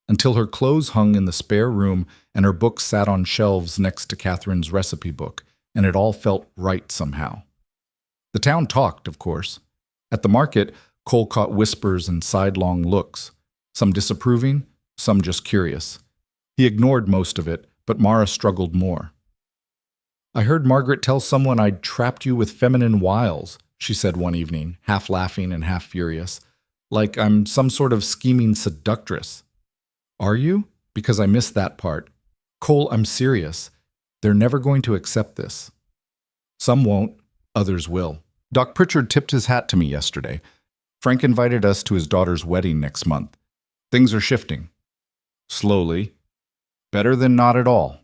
until her clothes hung in the spare room and her books sat on shelves next to Catherine's recipe book, and it all felt right somehow. The town talked, of course. At the market, Cole caught whispers and sidelong looks, some disapproving, some just curious. He ignored most of it, but Mara struggled more. I heard Margaret tell someone I'd trapped you with feminine wiles, she said one evening, half laughing and half furious, like I'm some sort of scheming seductress. Are you? Because I missed that part. Cole, I'm serious. They're never going to accept this. Some won't, others will. Doc Pritchard tipped his hat to me yesterday. Frank invited us to his daughter's wedding next month. Things are shifting. Slowly. Better than not at all.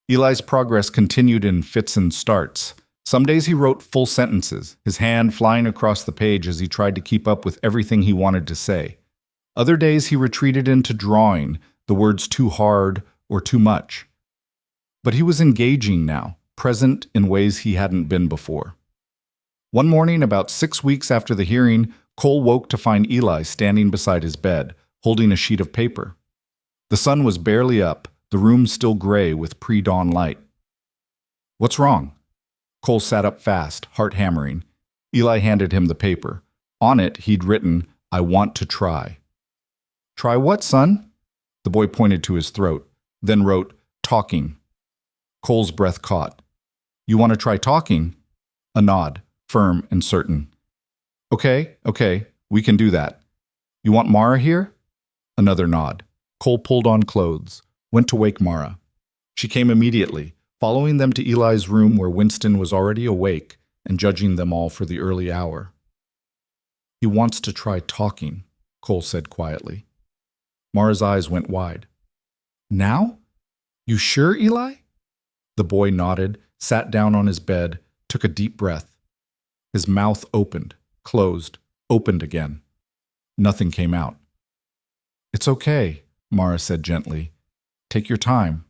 Eli's progress continued in fits and starts. Some days he wrote full sentences, his hand flying across the page as he tried to keep up with everything he wanted to say. Other days he retreated into drawing, the words too hard or too much. But he was engaging now, present in ways he hadn't been before. One morning, about 6 weeks after the hearing, Cole woke to find Eli standing beside his bed, holding a sheet of paper. The sun was barely up, the room still gray with pre-dawn light. What's wrong? Cole sat up fast, heart hammering. Eli handed him the paper. On it, he'd written, I want to try. Try what, son? The boy pointed to his throat, then wrote, talking. Cole's breath caught. You want to try talking? A nod, firm and certain. Okay, we can do that. You want Mara here? Another nod. Cole pulled on clothes, went to wake Mara. She came immediately, following them to Eli's room where Winston was already awake and judging them all for the early hour. He wants to try talking, Cole said quietly. Mara's eyes went wide. Now? You sure, Eli? The boy nodded, sat down on his bed, took a deep breath. His mouth opened, closed, opened again. Nothing came out. It's okay, Mara said gently. Take your time.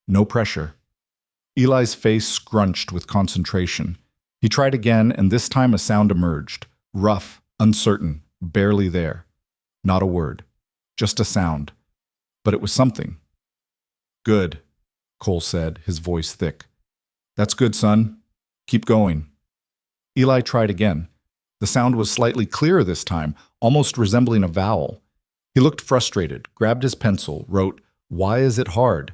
No pressure. Eli's face scrunched with concentration. He tried again, and this time a sound emerged. Rough, uncertain, barely there. Not a word. Just a sound. But it was something. Good, Cole said, his voice thick. That's good, son. Keep going. Eli tried again. The sound was slightly clearer this time, almost resembling a vowel. He looked frustrated, grabbed his pencil, wrote, Why is it hard?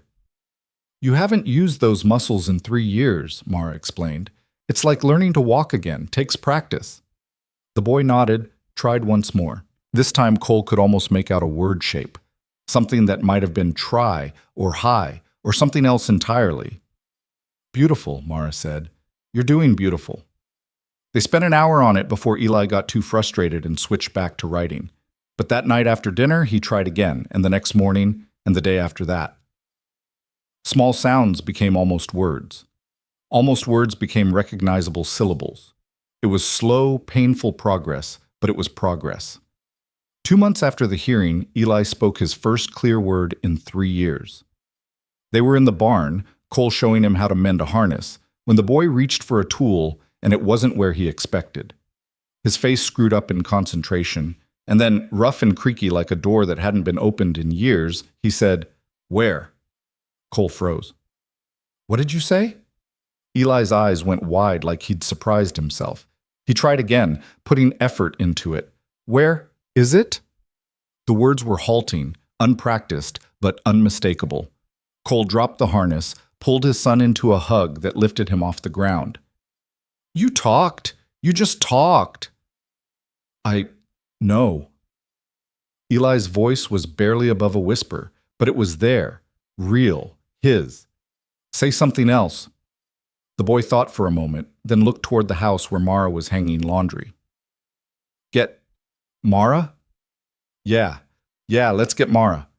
You haven't used those muscles in 3 years, Mara explained. It's like learning to walk again, takes practice. The boy nodded, tried once more. This time Cole could almost make out a word shape, something that might have been try or high or something else entirely. Beautiful, Mara said. You're doing beautiful. They spent an hour on it before Eli got too frustrated and switched back to writing. But that night after dinner, he tried again, and the next morning, and the day after that. Small sounds became almost words. Almost words became recognizable syllables. It was slow, painful progress, but it was progress. 2 months after the hearing, Eli spoke his first clear word in 3 years. They were in the barn, Cole showing him how to mend a harness, when the boy reached for a tool, and it wasn't where he expected. His face screwed up in concentration, and then, rough and creaky like a door that hadn't been opened in years, he said, Where? Cole froze. What did you say? Eli's eyes went wide like he'd surprised himself. He tried again, putting effort into it. Where is it? The words were halting, unpracticed, but unmistakable. Cole dropped the harness, pulled his son into a hug that lifted him off the ground. You talked. You just talked. I know. Eli's voice was barely above a whisper, but it was there, real, his. Say something else. The boy thought for a moment, then looked toward the house where Mara was hanging laundry. Get Mara? Yeah, let's get Mara.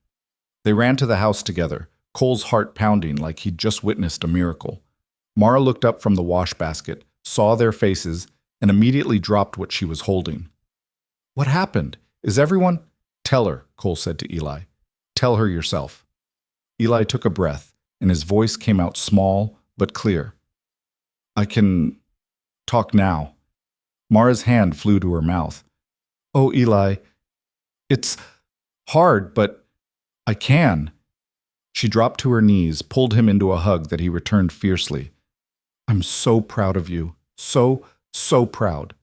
They ran to the house together, Cole's heart pounding like he'd just witnessed a miracle. Mara looked up from the wash basket, saw their faces, and immediately dropped what she was holding. What happened? Is everyone? Tell her, Cole said to Eli. Tell her yourself. Eli took a breath, and his voice came out small but clear. I can talk now. Mara's hand flew to her mouth. Oh, Eli, it's hard, but I can. She dropped to her knees, pulled him into a hug that he returned fiercely. I'm so proud of you. So proud.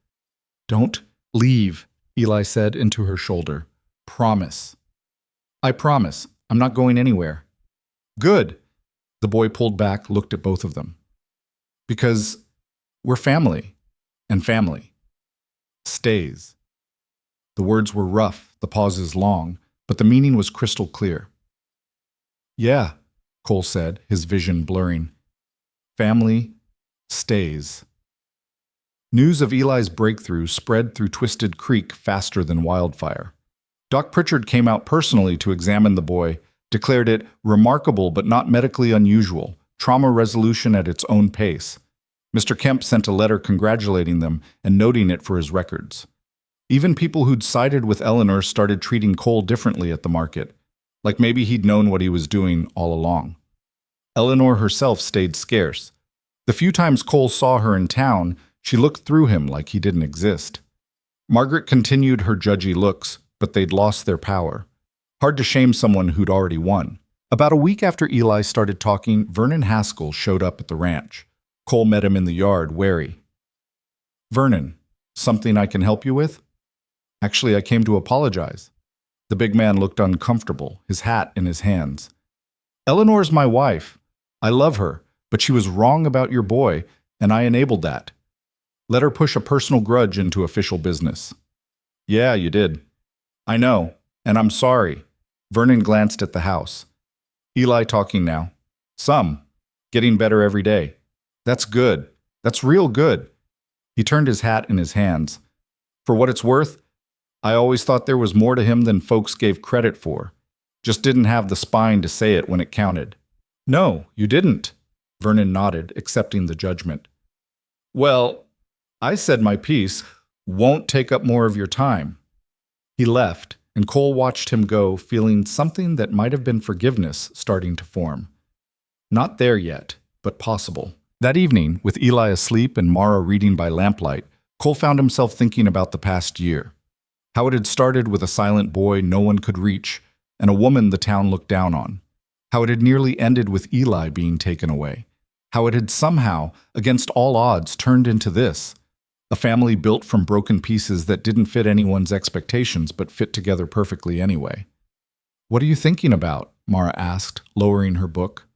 Don't leave, Eli said into her shoulder. Promise. I promise. I'm not going anywhere. Good. The boy pulled back, looked at both of them. Because we're family, and family stays. The words were rough, the pauses long, but the meaning was crystal clear. Yeah, Cole said, his vision blurring. Family stays. News of Eli's breakthrough spread through Twisted Creek faster than wildfire. Doc Pritchard came out personally to examine the boy, declared it remarkable but not medically unusual, trauma resolution at its own pace. Mr. Kemp sent a letter congratulating them and noting it for his records. Even people who'd sided with Eleanor started treating Cole differently at the market, like maybe he'd known what he was doing all along. Eleanor herself stayed scarce. The few times Cole saw her in town, she looked through him like he didn't exist. Margaret continued her judgy looks, but they'd lost their power. Hard to shame someone who'd already won. About a week after Eli started talking, Vernon Haskell showed up at the ranch. Cole met him in the yard, wary. Vernon, something I can help you with? Actually, I came to apologize. The big man looked uncomfortable, his hat in his hands. Eleanor's my wife. I love her, but she was wrong about your boy, and I enabled that. Let her push a personal grudge into official business. Yeah, you did. I know, and I'm sorry. Vernon glanced at the house. Eli talking now. Some. Getting better every day. That's good. That's real good. He turned his hat in his hands. For what it's worth, I always thought there was more to him than folks gave credit for. Just didn't have the spine to say it when it counted. No, you didn't. Vernon nodded, accepting the judgment. Well, I said my piece. Won't take up more of your time. He left, and Cole watched him go, feeling something that might have been forgiveness starting to form. Not there yet, but possible. That evening, with Eli asleep and Mara reading by lamplight, Cole found himself thinking about the past year. How it had started with a silent boy no one could reach, and a woman the town looked down on. How it had nearly ended with Eli being taken away. How it had somehow, against all odds, turned into this. A family built from broken pieces that didn't fit anyone's expectations but fit together perfectly anyway. What are you thinking about? Mara asked, lowering her book.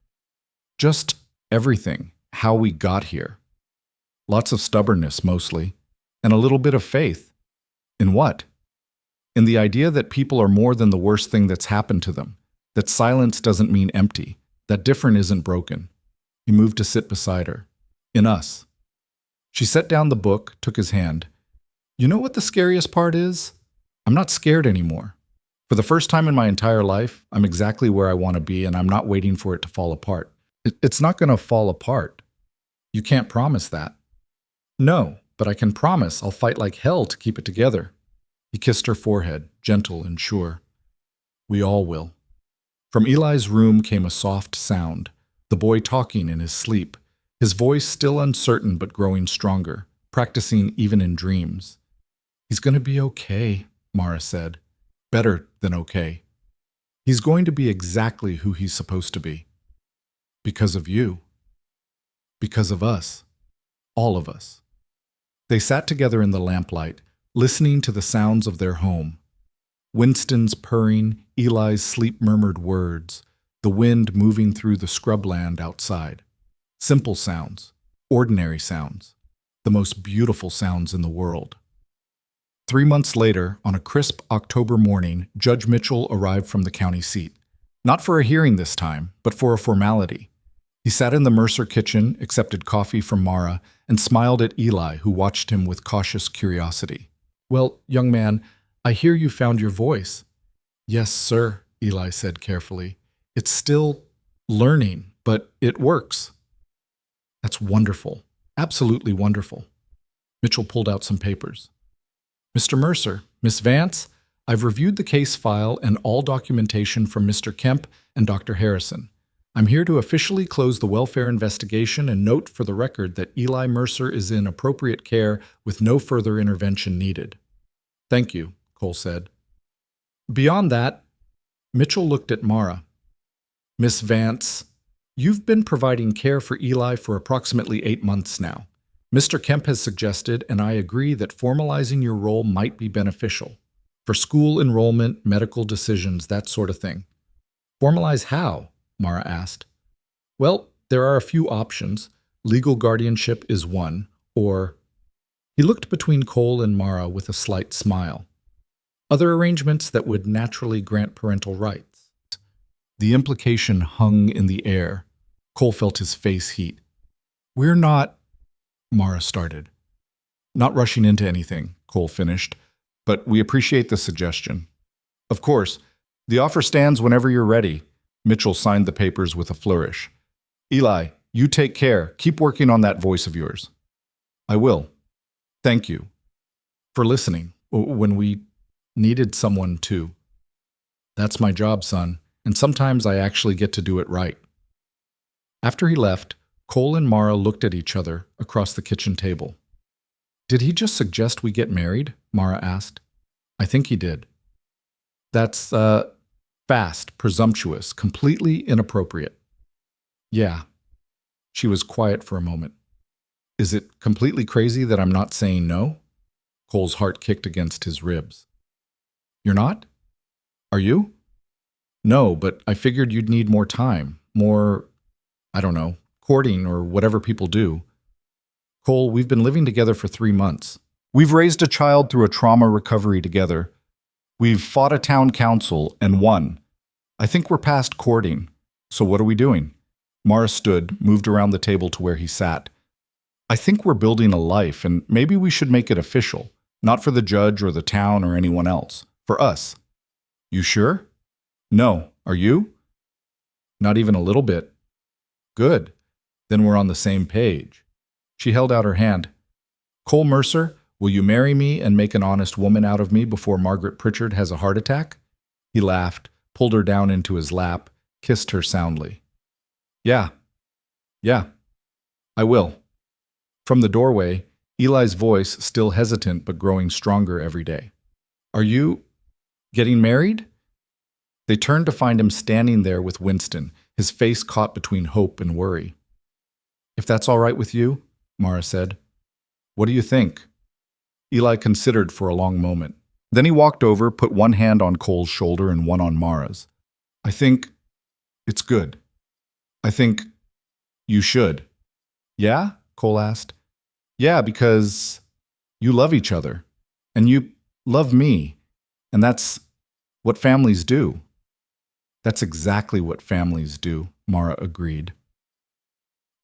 Just everything, how we got here. Lots of stubbornness, mostly, and a little bit of faith. In what? In the idea that people are more than the worst thing that's happened to them, that silence doesn't mean empty, that different isn't broken. He moved to sit beside her. In us. She set down the book, took his hand. You know what the scariest part is? I'm not scared anymore. For the first time in my entire life, I'm exactly where I want to be, and I'm not waiting for it to fall apart. It's not going to fall apart. You can't promise that. No, but I can promise I'll fight like hell to keep it together. He kissed her forehead, gentle and sure. We all will. From Eli's room came a soft sound, the boy talking in his sleep, his voice still uncertain but growing stronger, practicing even in dreams. He's going to be okay, Mara said. Better than okay. He's going to be exactly who he's supposed to be. Because of you. Because of us. All of us. They sat together in the lamplight, listening to the sounds of their home. Winston's purring, Eli's sleep-murmured words, the wind moving through the scrubland outside. Simple sounds, ordinary sounds, the most beautiful sounds in the world. 3 months later, on a crisp October morning, Judge Mitchell arrived from the county seat. Not for a hearing this time, but for a formality. He sat in the Mercer kitchen, accepted coffee from Mara, and smiled at Eli, who watched him with cautious curiosity. Well, young man, I hear you found your voice. Yes, sir, Eli said carefully. It's still learning, but it works. That's wonderful. Absolutely wonderful. Mitchell pulled out some papers. Mr. Mercer, Miss Vance, I've reviewed the case file and all documentation from Mr. Kemp and Dr. Harrison. I'm here to officially close the welfare investigation and note for the record that Eli Mercer is in appropriate care with no further intervention needed. Thank you, Cole said. Beyond that, Mitchell looked at Mara. Miss Vance, you've been providing care for Eli for approximately 8 months now. Mr. Kemp has suggested, and I agree, that formalizing your role might be beneficial. For school enrollment, medical decisions, that sort of thing. Formalize how? Mara asked. Well, there are a few options. Legal guardianship is one, or... He looked between Cole and Mara with a slight smile. Other arrangements that would naturally grant parental rights. The implication hung in the air. Cole felt his face heat. We're not... Mara started. Not rushing into anything, Cole finished, but we appreciate the suggestion. Of course, the offer stands whenever you're ready. Mitchell signed the papers with a flourish. Eli, you take care. Keep working on that voice of yours. I will. Thank you for listening when we needed someone to. That's my job, son, and sometimes I actually get to do it right. After he left, Cole and Mara looked at each other across the kitchen table. Did he just suggest we get married? Mara asked. I think he did. That's, fast, presumptuous, completely inappropriate. Yeah. She was quiet for a moment. Is it completely crazy that I'm not saying no? Cole's heart kicked against his ribs. You're not?
Are you? No, but I figured you'd need more time. More, I don't know, courting or whatever people do. Cole, we've been living together for 3 months.
We've raised a child through a trauma recovery together. We've fought a town council and won. I think we're past courting. So what are we doing? Mara stood, moved around the table to where he sat. I think we're building a life, and maybe we should make it official. Not for the judge or the town or anyone else. For us. You sure? No. Are you? Not even a little bit. Good. Then we're on the same page. She held out her hand. Cole Mercer, will you marry me and make an honest woman out of me before Margaret Pritchard has a heart attack? He laughed, pulled her down into his lap, kissed her soundly. Yeah. I will. From the doorway, Eli's voice, still hesitant but growing stronger every day. Are you getting married? They turned to find him standing there with Winston, his face caught between hope and worry. If that's all right with you, Mara said. What do you think? Eli considered for a long moment. Then he walked over, put one hand on Cole's shoulder and one on Mara's. I think it's good. I think you should. Yeah? Cole asked. Yeah, because you love each other. And you love me. And that's what families do. That's exactly what families do, Mara agreed.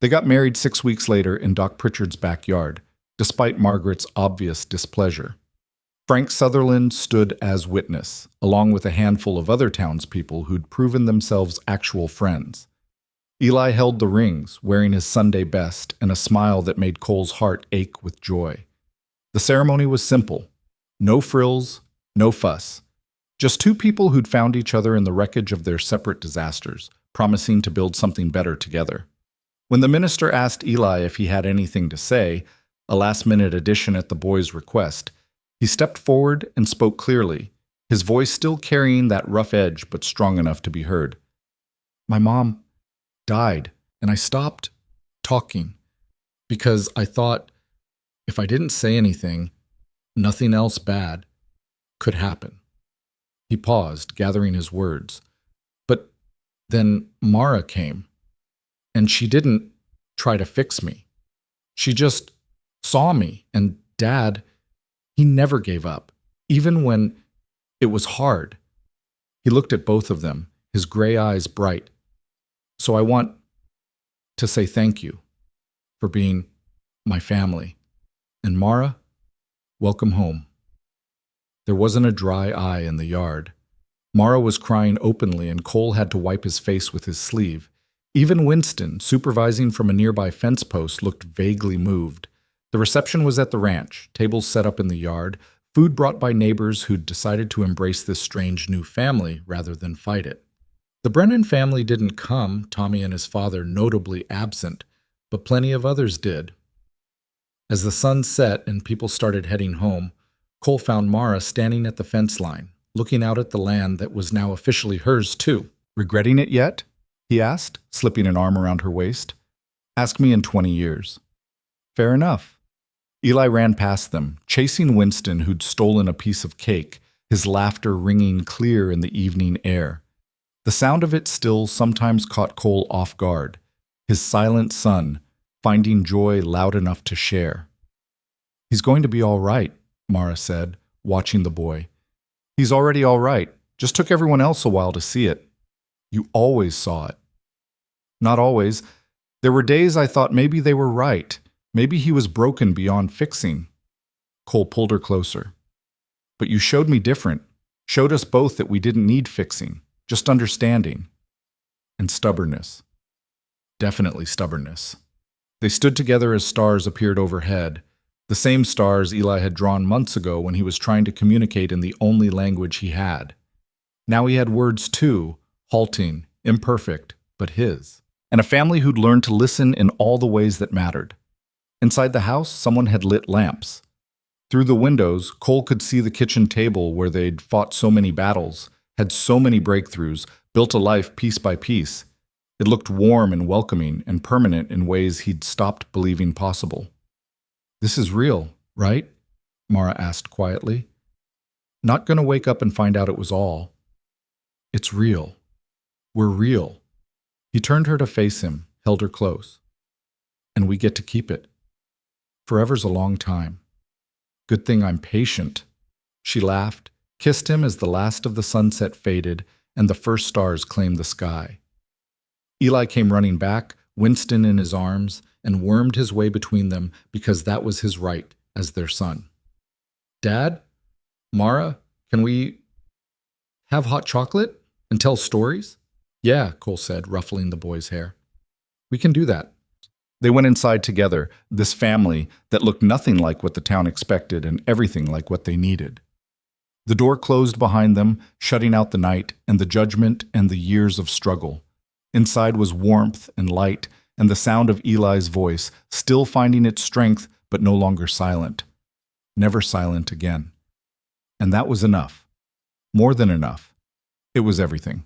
They got married 6 weeks later in Doc Pritchard's backyard, despite Margaret's obvious displeasure. Frank Sutherland stood as witness, along with a handful of other townspeople who'd proven themselves actual friends. Eli held the rings, wearing his Sunday best, and a smile that made Cole's heart ache with joy. The ceremony was simple. No frills, no fuss. Just two people who'd found each other in the wreckage of their separate disasters, promising to build something better together. When the minister asked Eli if he had anything to say, a last-minute addition at the boy's request, he stepped forward and spoke clearly, his voice still carrying that rough edge but strong enough to be heard. My mom died, and I stopped talking because I thought if I didn't say anything, nothing else bad could happen. He paused, gathering his words. But then Mara came, and she didn't try to fix me. She just saw me, and Dad, he never gave up, even when it was hard. He looked at both of them, his gray eyes bright. So I want to say thank you for being my family. And Mara, welcome home. There wasn't a dry eye in the yard. Mara was crying openly, and Cole had to wipe his face with his sleeve. Even Winston, supervising from a nearby fence post, looked vaguely moved. The reception was at the ranch, tables set up in the yard, food brought by neighbors who'd decided to embrace this strange new family rather than fight it. The Brennan family didn't come, Tommy and his father notably absent, but plenty of others did. As the sun set and people started heading home, Cole found Mara standing at the fence line, looking out at the land that was now officially hers too. Regretting it yet? He asked, slipping an arm around her waist. Ask me in 20 years. Fair enough. Eli ran past them, chasing Winston, who'd stolen a piece of cake, his laughter ringing clear in the evening air. The sound of it still sometimes caught Cole off guard, his silent son, finding joy loud enough to share. He's going to be all right, Mara said, watching the boy. He's already all right. Just took everyone else a while to see it. You always saw it. Not always. There were days I thought maybe they were right. Maybe he was broken beyond fixing. Cole pulled her closer. But you showed me different. Showed us both that we didn't need fixing. Just understanding. And stubbornness. Definitely stubbornness. They stood together as stars appeared overhead. The same stars Eli had drawn months ago when he was trying to communicate in the only language he had. Now he had words too, halting, imperfect, but his. And a family who'd learned to listen in all the ways that mattered. Inside the house, someone had lit lamps. Through the windows, Cole could see the kitchen table where they'd fought so many battles, had so many breakthroughs, built a life piece by piece. It looked warm and welcoming and permanent in ways he'd stopped believing possible. This is real, right? Mara asked quietly. Not going to wake up and find out it was all.
It's real. We're real. He turned her to face him, held her close. And we get to keep it. Forever's a long time. Good thing I'm patient. She laughed, kissed him as the last of the sunset faded and the first stars claimed the sky. Eli came running back, Winston in his arms, and wormed his way between them because that was his right as their son. Dad? Mara, can we have hot chocolate and tell stories? Yeah, Cole said, ruffling the boy's hair. We can do that.
They went inside together, this family that looked nothing like what the town expected and everything like what they needed. The door closed behind them, shutting out the night and the judgment and the years of struggle. Inside was warmth and light and the sound of Eli's voice, still finding its strength but no longer silent. Never silent again. And that was enough. More than enough. It was everything.